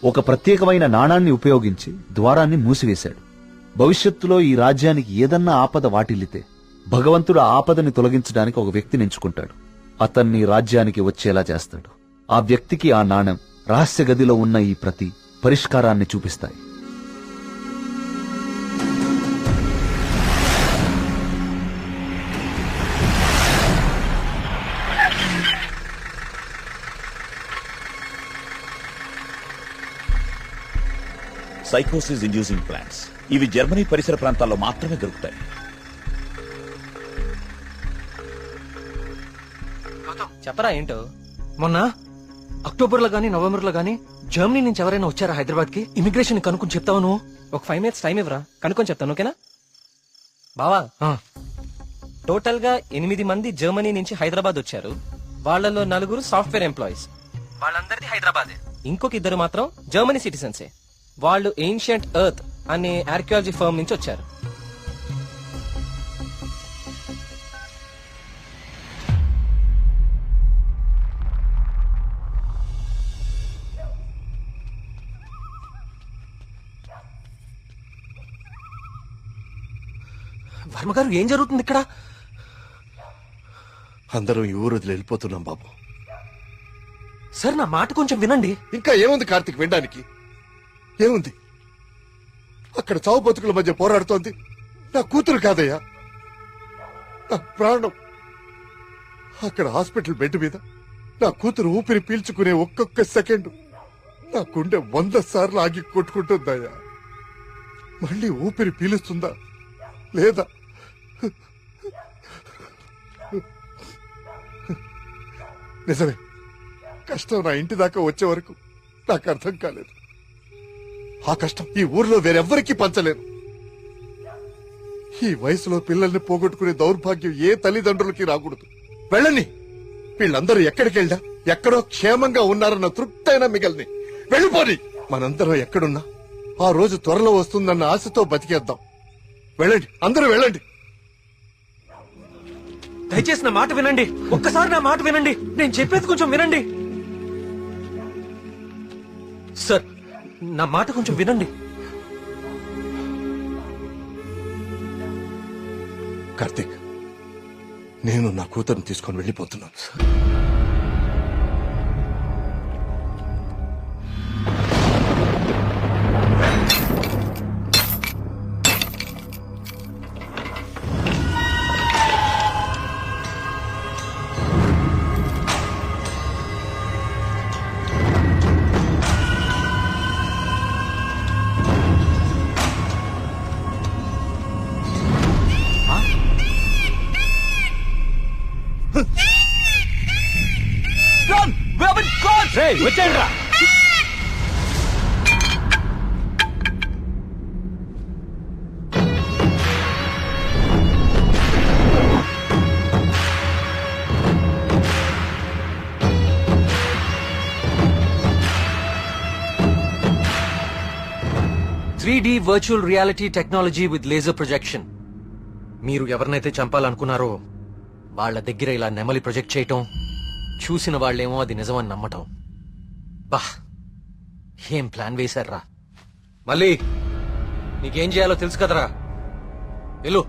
ఒక ప్రత్యేకమైన నాణాన్ని ఉపయోగించి ద్వారాన్ని మూసివేశాడు. భవిష్యత్తులో ఈ రాజ్యానికి ఏదన్నా ఆపద వాటిల్లితే భగవంతుడు ఆ ఆపదని తొలగించడానికి ఒక వ్యక్తిని ఎంచుకుంటాడు. అతన్ని రాజ్యానికి వచ్చేలా చేస్తాడు. ఆ వ్యక్తికి ఆ నాణెం, రహస్య గదిలో ఉన్న ఈ ప్రతి పరిష్కారాన్ని చూపిస్తాయి. సైకోసిస్ ఇండ్యూసింగ్ ప్లాంట్స్ ఇవి జర్మనీ పరిసర ప్రాంతాల్లో మాత్రమే దొరుకుతాయి. చెప్పరా ఏంటో? మొన్న అక్టోబర్లో గానీ నవంబర్లో గానీ జర్మనీ నుంచి ఎవరైనా వచ్చారా హైదరాబాద్ కి? ఇమిగ్రేషన్ కనుక్కొని చెప్తావు నువ్వు? ఒక 5 minutes టైం ఇవ్వరా, కనుక్కొని చెప్తాను. ఓకేనా బావా? టోటల్ గా 8 మంది జర్మనీ నుంచి హైదరాబాద్ వచ్చారు. వాళ్ళలో 4 సాఫ్ట్వేర్ ఎంప్లాయీస్, వాళ్ళందరిది హైదరాబాదే. ఇంకొక 2 మాత్రం జర్మనీ సిటిజన్సే. వాళ్ళు ఏన్షియంట్ ఎర్త్ అనే ఆర్కియాలజీ ఫర్మ్ నుంచి వచ్చారు. వర్మ గారు, ఏం జరుగుతుంది ఇక్కడ? అందరం ఈ ఊరు వదిలి వెళ్ళిపోతున్నాం బాబు. సార్, నా మాట కొంచెం వినండి. ఇంకా ఏముంది కార్తీక్ వినడానికి? ఏముంది? అక్కడ చావు బతుకుల మధ్య పోరాడుతోంది నా కూతురు కాదయ్యా, నా ప్రాణం. అక్కడ హాస్పిటల్ బెడ్ మీద నా కూతురు ఊపిరి పీల్చుకునే ఒక్కొక్క సెకండ్ నా గుండె 100 సార్లు ఆగి కొట్టుకుంటుందయ్యా. మళ్ళీ ఊపిరి పీలుస్తుందా లేదా? నిజమే, కష్టం నా ఇంటి దాకా వచ్చే వరకు నాకు అర్థం కాలేదు. ఆ కష్టం ఈ ఊర్లో వేరెవ్వరికీ పంచలేను. ఈ వయసులో పిల్లల్ని పోగొట్టుకునే దౌర్భాగ్యం ఏ తల్లిదండ్రులకి రాకూడదు. వెళ్ళని, వీళ్ళందరూ ఎక్కడికి వెళ్ళా ఎక్కడో క్షేమంగా ఉన్నారన్న తృప్తైనా మిగల్ని. వెళ్ళిపోని. మనందరం ఎక్కడున్నా ఆ రోజు త్వరలో వస్తుందన్న ఆశతో బతికేద్దాం. వెళ్ళండి, అందరూ వెళ్ళండి. దయచేసి నా మాట వినండి. ఒక్కసారి నా మాట వినండి. నేను చెప్పేది కొంచెం వినండి. సార్, నా మాట కొంచెం వినండి. కార్తీక్, నేను నా కూతురుని తీసుకొని వెళ్ళిపోతున్నాను. వచ్చేయండి రా. Three virtual reality technology with laser projection. మీరు ఎవరినైతే చంపాలనుకున్నారో వాళ్ళ దగ్గర ఇలా నెమలి ప్రొజెక్ట్ చేయటం, చూసిన వాళ్ళేమో అది నిజమని నమ్మటం. బా, ఏం ప్లాన్ వేశారా? మళ్ళీ నీకేం చేయాలో తెలుసు కదరా, వెళ్ళు.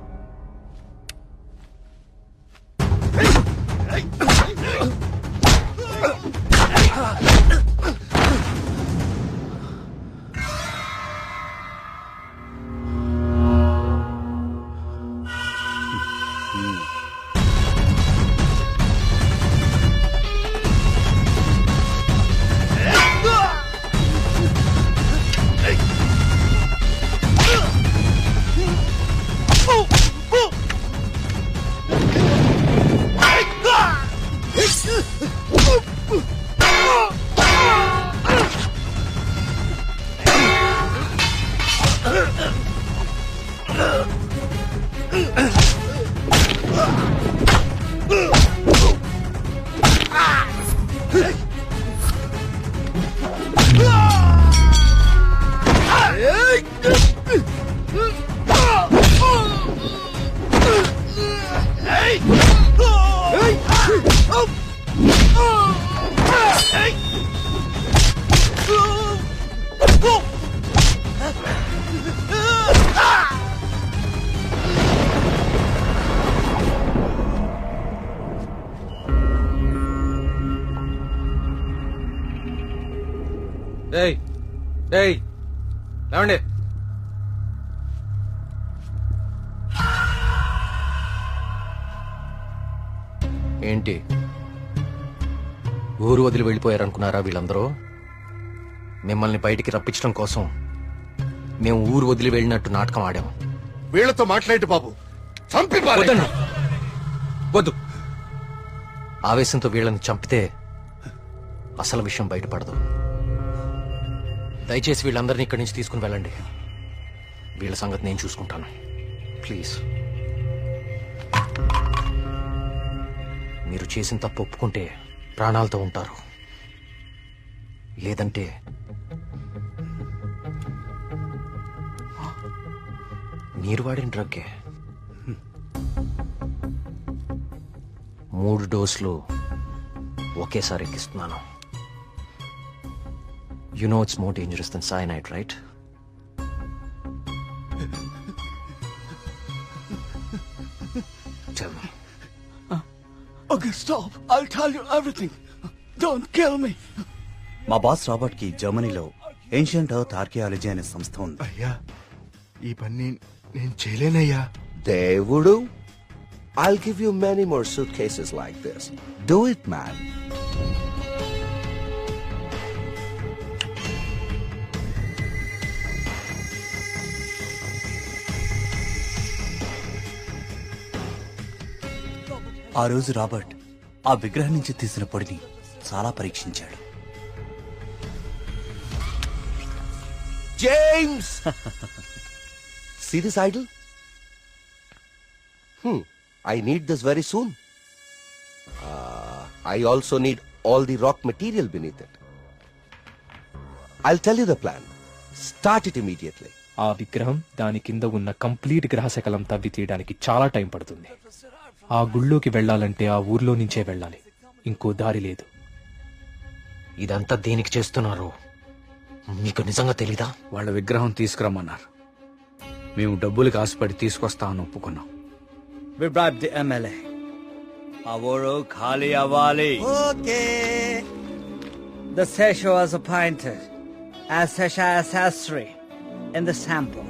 లేవండి. ఏంటి ఊరు వదిలి వెళ్ళిపోయారనుకున్నారా వీళ్ళందరూ? మిమ్మల్ని బయటికి రప్పించడం కోసం మేము ఊరు వదిలి వెళ్ళినట్టు నాటకం ఆడాం. వీళ్లతో మాట్లాడి బాబు, చంపి పారేయ్. వద్దు, ఆవేశంతో వీళ్ళని చంపితే అసలు విషయం బయటపడదు. దయచేసి వీళ్ళందరినీ ఇక్కడి నుంచి తీసుకుని వెళ్ళండి. వీళ్ళ సంగతి నేను చూసుకుంటాను, ప్లీజ్. మీరు చేసిన తప్పు ఒప్పుకుంటే ప్రాణాలతో ఉంటారు, లేదంటే మీరు వాడిన డ్రగ్గే 3 డోసులు ఒకేసారి ఎక్కిస్తున్నాను. You know it's more dangerous than cyanide, right? Tell me. Okay, stop. I'll tell you everything. Don't kill me. మా బాస్ రాబర్ట్ కి జర్మనీలో ఏన్షియంట్ ఎర్త్ ఆర్కియాలజీ అనే సంస్థ ఉంది. అయ్యా, ఈ పని నేను చేయలేనయ్యా. దేవుడు, I'll give you many more suitcases like this. Do it, man. ఆ రోజు రాబర్ట్ ఆ విగ్రహం నుంచి తీసిన పొడిని చాలా పరీక్షించాడు. James! See this idol? I need this very soon. I also need all the rock material beneath it. I'll tell you the plan. Start it immediately. ఆ విగ్రహం దాని కింద ఉన్న కంప్లీట్ గ్రహశకలం తవ్వి తీయడానికి చాలా టైం పడుతుంది. ఆ గుళ్ళోకి వెళ్ళాలంటే ఆ ఊర్లో నుంచే వెళ్ళాలి, ఇంకో దారి లేదు. ఇదంతా దేనికి చేస్తున్నారు మీకు నిజంగా తెలీదా? వాళ్ళ విగ్రహం తీసుకురమ్మన్నారు. మేము డబ్బులకు ఆశపడి తీసుకొస్తామని ఒప్పుకున్నాం. We bribed the MLA. ఆ ఊరు ఖాళీ అవ్వాలి. Okay. The Sesha was appointed as Sesha Sastry in the sample.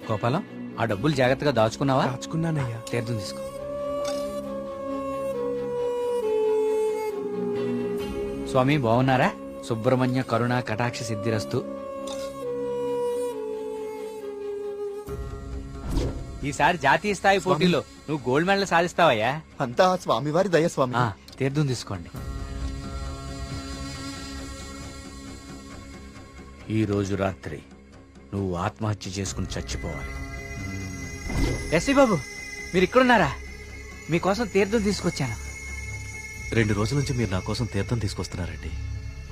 Gopalam, ఆ డబ్బులు జాగ్రత్తగా దాచుకున్నావా? దాచుకున్నానయ్యా. తీర్థం తీసుకో. స్వామి బాగున్నారా? సుబ్రహ్మణ్య కరుణ కటాక్ష సిద్ధిరస్తు. ఈసారి జాతీయ స్థాయి పోటీలో నువ్వు గోల్డ్ మెడల్ సాధిస్తావయ్యా. అంతా స్వామివారి దయ స్వామి. తీర్థం తీసుకోండి. ఈ రోజు రాత్రి నువ్వు ఆత్మహత్య చేసుకుని చచ్చిపోవాలి. ఎస్సీ బాబు, మీరు ఇక్కడున్నారా? మీకోసం తీర్థం తీసుకొచ్చాను. 2 రోజుల నుంచి మీరు నా కోసం తీర్థం తీసుకొస్తున్నారండి.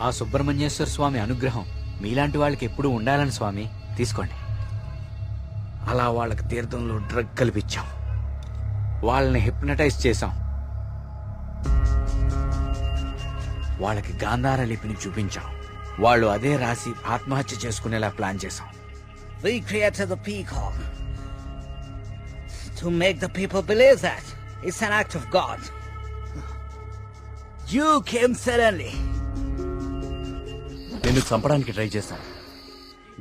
ఆ సుబ్రహ్మణ్యేశ్వర స్వామి అనుగ్రహం మీలాంటి వాళ్ళకి ఎప్పుడూ ఉండాలని స్వామి. తీసుకోండి. అలా వాళ్ళకి తీర్థంలో డ్రగ్ కల్పించాం, వాళ్ళని హిప్నటైజ్ చేశాం, వాళ్ళకి గాంధార లిపిని చూపించాం. వాళ్ళు అదే రాసి ఆత్మహత్య చేసుకునేలా ప్లాన్ చేశాం. We created the peacock to make the people believe that it's an act of God. You came suddenly. నిన్ను చంపడానికి ట్రై చేశాం.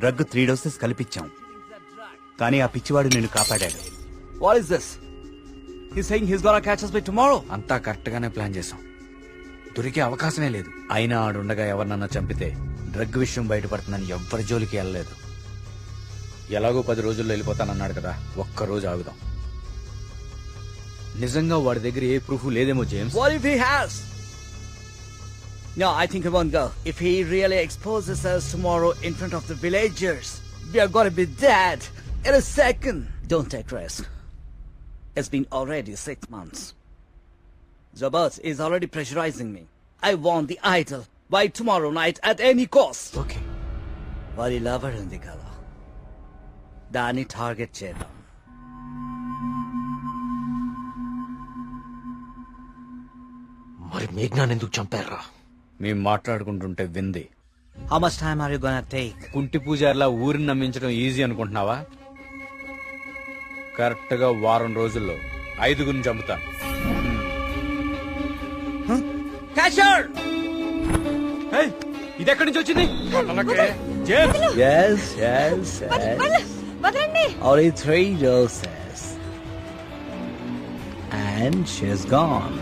డ్రగ్ 3 డోసెస్ కల్పించాం, కానీ ఆ పిచ్చివాడు నిన్ను కాపాడాడు. What is this? He's saying he's gonna catch us by tomorrow. అంతా correct గానే ప్లాన్ చేశాం. దొరికే అవకాశమే లేదు. అయినా ఆడుండగా ఎవరినన్నా చంపితే డ్రగ్ విషయం బయటపడుతుందని ఎవ్వరి జోలికి వెళ్ళలేదు. ఎలాగో 10 రోజుల్లో వెళ్ళిపోతానన్నాడు కదా, ఒక్కరోజు ఆగుదాం. నిజంగా వాడి దగ్గర ఏ ప్రూఫ్ లేదేమో James. What if he has? No, I think he won't go. If he really exposes us tomorrow in front of the villagers, we are gonna be dead in a second. Don't take risk. It's been already 6 months. Zabas is already pressurizing me. I want the idol by tomorrow night at any cost. Okay. Vari lover undi kada. దాన్ని target చేద్దాం. మరి మేఘ్నాన్ని ఎందుకు చంపారా? మేము మాట్లాడుకుంటుంటే వింది. How much time are you gonna take? కుంటి పూజారిలా ఊరిని నమ్మించడం easy అనుకుంటున్నావా? Correct గా 1 వారం రోజుల్లో 5గురిని చంపుతాను. Catcher! ఇది ఎక్కడి నుంచి వచ్చింది? Yes, yes, yes. Only 3 doses. And she's gone.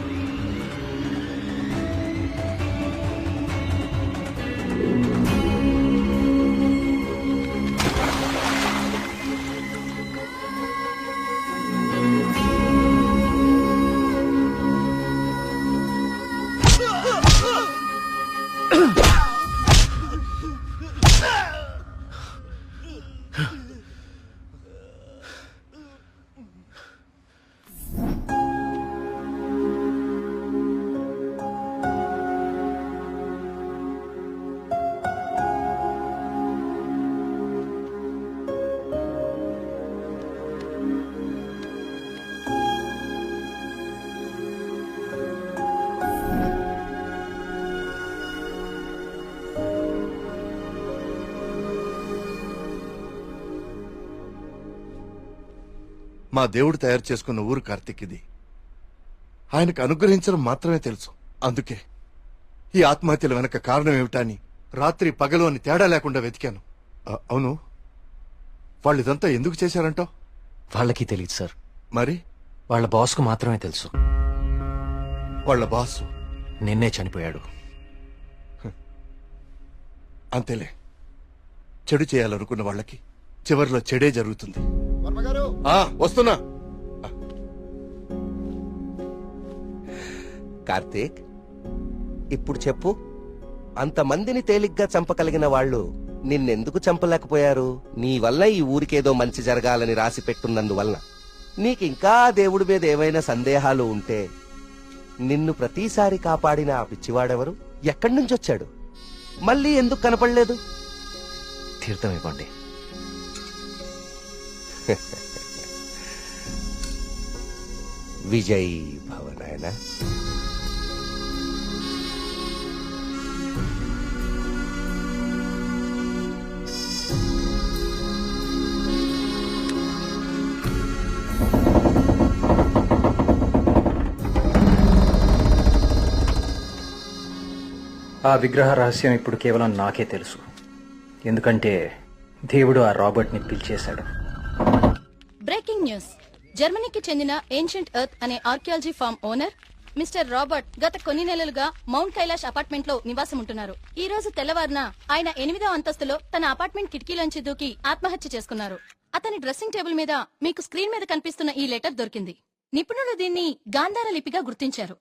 మా దేవుడు తయారు చేసుకున్న ఊరు కార్తీక్ ఇది. ఆయనకు అనుగ్రహించడం మాత్రమే తెలుసు. అందుకే ఈ ఆత్మహత్యల వెనక కారణం ఏమిటా అని రాత్రి పగలు అని తేడా లేకుండా వెతికాను. అవును, వాళ్ళు ఇదంతా ఎందుకు చేశారంటావు? వాళ్ళకి తెలియదు సార్. మరి వాళ్ళ బాస్కు మాత్రమే తెలుసు. వాళ్ళ బాసు నిన్నే చనిపోయాడు. అంతేలే, చెడు చేయాలనుకున్న వాళ్ళకి చివరిలో చెడే జరుగుతుంది. వస్తున్నా. కార్తీక్, ఇప్పుడు చెప్పు, అంతమందిని తేలిగ్గా చంపగలిగిన వాళ్ళు నిన్నెందుకు చంపలేకపోయారు? నీ వల్ల ఈ ఊరికేదో మంచి జరగాలని రాసి పెట్టున్నందువల్ల. నీకింకా దేవుడి మీద ఏవైనా సందేహాలు ఉంటే నిన్ను ప్రతిసారి కాపాడిన ఆ పిచ్చివాడెవరు? ఎక్కడి నుంచి వచ్చాడు? మళ్ళీ ఎందుకు కనపడలేదు? తీర్థం ఇవ్వండి. విజయ్ భవనాయన. ఆ విగ్రహ రహస్యం ఇప్పుడు కేవలం నాకే తెలుసు. ఎందుకంటే దేవుడు ఆ రాబర్ట్ని పిలిచేశాడు. Breaking news. జర్మనీకి చెందిన ఏన్షియంట్ ఎర్త్ అనే archaeology firm owner mister Robert గత కొన్ని నెలలుగా మౌంట్ కైలాష్ అపార్ట్మెంట్ లో నివాసం ఉంటున్నారు. ఈ రోజు తెల్లవారున ఆయన 8వ అంతస్తులో తన అపార్ట్మెంట్ కిటికీలోంచి దూకి ఆత్మహత్య చేసుకున్నారు. అతని డ్రెస్సింగ్ టేబుల్ మీద మీకు స్క్రీన్ మీద కనిపిస్తున్న ఈ లెటర్ దొరికింది. నిపుణులు దీన్ని గాంధార లిపిగా గుర్తించారు.